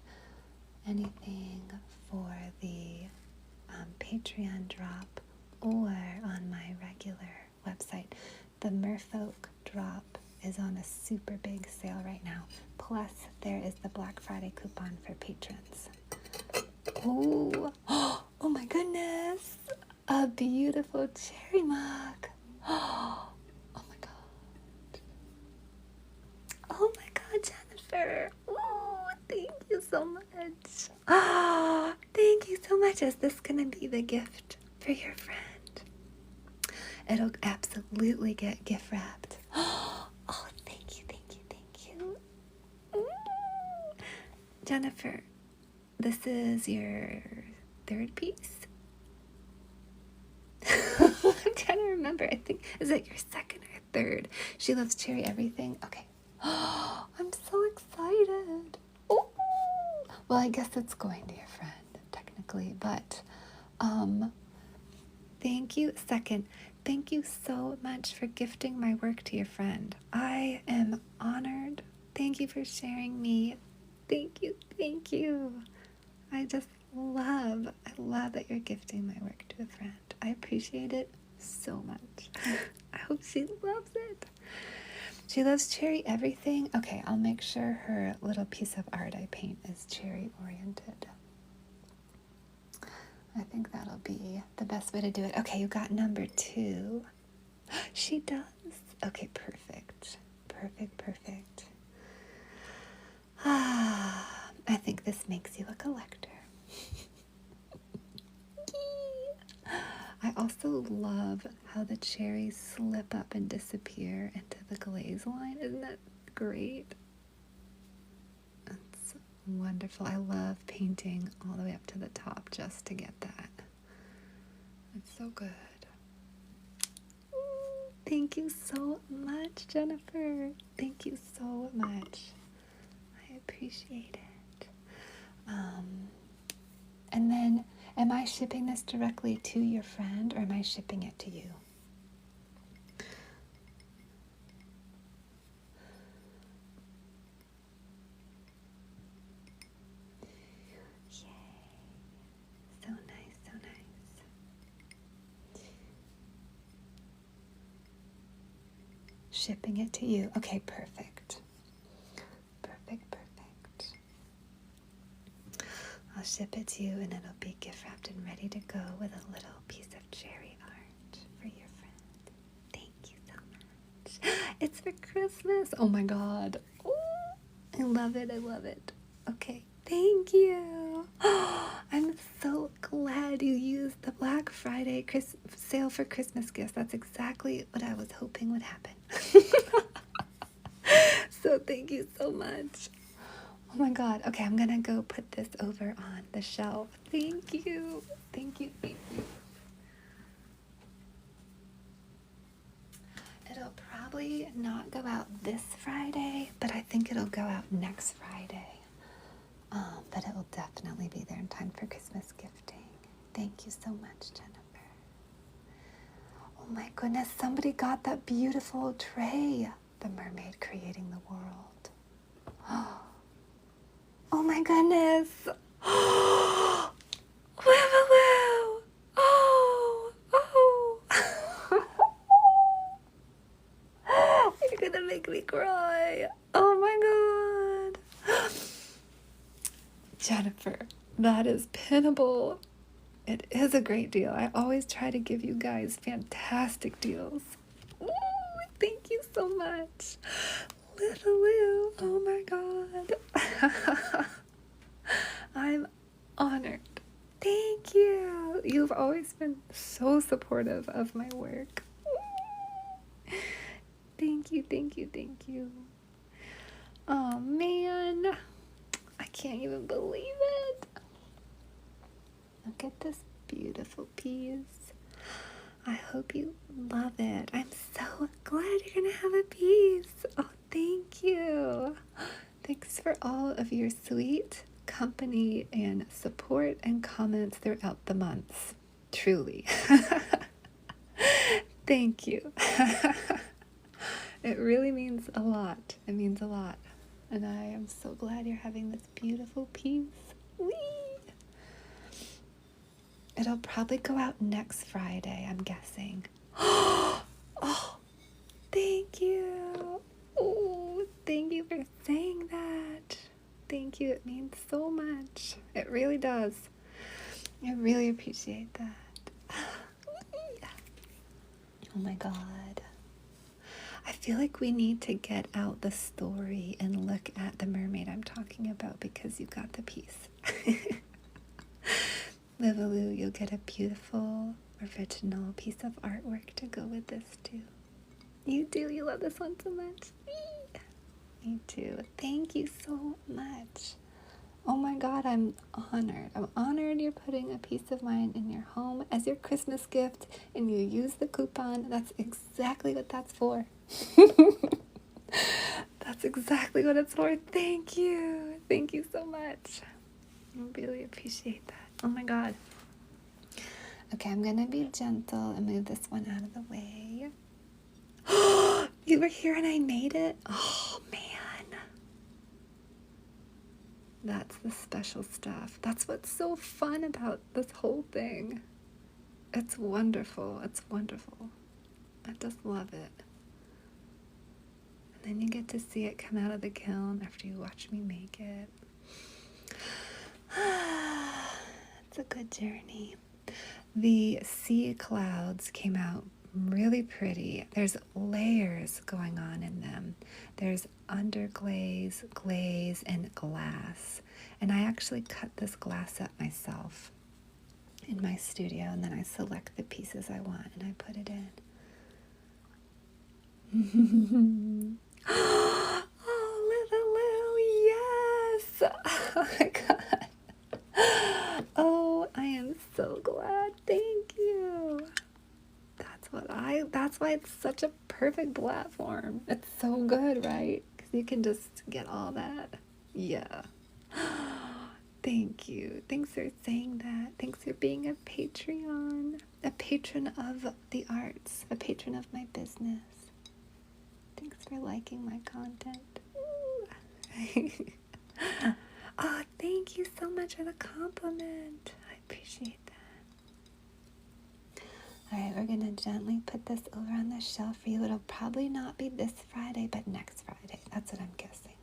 Anything for the Patreon drop, or on my regular website? The Merfolk drop is on a super big sale right now. Plus, there is the Black Friday coupon for patrons. Oh, oh my goodness! A beautiful cherry mug. Oh my god. Oh my god, Jennifer. Oh, thank you so much. Oh, thank you so much. Is this going to be the gift for your friend? It'll absolutely get gift wrapped. Oh, thank you, thank you, thank you. Jennifer, this is your third piece? I'm trying to remember. I think, is it your second or third? She loves cherry everything. Okay. Oh, I'm so excited. Oh. Well, I guess it's going to your friend, technically, but thank you. Second, thank you so much for gifting my work to your friend. I am honored. Thank you for sharing me. Thank you, thank you. I love that you're gifting my work to a friend. I appreciate it so much. I hope she loves it. She loves cherry everything. Okay, I'll make sure her little piece of art I paint is cherry oriented. I think that'll be the best way to do it. Okay, you got number 2. She does. Okay, perfect. Perfect. I think this makes you a collector. I also love how the cherries slip up and disappear into the glaze line. Isn't that great? That's wonderful. I love painting all the way up to the top just to get that. It's so good. Thank you so much, Jennifer. Thank you so much. I appreciate it. And then, am I shipping this directly to your friend, or am I shipping it to you? Yay. So nice, so nice. Shipping it to you. Okay, perfect. I'll ship it to you, and it'll be gift wrapped and ready to go with a little piece of cherry art for your friend. Thank you so much. It's for Christmas. Oh my god. Ooh, I love it. Okay, thank you. I'm so glad you used the Black Friday sale for Christmas gifts. That's exactly what I was hoping would happen. So thank you so much. Oh my god. Okay, I'm gonna go put this over on the shelf. Thank you. It'll probably not go out this Friday, but I think it'll go out next Friday. But it will definitely be there in time for Christmas gifting. Thank you so much, Jennifer. Oh my goodness, somebody got that beautiful tray. The Mermaid Creating the World. my goodness. Woo! Oh, oh. You're gonna make me cry. Oh my God. Jennifer, that is pinnable. It is a great deal. I always try to give you guys fantastic deals. Ooh, thank you so much. Little Lou, oh my God. I'm honored. Thank you. You've always been so supportive of my work. Thank you, thank you, thank you. Oh man, I can't even believe it. Look at this beautiful piece. I hope you love it. I'm so glad you're gonna have a piece. Oh, thank you. Thanks for all of your sweet company and support and comments throughout the months. Truly. Thank you. It really means a lot. It means a lot. And I am so glad you're having this beautiful piece. Whee! It'll probably go out next Friday, I'm guessing. Oh, thank you. Oh, thank you for saying that. Thank you. It means so much. It really does. I really appreciate that. Oh my God. I feel like we need to get out the story and look at the mermaid I'm talking about because you got the piece. Livaloo, you'll get a beautiful, original piece of artwork to go with this too. You do. You love this one so much. Me too. Thank you so much. Oh my God, I'm honored. I'm honored you're putting a piece of mine in your home as your Christmas gift and you use the coupon. That's exactly what that's for. That's exactly what it's for. Thank you. Thank you so much. I really appreciate that. Oh my God. Okay, I'm gonna be gentle and move this one out of the way. You were here and I made it? Oh man. That's the special stuff. That's what's so fun about this whole thing. It's wonderful. It's wonderful. I just love it. And then you get to see it come out of the kiln after you watch me make it. It's a good journey. The sea clouds came out really pretty. There's layers going on in them. There's underglaze, glaze, and glass. And I actually cut this glass up myself in my studio, and then I select the pieces I want and I put it in. Oh, little Lou, yes! Oh my God. Oh, I am so glad. Thank you. That's why it's such a perfect platform. It's so good, right? Because you can just get all that. Yeah. Thank you. Thanks for saying that. Thanks for being a Patreon, a patron of the arts, a patron of my business. Thanks for liking my content. Oh, thank you so much for the compliment. I appreciate that. All right, we're going to gently put this over on the shelf for you. It'll probably not be this Friday, but next Friday. That's what I'm guessing.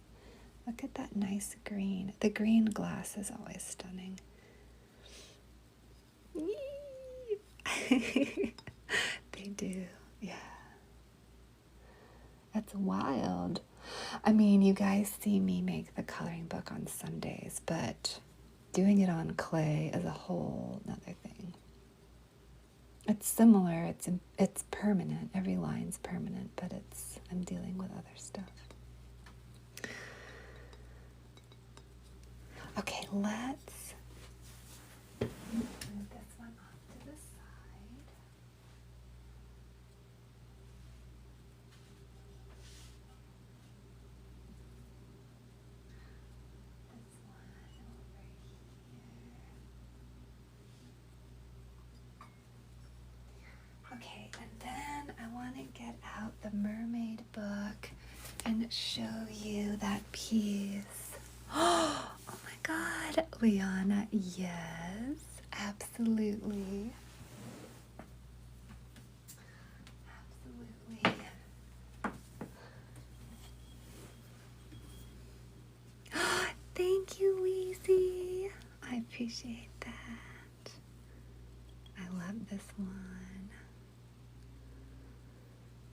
Look at that nice green. The green glass is always stunning. They do, yeah. That's wild. I mean, you guys see me make the coloring book on Sundays, but doing it on clay is a whole nother thing. It's similar. It's permanent. Every line's permanent, but I'm dealing with other stuff. Okay, let's move this one off to the side. This one over here. Okay, and then I want to get out the mermaid book and show you that piece. Oh my God, Liana, yes, absolutely. Absolutely. Thank you, Weezy. I appreciate that. I love this one.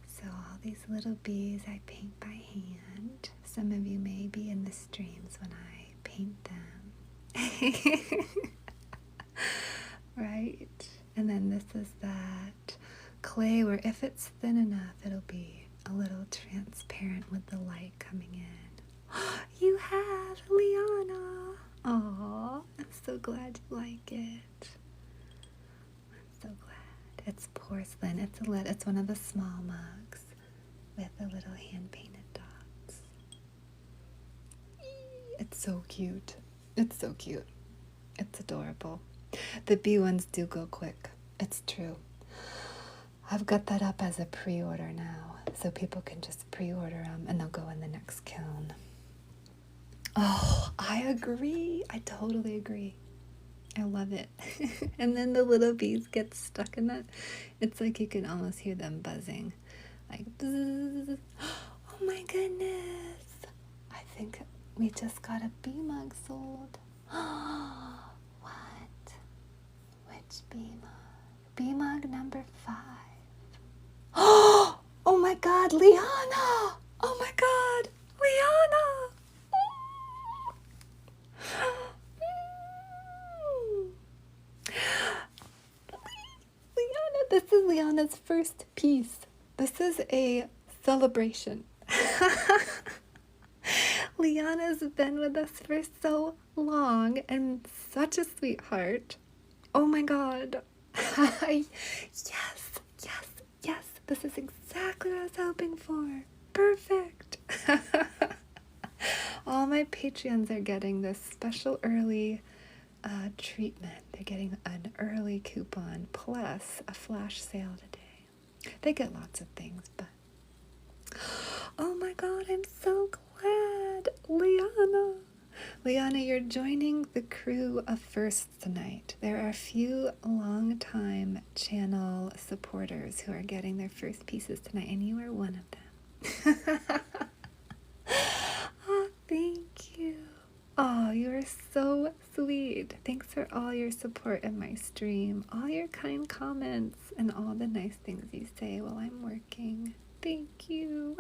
So all these little bees I paint by hand. Some of you may be in the streams when I paint them. Right? And then this is that clay where if it's thin enough, it'll be a little transparent with the light coming in. You have, Liana. Aw, I'm so glad you like it. I'm so glad. It's porcelain. It's one of the small mugs with the little hand-painted dots. It's so cute. It's so cute. It's adorable. The bee ones do go quick. It's true. I've got that up as a pre-order now, so people can just pre-order them and they'll go in the next kiln. Oh, I agree. I totally agree. I love it. And then the little bees get stuck in that. It's like you can almost hear them buzzing. Like, buzz. Oh my goodness. I think we just got a bee mug sold. What? Which bee mug? Bee mug number 5. Oh my God, Liana! Oh my God, Liana! Liana, this is Liana's first piece. This is a celebration. Liana's been with us for so long and such a sweetheart. Oh my God. Yes, yes, yes. This is exactly what I was hoping for. Perfect. All my Patreons are getting this special early treatment. They're getting an early coupon plus a flash sale today. They get lots of things, but oh my God, I'm so glad. Liana, you're joining the crew of firsts tonight. There are a few long-time channel supporters who are getting their first pieces tonight, and you are one of them. Oh, thank you. Oh, you are so sweet. Thanks for all your support in my stream, all your kind comments, and all the nice things you say while I'm working. Thank you.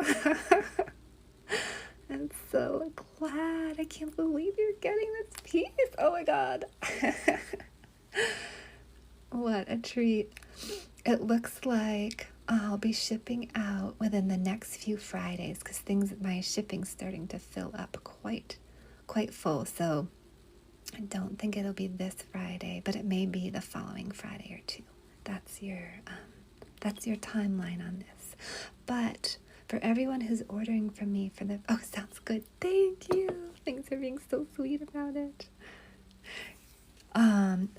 I'm so glad. I can't believe you're getting this piece. Oh my God. What a treat. It looks like I'll be shipping out within the next few Fridays because my shipping's starting to fill up quite full. So I don't think it'll be this Friday, but it may be the following Friday or two. That's your timeline on this. But for everyone who's ordering from me sounds good. Thank you. Thanks for being so sweet about it.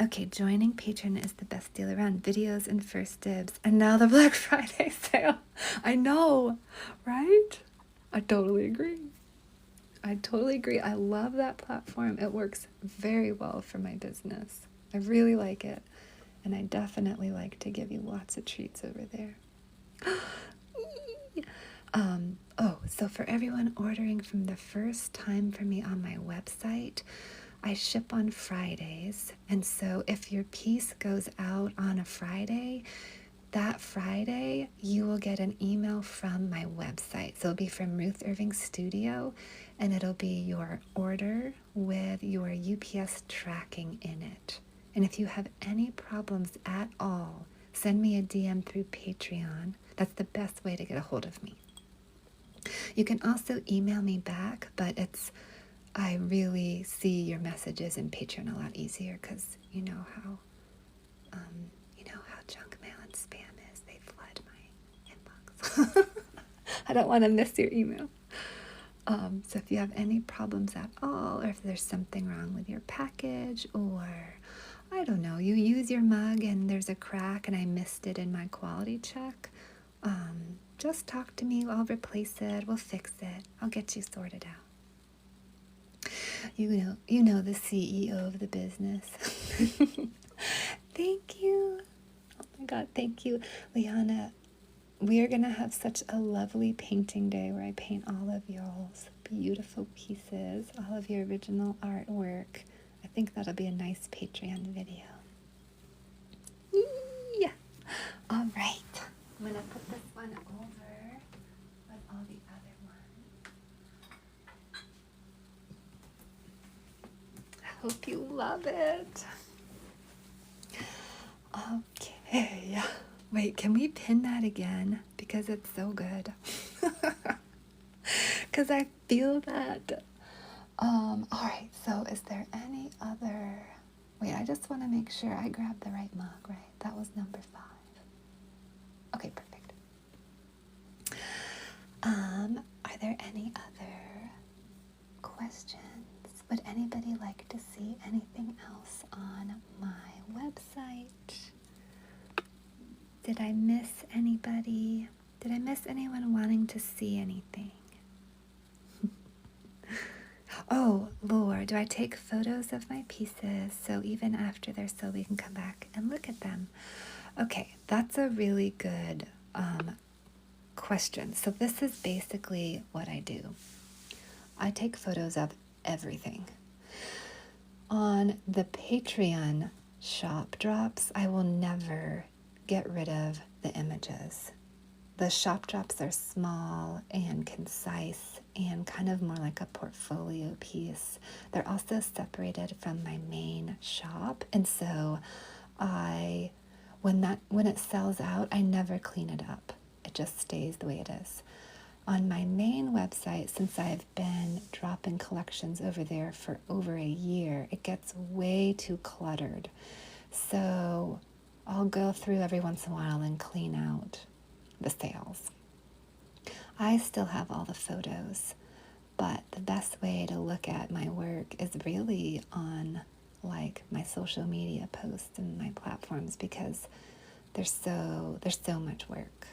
Okay, joining Patreon is the best deal around. Videos and first dibs. And now the Black Friday sale. I know, right? I totally agree. I love that platform. It works very well for my business. I really like it. And I definitely like to give you lots of treats over there. So for everyone ordering from the first time for me on my website, I ship on Fridays. And so if your piece goes out on a Friday, that Friday you will get an email from my website. So it'll be from Ruth Irving Studio, and it'll be your order with your UPS tracking in it. And if you have any problems at all, send me a DM through Patreon. That's the best way to get a hold of me. You can also email me back, but I really see your messages in Patreon a lot easier because you know how junk mail and spam is. They flood my inbox. I don't want to miss your email. So if you have any problems at all, or if there's something wrong with your package, or I don't know, you use your mug and there's a crack and I missed it in my quality check, just talk to me. I'll replace it. We'll fix it. I'll get you sorted out. You know the CEO of the business. Thank you. Oh my God, thank you, Liana. We are gonna have such a lovely painting day where I paint all of y'all's beautiful pieces, all of your original artwork. I think that'll be a nice Patreon video. Yeah. All right. I'm gonna put this one over with all the other ones. I hope you love it. Okay. Wait, can we pin that again? Because it's so good. Because I feel that. All right, so is there any other... Wait, I just want to make sure I grabbed the right mug, right? That was number 5. Okay, perfect. Are there any other questions? Would anybody like to see anything else on my website? Did I miss anybody? Did I miss anyone wanting to see anything? Oh, Lord, do I take photos of my pieces so even after they're sold we can come back and look at them? Okay, that's a really good question. So this is basically what I do. I take photos of everything. On the Patreon shop drops, I will never get rid of the images. The shop drops are small and concise and kind of more like a portfolio piece. They're also separated from my main shop, and so when it sells out, I never clean it up. It just stays the way it is. On my main website, since I've been dropping collections over there for over a year, it gets way too cluttered. So I'll go through every once in a while and clean out the sales. I still have all the photos, but the best way to look at my work is really on like my social media posts and my platforms, because there's so much work.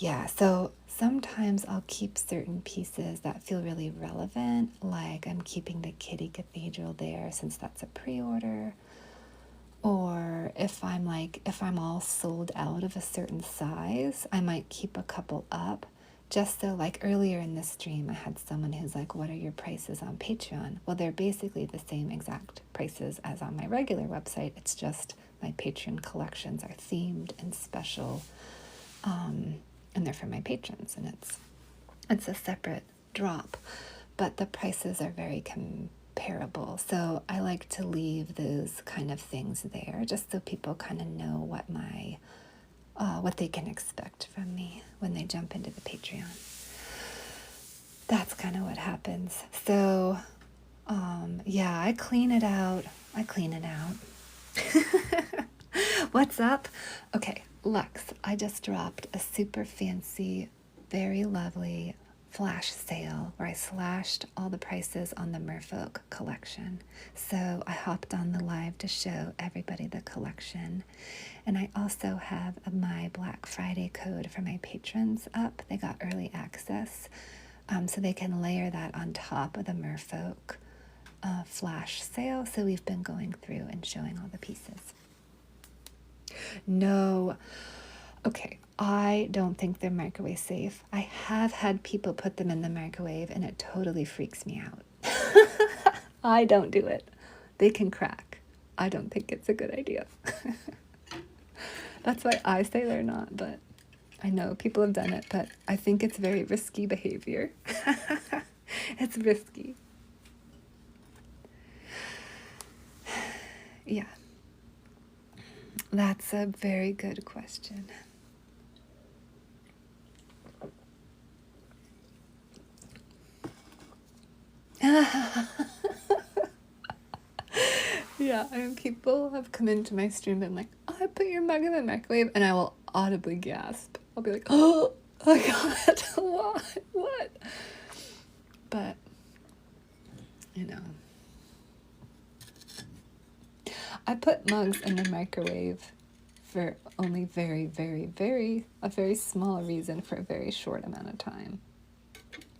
Yeah, so sometimes I'll keep certain pieces that feel really relevant, like I'm keeping the Kitty Cathedral there since that's a pre-order. Or if I'm all sold out of a certain size, I might keep a couple up, just so, like earlier in this stream, I had someone who's like, what are your prices on Patreon? Well, they're basically the same exact prices as on my regular website. It's just my Patreon collections are themed and special, and they're for my patrons, and it's a separate drop, but the prices are very comparable. So I like to leave those kind of things there, just so people kind of know what they can expect from me when they jump into the Patreon. That's kind of what happens. So yeah, I clean it out. What's up? Okay, Lux, I just dropped a super fancy, very lovely flash sale where I slashed all the prices on the Merfolk collection. So I hopped on the live to show everybody the collection. And I also have my Black Friday code for my patrons up. They got early access, so they can layer that on top of the Merfolk flash sale. So we've been going through and showing all the pieces. No. Okay, I don't think they're microwave safe. I have had people put them in the microwave and it totally freaks me out. I don't do it. They can crack. I don't think it's a good idea. That's why I say they're not, but I know people have done it, but I think it's very risky behavior. It's risky. Yeah. That's a very good question. Yeah, I mean, people have come into my stream and like, oh, I put your mug in the microwave, and I will audibly gasp. I'll be like, oh my God, what? But, you know, I put mugs in the microwave for only a very small reason for a very short amount of time.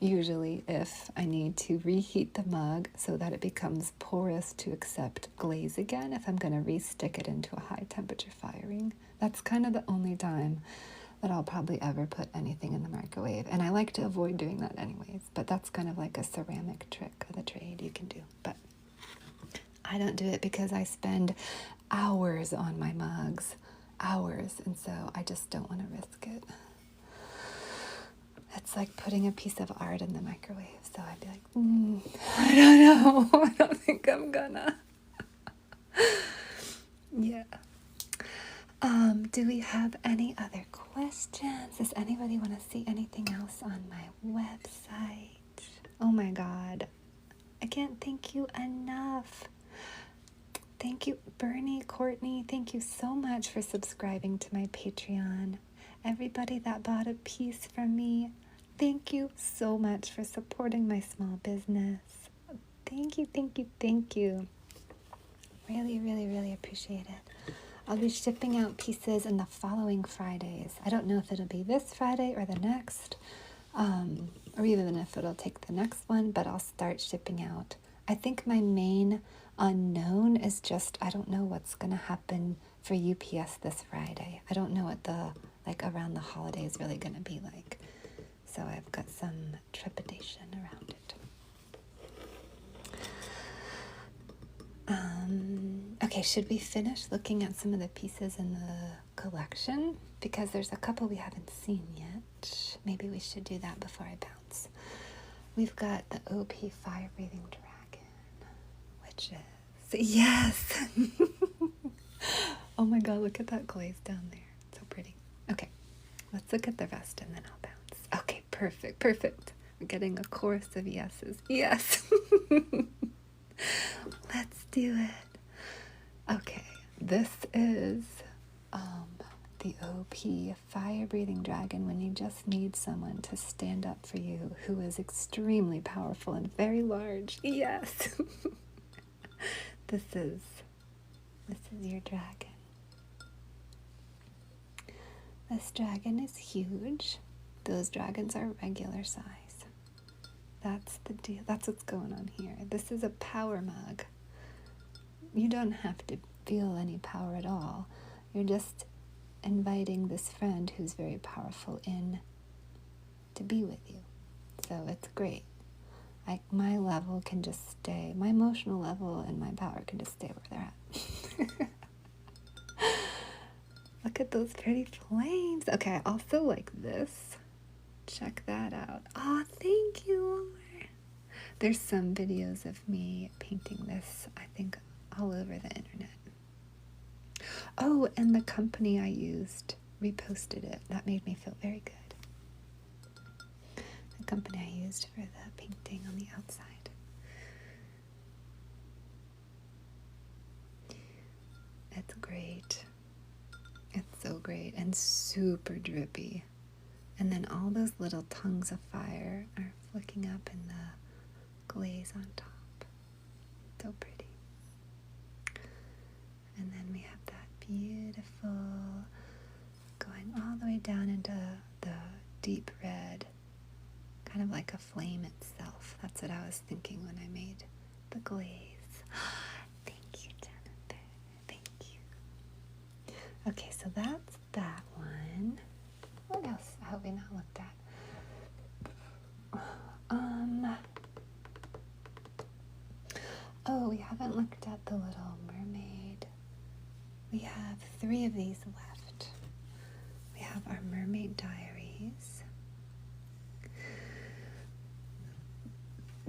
usually if I need to reheat the mug so that it becomes porous to accept glaze again, if I'm going to re-stick it into a high temperature firing. That's kind of the only time that I'll probably ever put anything in the microwave. And I like to avoid doing that anyways, but that's kind of like a ceramic trick of the trade you can do. But I don't do it because I spend hours on my mugs, hours, and so I just don't want to risk it. It's like putting a piece of art in the microwave, so I'd be like, I don't know, I don't think I'm gonna. Yeah. Do we have any other questions? Does anybody want to see anything else on my website? Oh my God, I can't thank you enough. Thank you, Bernie, Courtney. Thank you so much for subscribing to my Patreon. Everybody that bought a piece from me, thank you so much for supporting my small business. Thank you, thank you, thank you. Really, really, really appreciate it. I'll be shipping out pieces in the following Fridays. I don't know if it'll be this Friday or the next, or even if it'll take the next one, but I'll start shipping out. I think my main unknown is just, I don't know what's going to happen for UPS this Friday. I don't know what the, around the holidays really going to be like. So I've got some trepidation around it. Okay, should we finish looking at some of the pieces in the collection? Because there's a couple we haven't seen yet. Maybe we should do that before I bounce. We've got the OP Fire-Breathing Dragon, which is... Yes! Oh my God, look at that glaze down there. It's so pretty. Okay, let's look at the rest and then I'll bounce. Okay, perfect, perfect. We're getting a chorus of yeses. Yes! Let's do it. Okay, this is the OP Fire-Breathing Dragon when you just need someone to stand up for you who is extremely powerful and very large. Yes. This is your dragon. This dragon is huge. Those dragons are regular size. That's the deal. That's what's going on here. This is a power mug. You don't have to feel any power at all. You're just inviting this friend who's very powerful in to be with you. So it's great. My level can just stay, my emotional level and my power can just stay where they're at. Look at those pretty flames. Okay, I also like this. Check that out. Oh, thank you, Laura. There's some videos of me painting this, I think, all over the internet. Oh, and the company I used reposted it. That made me feel very good. The company I used for the painting on the outside. It's great. It's so great and super drippy. And then all those little tongues of fire are flicking up in the glaze on top. So pretty. And then we have that beautiful, going all the way down into the deep red, kind of like a flame itself. That's what I was thinking when I made the glaze. Thank you, Jennifer. Thank you. Okay, so that's that one. What else have we not looked at? Oh, we haven't looked at the Little Mermaid. We have 3 of these left. We have our Mermaid Diaries.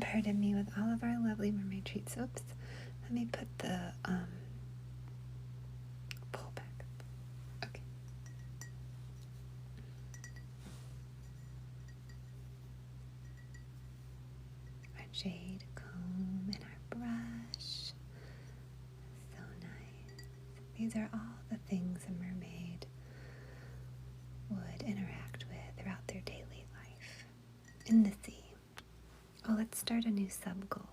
Pardon me, with all of our lovely mermaid treats. Oops. Let me put the pull back up. Okay. Our jade comb and our brush. So nice. These are all the things a mermaid would interact with throughout their daily life in the sea. Oh, let's start a new sub-goal.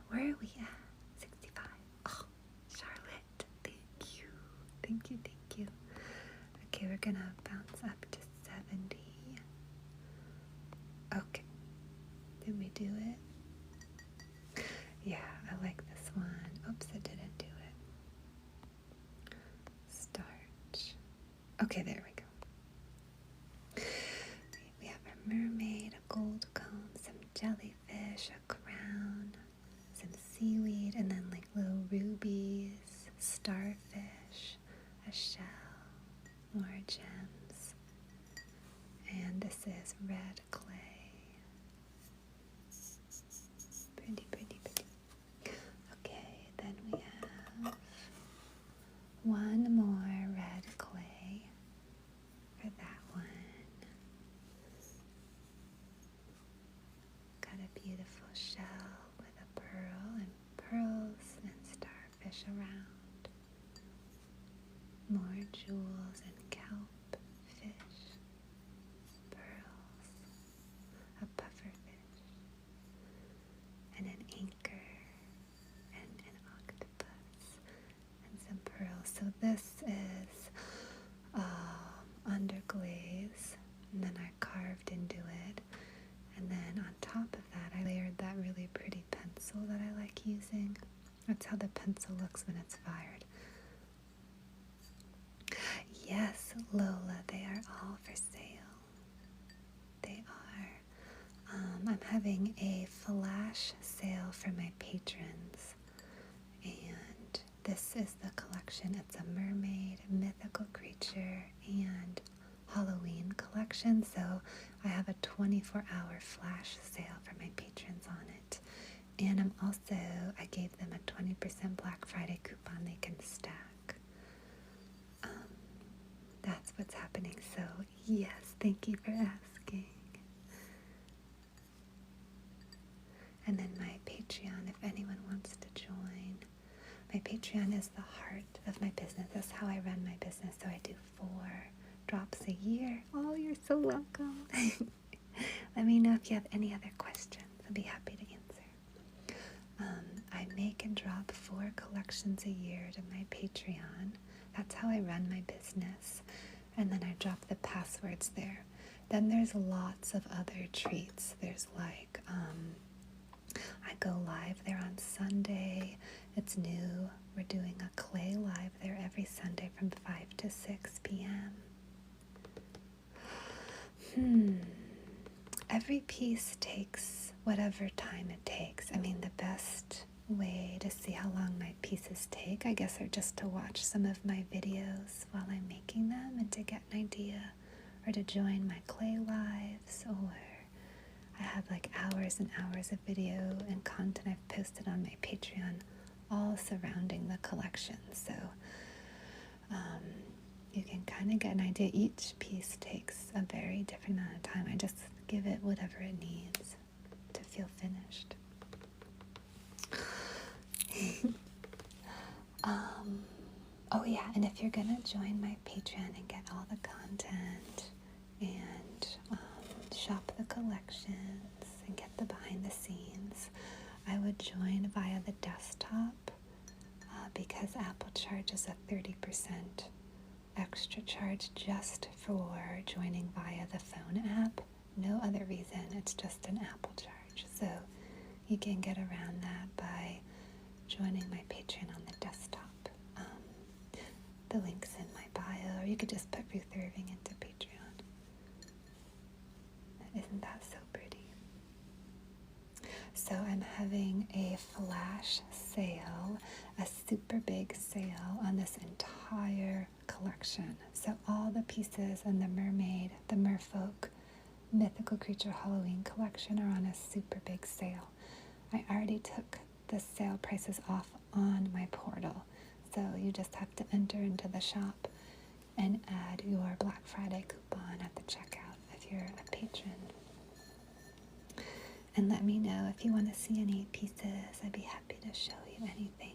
Where are we at? 65. Oh, Charlotte, thank you. Thank you, thank you. Okay, we're gonna bounce up to 70. Okay, there we go. We have a mermaid, a gold comb, some jellyfish, a crown, some seaweed, and then like little rubies, starfish, a shell, more gems. And this is red clay. Pretty, pretty, pretty. Okay, then we have one more red clay for that one. Got a beautiful shell with a pearl and pearls and starfish around. More jewels and kelp, fish, pearls, a pufferfish, and an anchor, and an octopus, and some pearls. So this is underglaze, and then I carved into it. And then on top of that, I layered that really pretty pencil that I like using. That's how the pencil looks when it's fired. Yes, Lola, they are all for sale. They are. I'm having a flash sale for my patrons. And this is the collection. It's a mermaid, mythical creature, and Halloween collection. So I have a 24-hour flash sale for my patrons on it. And I gave them a 20% Black Friday coupon they can stack. That's what's happening. So yes, thank you for asking. And then my Patreon, if anyone wants to join. My Patreon is the heart of my business. That's how I run my business. So I do 4 drops a year. Oh, you're so welcome. Let me know if you have any other questions. I'll be happy to answer. I make and drop 4 collections a year to my Patreon. That's how I run my business. And then I drop the passwords there. Then there's lots of other treats. There's like, I go live there on Sunday. It's new. We're doing a clay live there every Sunday from 5 to 6 p.m. Every piece takes whatever time it takes. I mean, the best way to see how long my pieces take, I guess, are just to watch some of my videos while I'm making them and to get an idea, or to join my clay lives, or I have like hours and hours of video and content I've posted on my Patreon, all surrounding the collection. So you can kind of get an idea. Each piece takes a very different amount of time. I just give it whatever it needs to feel finished. Oh yeah, and if you're gonna join my Patreon and get all the content and shop the collections and get the behind the scenes, I would join via the desktop because Apple charges a 30% extra charge just for joining via the phone app. No other reason, it's just an Apple charge. So you can get around that by joining my Patreon on the desktop. The link's in my bio, or you could just put Ruth Irving into Patreon. Isn't that so pretty? So I'm having a flash sale, a super big sale on this entire collection. So all the pieces in the mermaid, the merfolk, mythical creature Halloween collection are on a super big sale. I already took the sale prices off on my portal. So you just have to enter into the shop and add your Black Friday coupon at the checkout if you're a patron. And let me know if you want to see any pieces. I'd be happy to show you anything.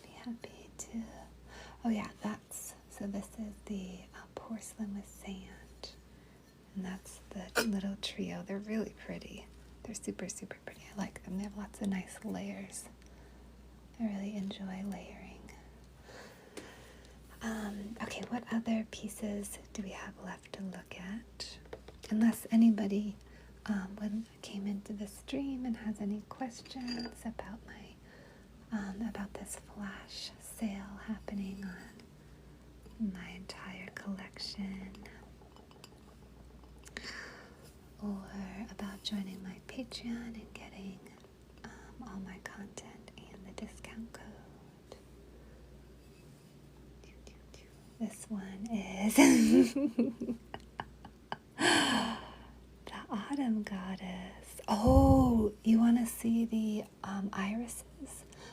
Be happy to. Oh yeah, so this is the porcelain with sand. And that's the little trio. They're really pretty. They're super, super pretty. I like them. They have lots of nice layers. I really enjoy layering. Okay, what other pieces do we have left to look at? Unless anybody came into the stream and has any questions about about this flash sale happening on my entire collection, or about joining my Patreon and getting all my content and the discount code. This one is the Autumn Goddess. Oh, you want to see the irises?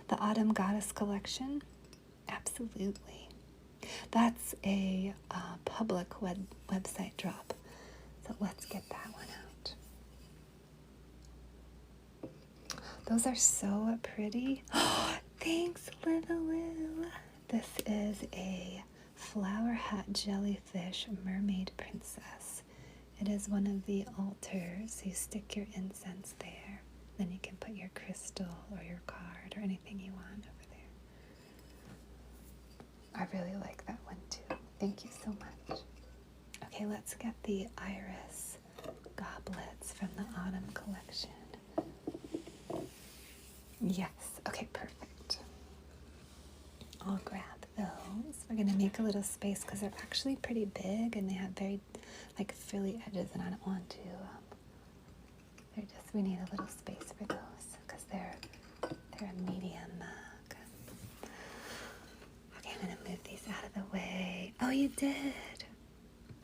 The Autumn Goddess collection? Absolutely. That's a public website drop. So let's get that one out. Those are so pretty. Thanks, Livaloo. This is a flower hat jellyfish mermaid princess. It is one of the altars. You stick your incense there. Then you can put your crystal or your card or anything you want over there. I really like that one too. Thank you so much. Okay, let's get the iris goblets from the autumn collection. Yes, okay, perfect. I'll grab those. We're gonna make a little space because they're actually pretty big and they have very like frilly edges, and I don't want to. We need a little space for those because they're a medium mug. Okay, I'm gonna move these out of the way. Oh, you did.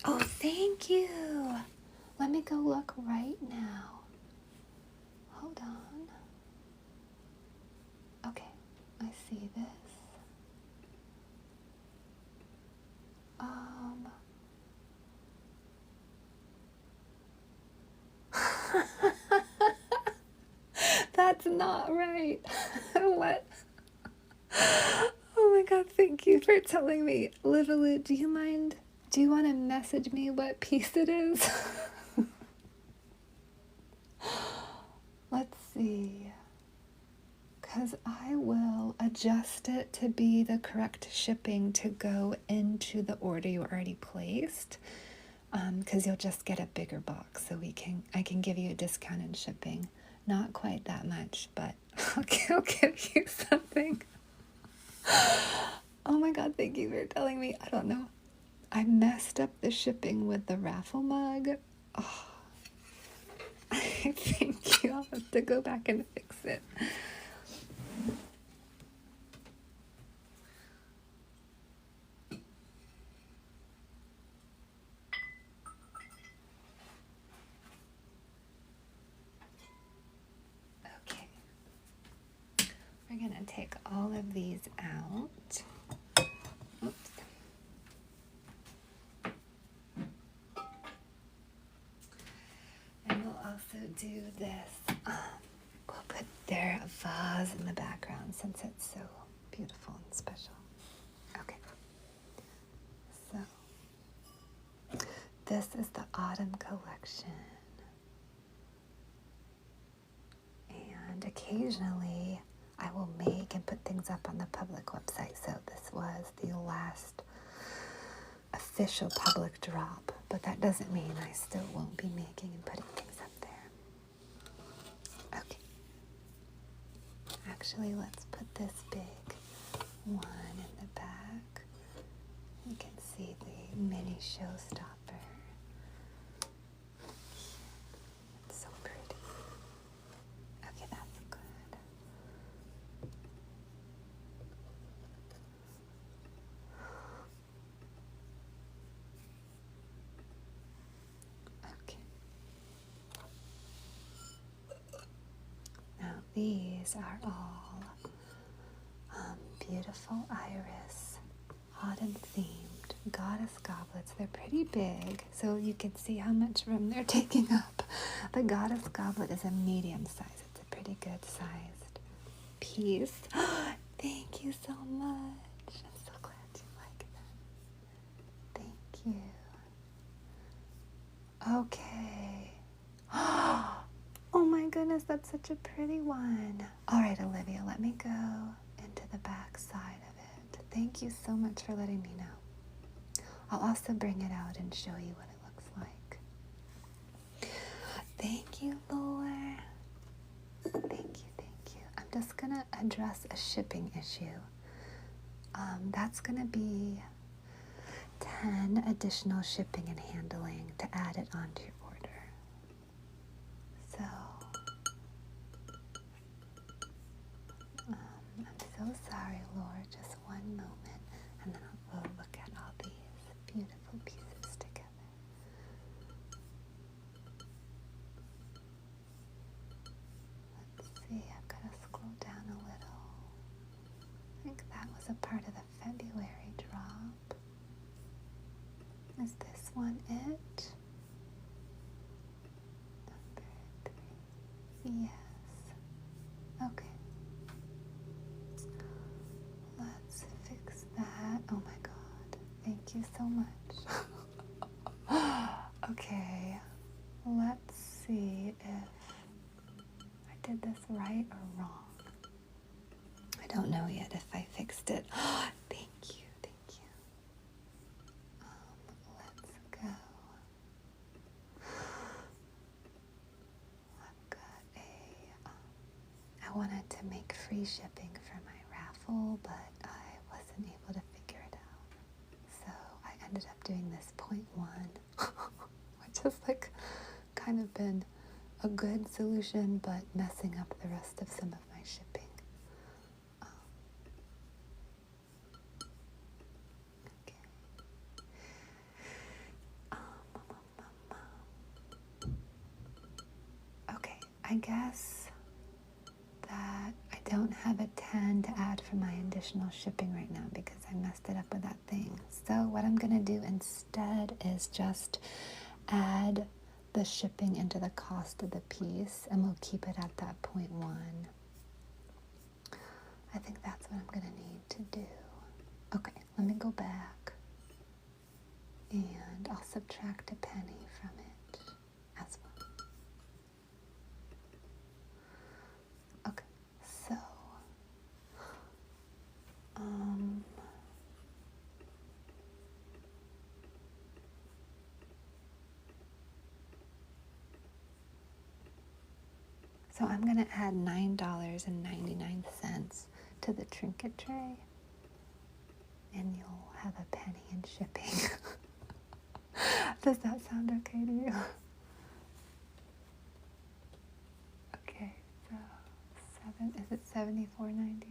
Oh, thank you. Let me go look right now. Hold on. Okay, I see this. That's not right. What? Oh my god, thank you for telling me. Livaloo, do you mind? Do you want to message me what piece it is? Let's see. Because I will adjust it to be the correct shipping to go into the order you already placed. Because you'll just get a bigger box, so I can give you a discount in shipping. Not quite that much, but I'll give you something. Oh my god, thank you for telling me. I don't know. I messed up the shipping with the raffle mug. Oh, thank you. I'll have to go back and fix it. We're going to take all of these out. Oops. And we'll also do this. We'll put their vase in the background since it's so beautiful and special. Okay. So, this is the autumn collection. And occasionally, I will make and put things up on the public website. So this was the last official public drop, but that doesn't mean I still won't be making and putting things up there. Okay. Actually, let's put this big one in the back. You can see the mini showstopper. It's so pretty. Okay, that's good. These are all beautiful iris, autumn themed goddess goblets. They're pretty big, so you can see how much room they're taking up. The goddess goblet is a medium size. It's a pretty good sized piece. Thank you so much. I'm so glad you like that. Thank you. Okay. Oh my goodness, that's such a pretty one. All right, Olivia, let me go into the back side of it. Thank you so much for letting me know. I'll also bring it out and show you what it looks like. Thank you, Laura. Thank you. I'm just going to address a shipping issue. That's going to be 10 additional shipping and handling to add it onto your order. So, I'm so sorry, Laura. Just one moment, and then we'll look at all these beautiful pieces together. Let's see, I've got to scroll down a little. I think that was a part of the February drop. Is this one it? Number 3. Yes. Okay. Let's fix that. Oh my God. Thank you so much. Okay. Let's see if I did this right or wrong. I don't know yet if I fixed it. Thank you. Let's go. I've got I wanted to make free shipping for my raffle, but I wasn't able to figure it out. So I ended up doing this 0.1, which has kind of been a good solution, but messing up the rest of some of my shipping. Okay, I guess that I don't have a 10 to add for my additional shipping right now because I messed it up with that thing. So what I'm going to do instead is just add the shipping into the cost of the piece, and we'll keep it at that 0.1. I think that's what I'm going to need to do. Okay, let me go back, and I'll subtract a penny from it as well. Okay, so so I'm going to add $9.99 to the trinket tray, and you'll have a penny in shipping. Does that sound okay to you? Okay, so is it $74.99?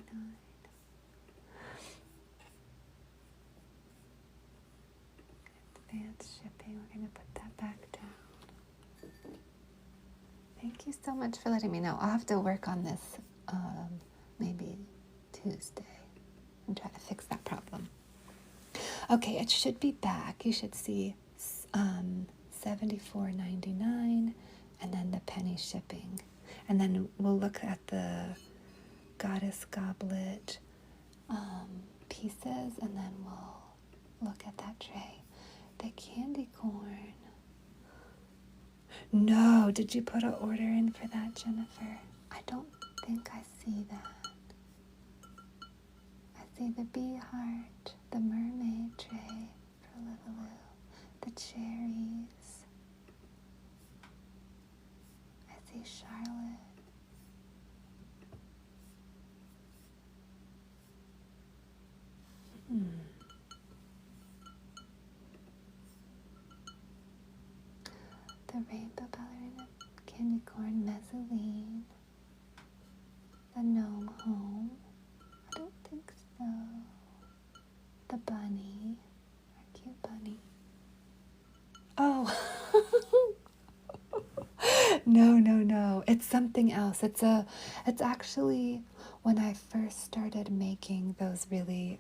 Advanced shipping, we're going to put that back down. Thank you so much for letting me know. I'll have to work on this maybe Tuesday and try to fix that problem. Okay, it should be back. You should see $74.99 and then the penny shipping. And then we'll look at the goddess goblet pieces, and then we'll look at that tray. The candy corn. No, did you put an order in for that, Jennifer? I don't think I see that. I see the bee heart, the mermaid tray for Little Lou, the cherries. I see Charlotte. The rainbow ballerina, candy corn, mezzaline, the gnome home. I don't think so. The bunny, our cute bunny. Oh, no. It's something else. It's actually when I first started making those really,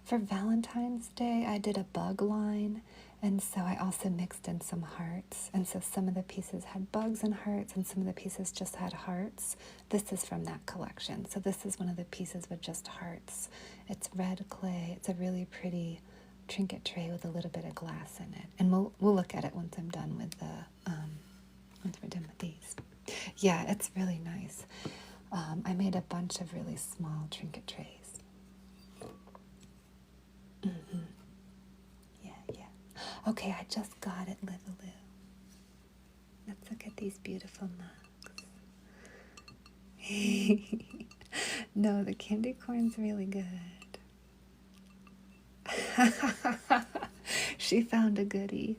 for Valentine's Day, I did a bug line. And so I also mixed in some hearts. And so some of the pieces had bugs and hearts, and some of the pieces just had hearts. This is from that collection. So this is one of the pieces with just hearts. It's red clay. It's a really pretty trinket tray with a little bit of glass in it. And we'll look at it once I'm done with once we're done with these. Yeah, it's really nice. I made a bunch of really small trinket trays. Okay, I just got it, Little Lou. Let's look at these beautiful mugs. No, the candy corn's really good. She found a goodie.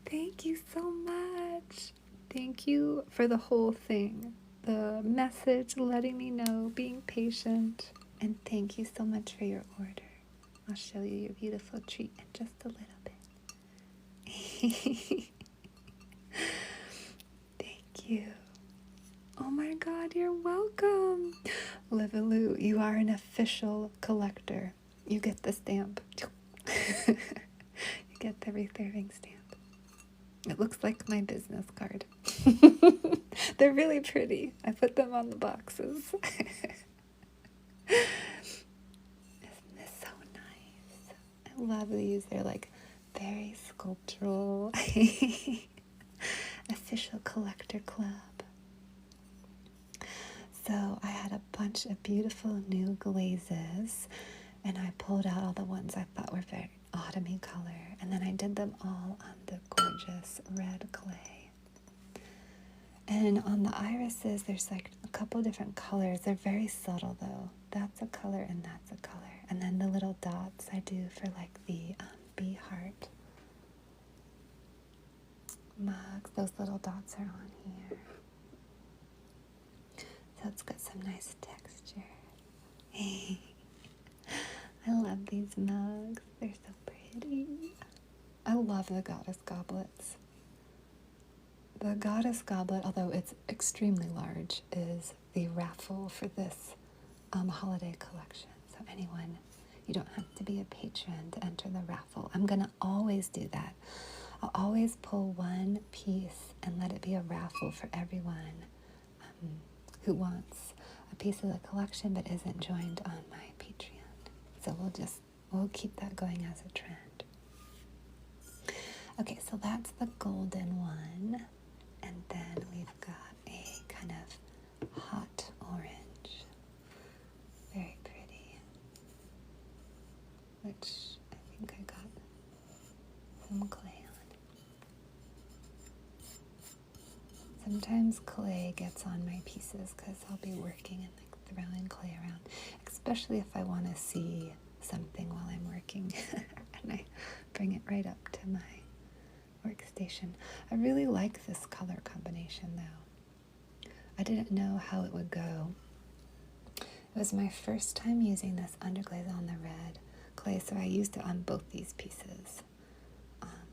Thank you so much. Thank you for the whole thing. The message, letting me know, being patient. And thank you so much for your order. I'll show you your beautiful treat in just a little bit. Thank you. Oh my God, you're welcome. Livaloo, you are an official collector. You get the stamp. You get the Ruth Irving stamp. It looks like my business card. They're really pretty. I put them on the boxes. Isn't this so nice? I love these. They're like very sculptural. Official collector club. So I had a bunch of beautiful new glazes, and I pulled out all the ones I thought were very autumny color, and then I did them all on the gorgeous red clay. And on the irises, there's like a couple different colors. They're very subtle though. That's a color and that's a color. And then the little dots I do for like the bee heart mugs. Those little dots are on here. So it's got some nice texture. I love these mugs. They're so pretty. I love the goddess goblets. The goddess goblet, although it's extremely large, is the raffle for this holiday collection. So anyone, you don't have to be a patron to enter the raffle. I'm going to always do that. I'll always pull one piece and let it be a raffle for everyone who wants a piece of the collection but isn't joined on my Patreon. So we'll keep that going as a trend. Okay, so that's the golden one. And then we've got a kind of hot orange. Very pretty. Which I think I got some clay on. Sometimes clay gets on my pieces because I'll be working and like throwing clay around. Especially if I want to see something while I'm working. And I bring it right up to my workstation. I really like this color combination though. I didn't know how it would go. It was my first time using this underglaze on the red clay, so I used it on both these pieces.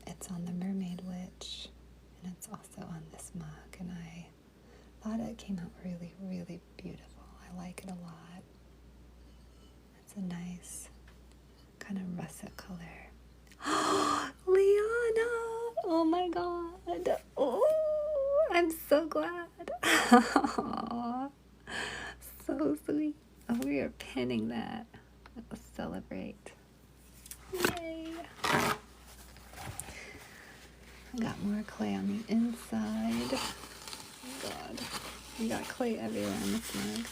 It's on the Mermaid Witch, and it's also on this mug, and I thought it came out really, really beautiful. I like it a lot. It's a nice kind of russet color. Liana! Oh my God. Oh, I'm so glad. So sweet. Oh, we are pinning that. Let's celebrate. Yay. I got more clay on the inside. Oh God. We got clay everywhere on this mug.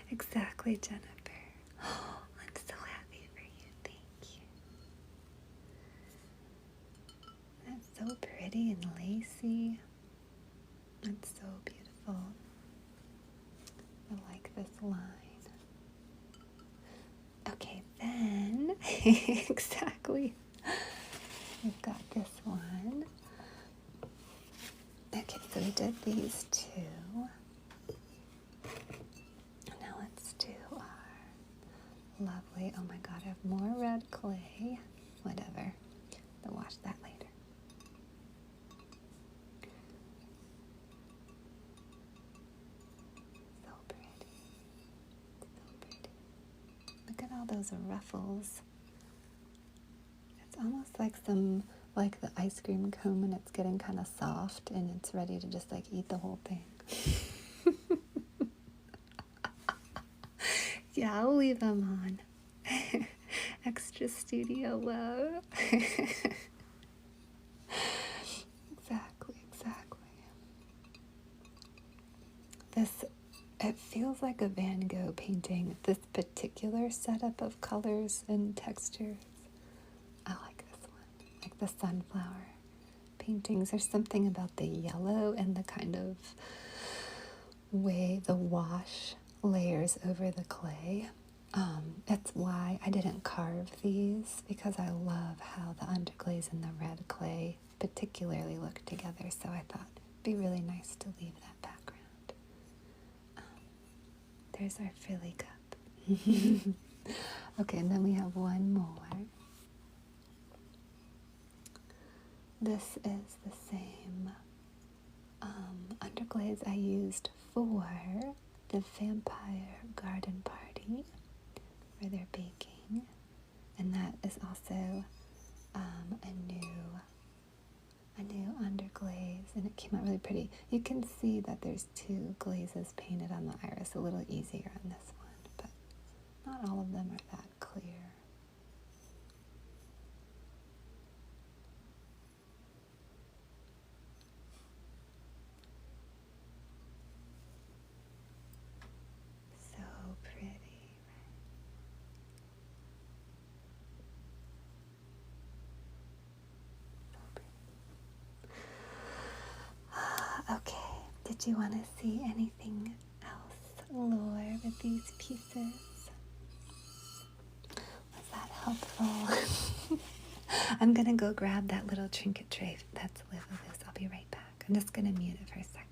Exactly, Jennifer. I'm so happy for you. Thank you. That's so pretty and lacy. It's so beautiful. I like this line. Okay, then, exactly. We've got this one. Okay, so we did these two. Now let's do our lovely, oh my God, I have more red clay. Whatever. I'll wash that later. So pretty. So pretty. Look at all those ruffles. It's almost like the ice cream cone when it's getting kind of soft and it's ready to just like eat the whole thing. Yeah, I'll leave them on. Extra studio love. Exactly. It feels like a Van Gogh painting, this particular setup of colors and textures. I like this one, like the sunflower paintings. There's something about the yellow and the kind of way the wash layers over the clay. It's why I didn't carve these, because I love how the underglaze and the red clay particularly look together, so I thought it'd be really nice to leave that background. There's our frilly cup. Okay, and then we have one more. This is the same underglaze I used for the vampire garden party where they're baking, and that is also a new underglaze, and it came out really pretty. You can see that there's two glazes painted on the iris, a little easier on this one, but not all of them are that clear. So pretty. Okay, did you want to see anything else, Lore, with these pieces? Was that helpful? I'm going to go grab that little trinket tray that's live with this. I'll be right back. I'm just going to mute it for a second.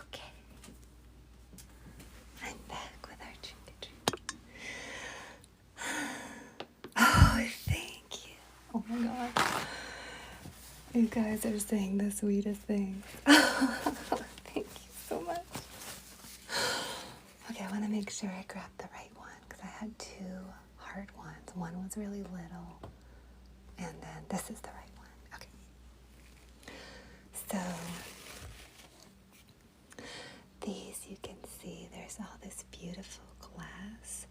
Okay, I'm back with our trinket treat. Oh, thank you. Oh my God. You guys are saying the sweetest things. Thank you so much. Okay, I want to make sure I grab the right one because I had two hard ones. One was really little, and then this is the right one. Okay. So these, you can see there's all this beautiful glass.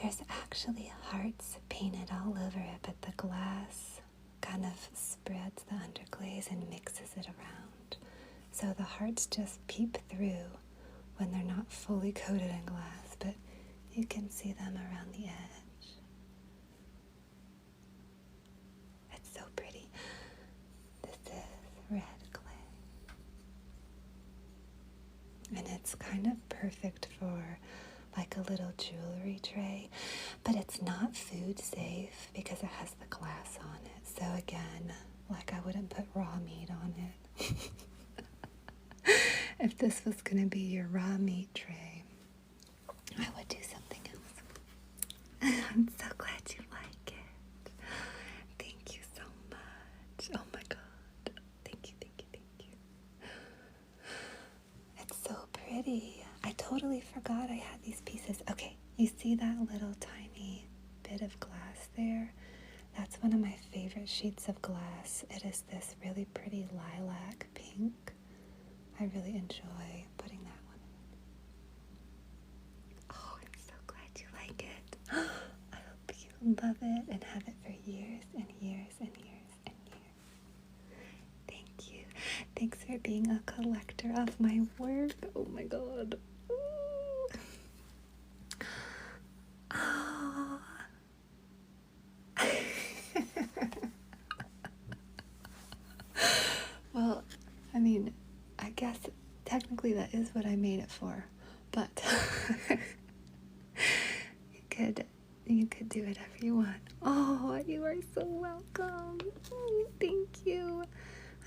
There's actually hearts painted all over it, but the glass kind of spreads the underglaze and mixes it around. So the hearts just peep through when they're not fully coated in glass, but you can see them around the edge. kind of perfect for like a little jewelry tray, but it's not food safe because it has the glass on it. So again, like I wouldn't put raw meat on it. If this was going to be your raw meat tray, I would do something else. I'm so glad you like it. Thank you so much. Oh my God. Thank you, thank you, thank you. It's so pretty. I totally forgot I had these pieces. Okay, you see that little tiny bit of glass there? That's one of my favorite sheets of glass. It is this really pretty lilac pink. I really enjoy putting that one in. Oh, I'm so glad you like it. I hope you love it and have it for years and years and years and years. Thank you. Thanks for being a collector of my work. Oh my God. Ooh. Oh. Well, I mean, I guess technically that is what I made it for, but you could do whatever you want. Oh, you are so welcome. Oh, thank you.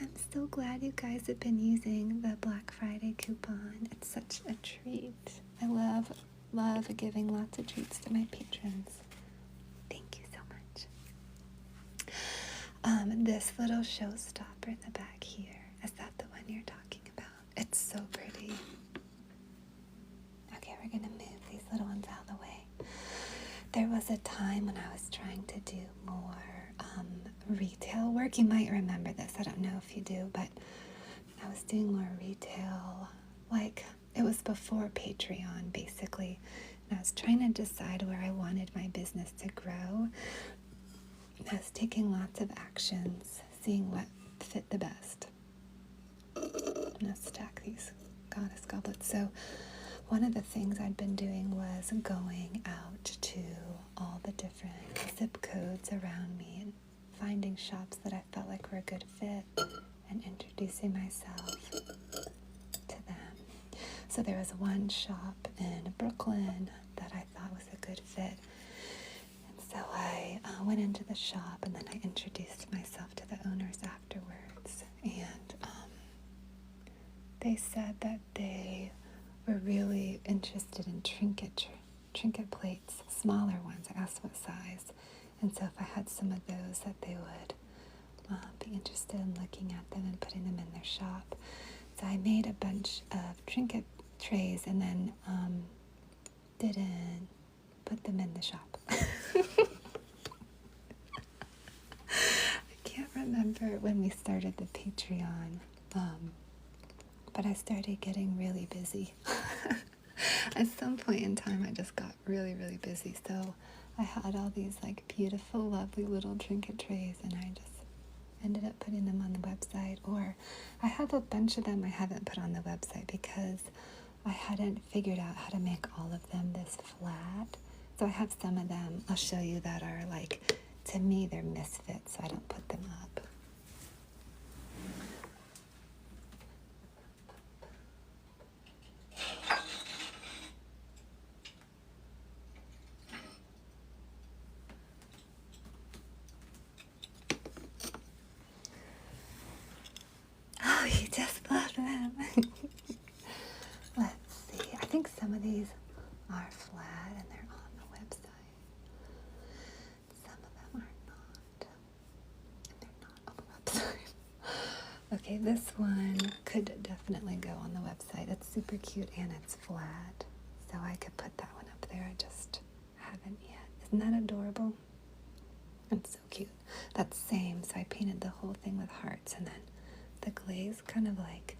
I'm so glad you guys have been using the Black Friday coupon. It's such a treat. I love giving lots of treats to my patrons. Thank you so much. This little showstopper in the back here, is that the one you're talking about? It's so pretty. Okay, we're gonna move these little ones out of the way. There was a time when I was trying to do more retail work. You might remember this. I don't know if you do, but I was doing more retail. Like, it was before Patreon, basically. And I was trying to decide where I wanted my business to grow. I was taking lots of actions, seeing what fit the best. I'm going to stack these goddess goblets. So one of the things I'd been doing was going out to all the different zip codes around me and finding shops that I felt like were a good fit and introducing myself to them. So there was one shop in Brooklyn that I thought was a good fit. So I went into the shop and then I introduced myself to the owners afterwards. And they said that they were really interested in trinket plates, smaller ones. I asked what size. And so if I had some of those, that they would be interested in looking at them and putting them in their shop. So I made a bunch of trinket trays and then didn't put them in the shop. I can't remember when we started the Patreon, but I started getting really busy. At some point in time, I just got really, really busy. So I had all these like beautiful, lovely little trinket trays, and I just ended up putting them on the website. Or I have a bunch of them I haven't put on the website because I hadn't figured out how to make all of them this flat. So I have some of them I'll show you that are like, to me, they're misfits, so I don't put them up. Oh, you just love them. Let's see. I think some of these are flat and they're on the website. Some of them are not. And they're not on the website. Okay, this one could definitely go on the website. It's super cute and it's flat. So I could put that one up there. I just haven't yet. Isn't that adorable? It's so cute. That's same. So I painted the whole thing with hearts, and then the glaze kind of like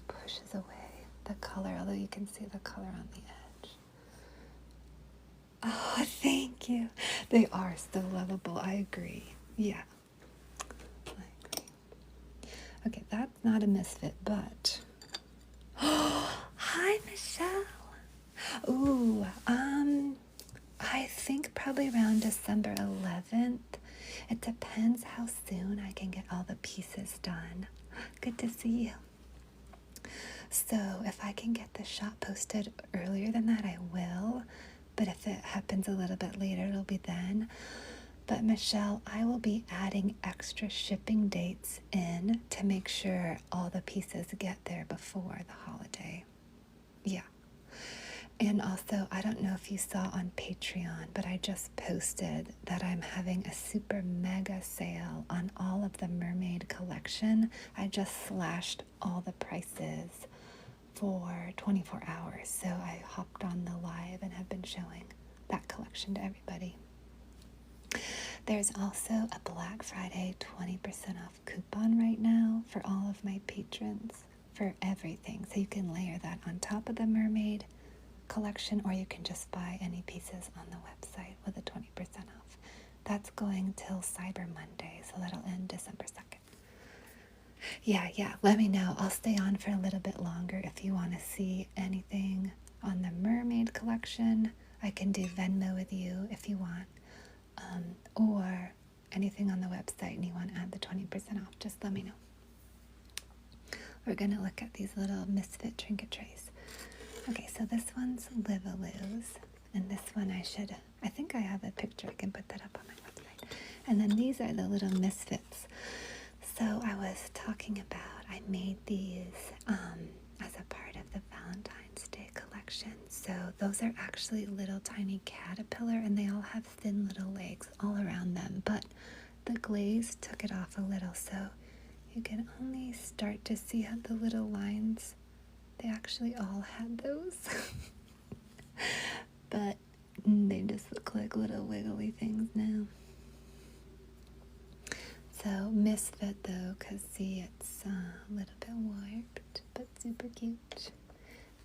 pushes away the color, although you can see the color on the edge. Oh, thank you. They are still lovable. I agree. Yeah. I agree. Okay, that's not a misfit, but... Oh, hi, Michelle. Ooh, I think probably around December 11th. It depends how soon I can get all the pieces done. Good to see you. So if I can get the shop posted earlier than that, I will. But if it happens a little bit later, it'll be then. But Michelle, I will be adding extra shipping dates in to make sure all the pieces get there before the holiday. Yeah. And also, I don't know if you saw on Patreon, but I just posted that I'm having a super mega sale on all of the mermaid collection. I just slashed all the prices for 24 hours. So I hopped on the live and have been showing that collection to everybody. There's also a Black Friday 20% off coupon right now for all of my patrons for everything. So you can layer that on top of the mermaid collection, or you can just buy any pieces on the website with a 20% off. That's going till Cyber Monday, so that'll end December 2nd. Yeah, let me know. I'll stay on for a little bit longer if you want to see anything on the mermaid collection. I can do Venmo with you if you want, or anything on the website and you want to add the 20% off, just let me know. We're going to look at these little misfit trinket trays. Okay, so this one's Livaloo's, and this one I think I have a picture. I can put that up on my website. And then these are the little misfits. So I was talking about, I made these as a part of the Valentine's Day collection. So those are actually little tiny caterpillar, and they all have thin little legs all around them, but the glaze took it off a little, so you can only start to see how the little lines, they actually all had those. But they just look like little wiggly things now. So misfit though, because see, it's a little bit warped, but super cute.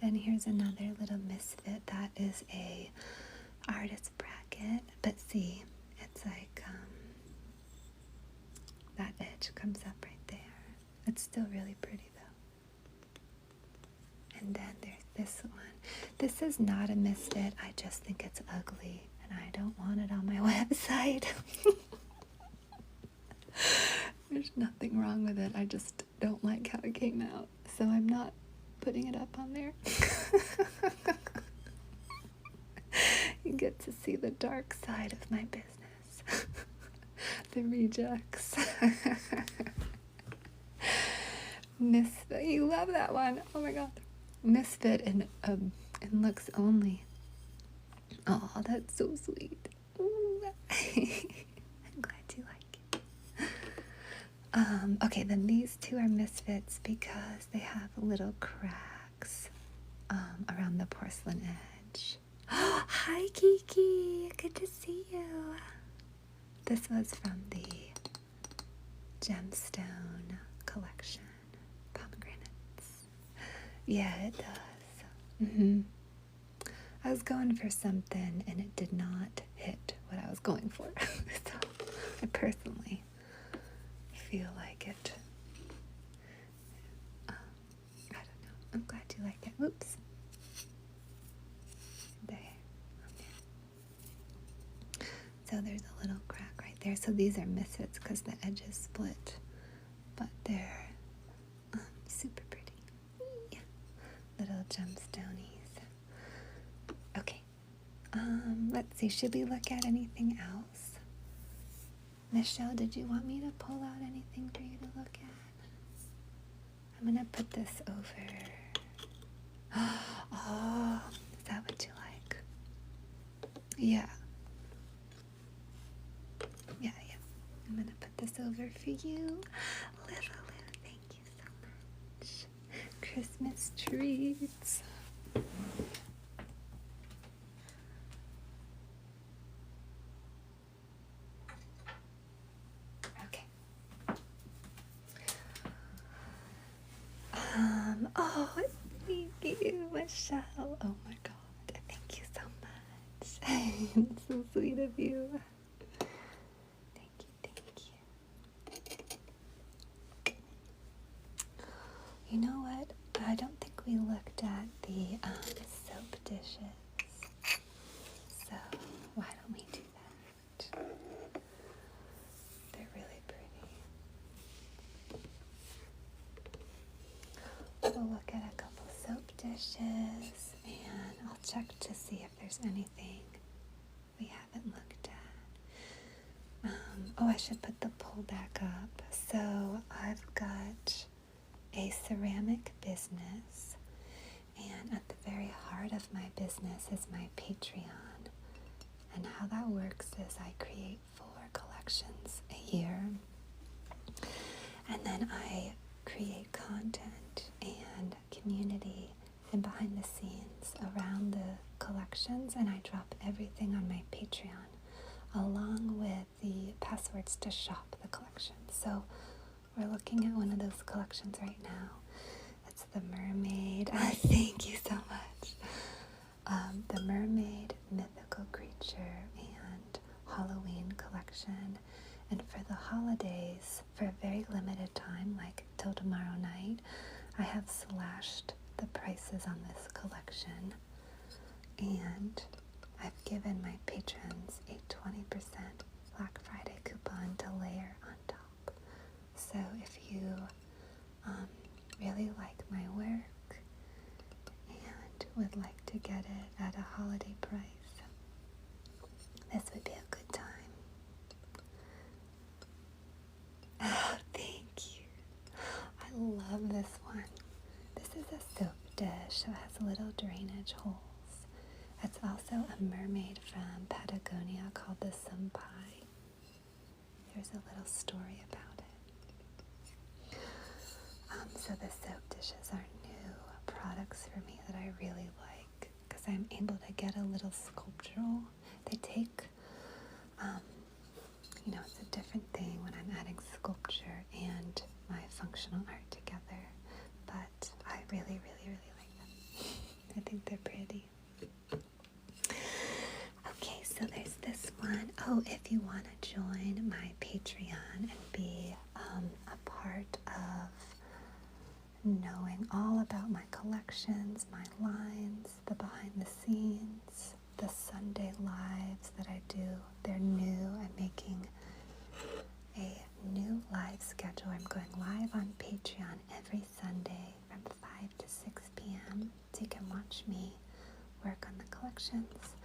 Then here's another little misfit that is a artist bracket, but see, it's like that edge comes up right there. It's still really pretty though. And then there's this one. This is not a misfit, I just think it's ugly and I don't want it on my website. There's nothing wrong with it, I just don't like how it came out, so I'm not putting it up on there. You get to see the dark side of my business. The rejects. Misfit, you love that one. Oh my god. Misfit and looks only. Oh, that's so sweet. Ooh. I'm glad you like it. Okay, then these two are misfits because they have little cracks around the porcelain edge. Hi, Kiki. Good to see you. This was from the gemstone collection. Pomegranates. Yeah, it does. I was going for something and it did not hit what I was going for. So I personally feel like it. I don't know. I'm glad you like it. Oops. There. Okay. So there's a little crack right there. So these are misfits because the edge is split, but they're super pretty. Little gemstonies. Okay. Let's see. Should we look at anything else? Michelle, did you want me to pull out anything for you to look at? I'm going to put this over. Oh, is that what you like? Yeah. Yeah. I'm going to put this over for you. Livaloo, thank you so much. Christmas treats. Oh, thank you, Michelle. Oh my god, thank you so much. It's so sweet of you. Thank you. You know what? I don't think we looked at the soap dishes. So why don't we do that? They're really pretty. We'll look at a couple dishes, and I'll check to see if there's anything we haven't looked at. I should put the poll back up. So I've got a ceramic business, and at the very heart of my business is my Patreon. And how that works is I create 4 collections a year, and then I create content and community and behind the scenes around the collections, and I drop everything on my Patreon along with the passwords to shop the collection. So we're looking at one of those collections right now. It's the Mermaid. Thank you so much. The Mermaid Mythical Creature and Halloween collection. And for the holidays, for a very limited time, like till tomorrow night, I have slashed the prices on this collection. And I've given my patrons a 20% Black Friday coupon to layer on top. So if you really like my work and would like to get it at a holiday price, this would be a good time. Oh, thank you. I love this one. This is a soap dish, so it has little drainage holes. It's also a mermaid from Patagonia called the Senpai. There's a little story about it. So the soap dishes are new products for me that I really like because I'm able to get a little sculptural. They take, it's a different thing when I'm adding sculpture and my functional art together. But I really, really, really like them. I think they're pretty. Okay, so there's this one. Oh, if you want to join my Patreon and be a part of knowing all about my collections, my lines, the behind the scenes, the Sunday lives that I do, they're new. I'm making a new live schedule. I'm going live on Patreon every Sunday from 5 to 6 p.m. so you can watch me work on the collections.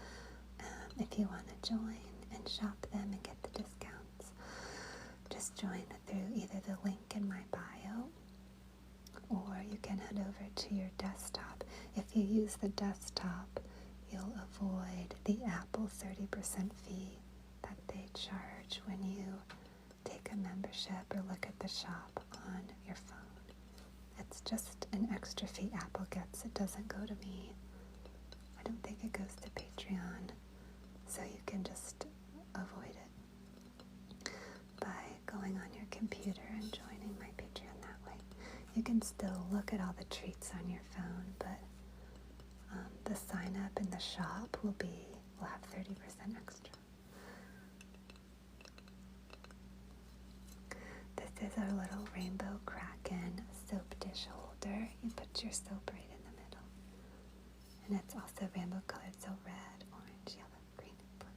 If you want to join and shop them and get the discounts, just join through either the link in my bio, or you can head over to your desktop. If you use the desktop, you'll avoid the Apple 30% fee that they charge when you take a membership or look at the shop on your phone. It's just an extra fee Apple gets. It doesn't go to me. I don't think it goes to Patreon. So you can just avoid it by going on your computer and joining my Patreon that way. You can still look at all the treats on your phone, but the sign up in the shop will have 30% extra. This is our little rainbow kraken soap dish holder. You put your soap right in the middle. And it's also rainbow colored, so red, orange, yellow, green, blue,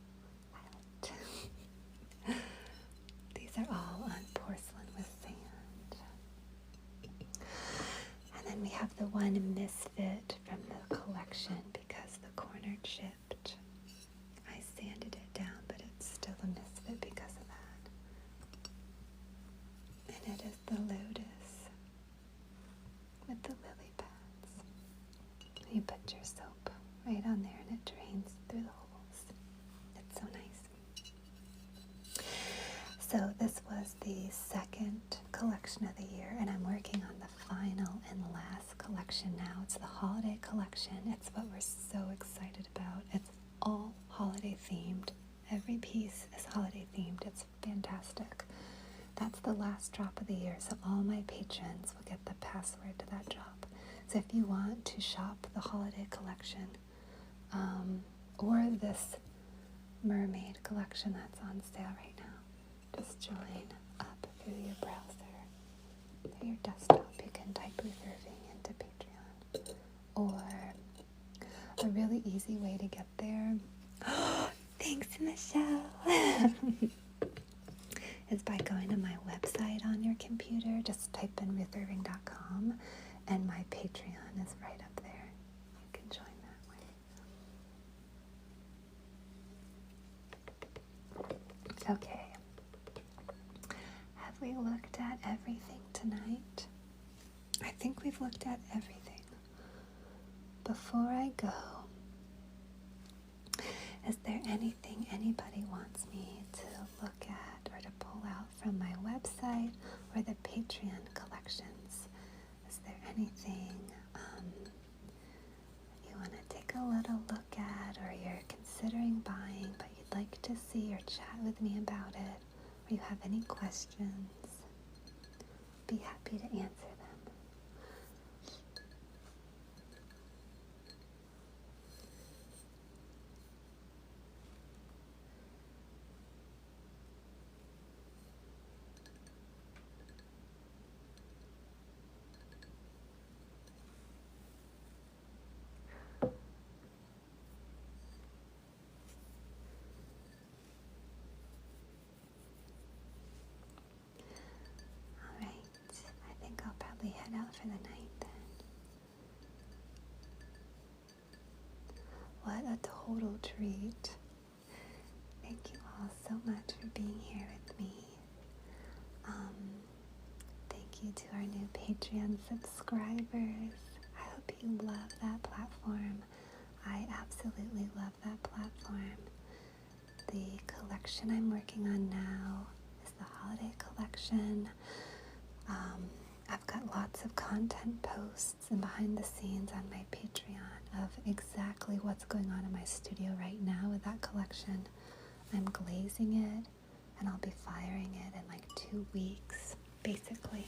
violet. These are all on porcelain with sand. And then we have the one misfit from the collection because the corner chipped. I sanded it down, but it's still a misfit because of that. And it is the lotus with the lily pads. You put your soap right on there and it drains through the holes. It's so nice. So this was the second collection of the year, and I'm working on the final and last collection now. It's the holiday collection. It's what we're so excited about. It's all holiday themed. Every piece is holiday themed. It's fantastic. That's the last drop of the year, so all my patrons will get the password to that drop. So if you want to shop the holiday collection, or this mermaid collection that's on sale right now, just join up through your browser, through your desktop. You can type Ruth Irving into Patreon. Or a really easy way to get there, thanks Michelle, is by going to my website on your computer. Just type in ruthirving.com and my Patreon is right up there. Okay. Have we looked at everything tonight? I think we've looked at everything. Before I go, is there anything anybody wants me to look at or to pull out from my website or the Patreon collections? Is there anything you want to take a little look at, or you're considering buying but you'd like to see or chat with me about it, or you have any questions? Be happy to answer them. I think I'll probably head out for the night then. What a total treat. Thank you all so much for being here with me. Thank you to our new Patreon subscribers. I hope you love that platform. I absolutely love that platform. The collection I'm working on now is the holiday collection. I've got lots of content posts and behind the scenes on my Patreon of exactly what's going on in my studio right now with that collection. I'm glazing it and I'll be firing it in like 2 weeks, basically.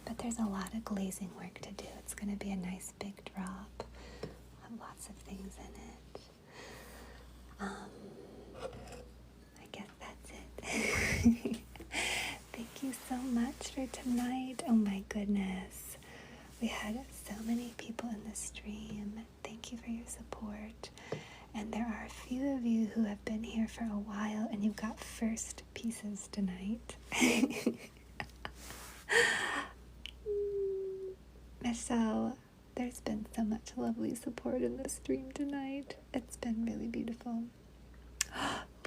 But there's a lot of glazing work to do. It's going to be a nice big drop. I'll have lots of things in it. I guess that's it. Thank you so much for tonight. Oh my goodness. We had so many people in the stream. Thank you for your support. And there are a few of you who have been here for a while and you got first pieces tonight. Michelle, there's been so much lovely support in the stream tonight. It's been really beautiful.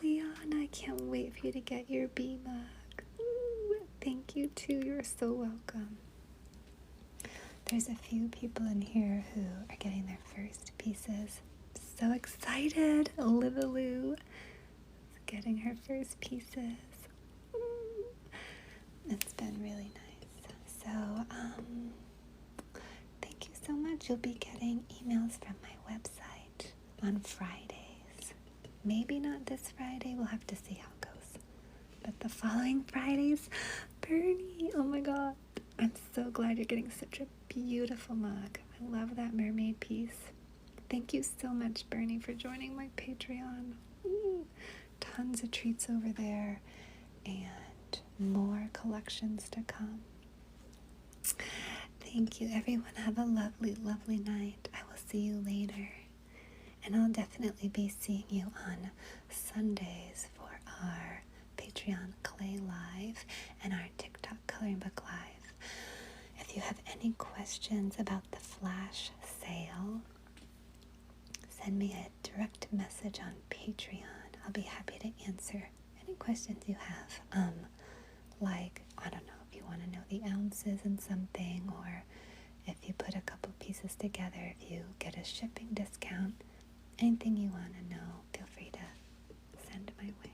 Leon, I can't wait for you to get your bee mug. Ooh, thank you too. You're so welcome. There's a few people in here who are getting their first pieces. So excited. Livaloo is getting her first pieces. Ooh. It's been really nice. So, thank you so much. You'll be getting emails from my website on Fridays. Maybe not this Friday. We'll have to see how it goes. But the following Fridays, Bernie, oh my God. I'm so glad you're getting such a beautiful mug. I love that mermaid piece. Thank you so much, Bernie, for joining my Patreon. Ooh, tons of treats over there and more collections to come. Thank you, everyone. Have a lovely, lovely night. I will see you later. And I'll definitely be seeing you on Sundays for our Patreon Clay Live and our TikTok Coloring Book Live. If you have any questions about the flash sale, send me a direct message on Patreon. I'll be happy to answer any questions you have. Like, I don't know, if you want to know the ounces in something, or if you put a couple pieces together, if you get a shipping discount, anything you want to know, feel free to send my way.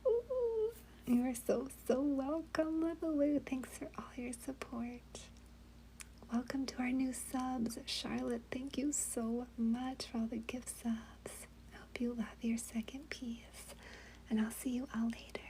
Ooh, you are so welcome, Livaloo. Thanks for all your support. Welcome to our new subs. Charlotte, thank you so much for all the gift subs. I hope you love your second piece. And I'll see you all later.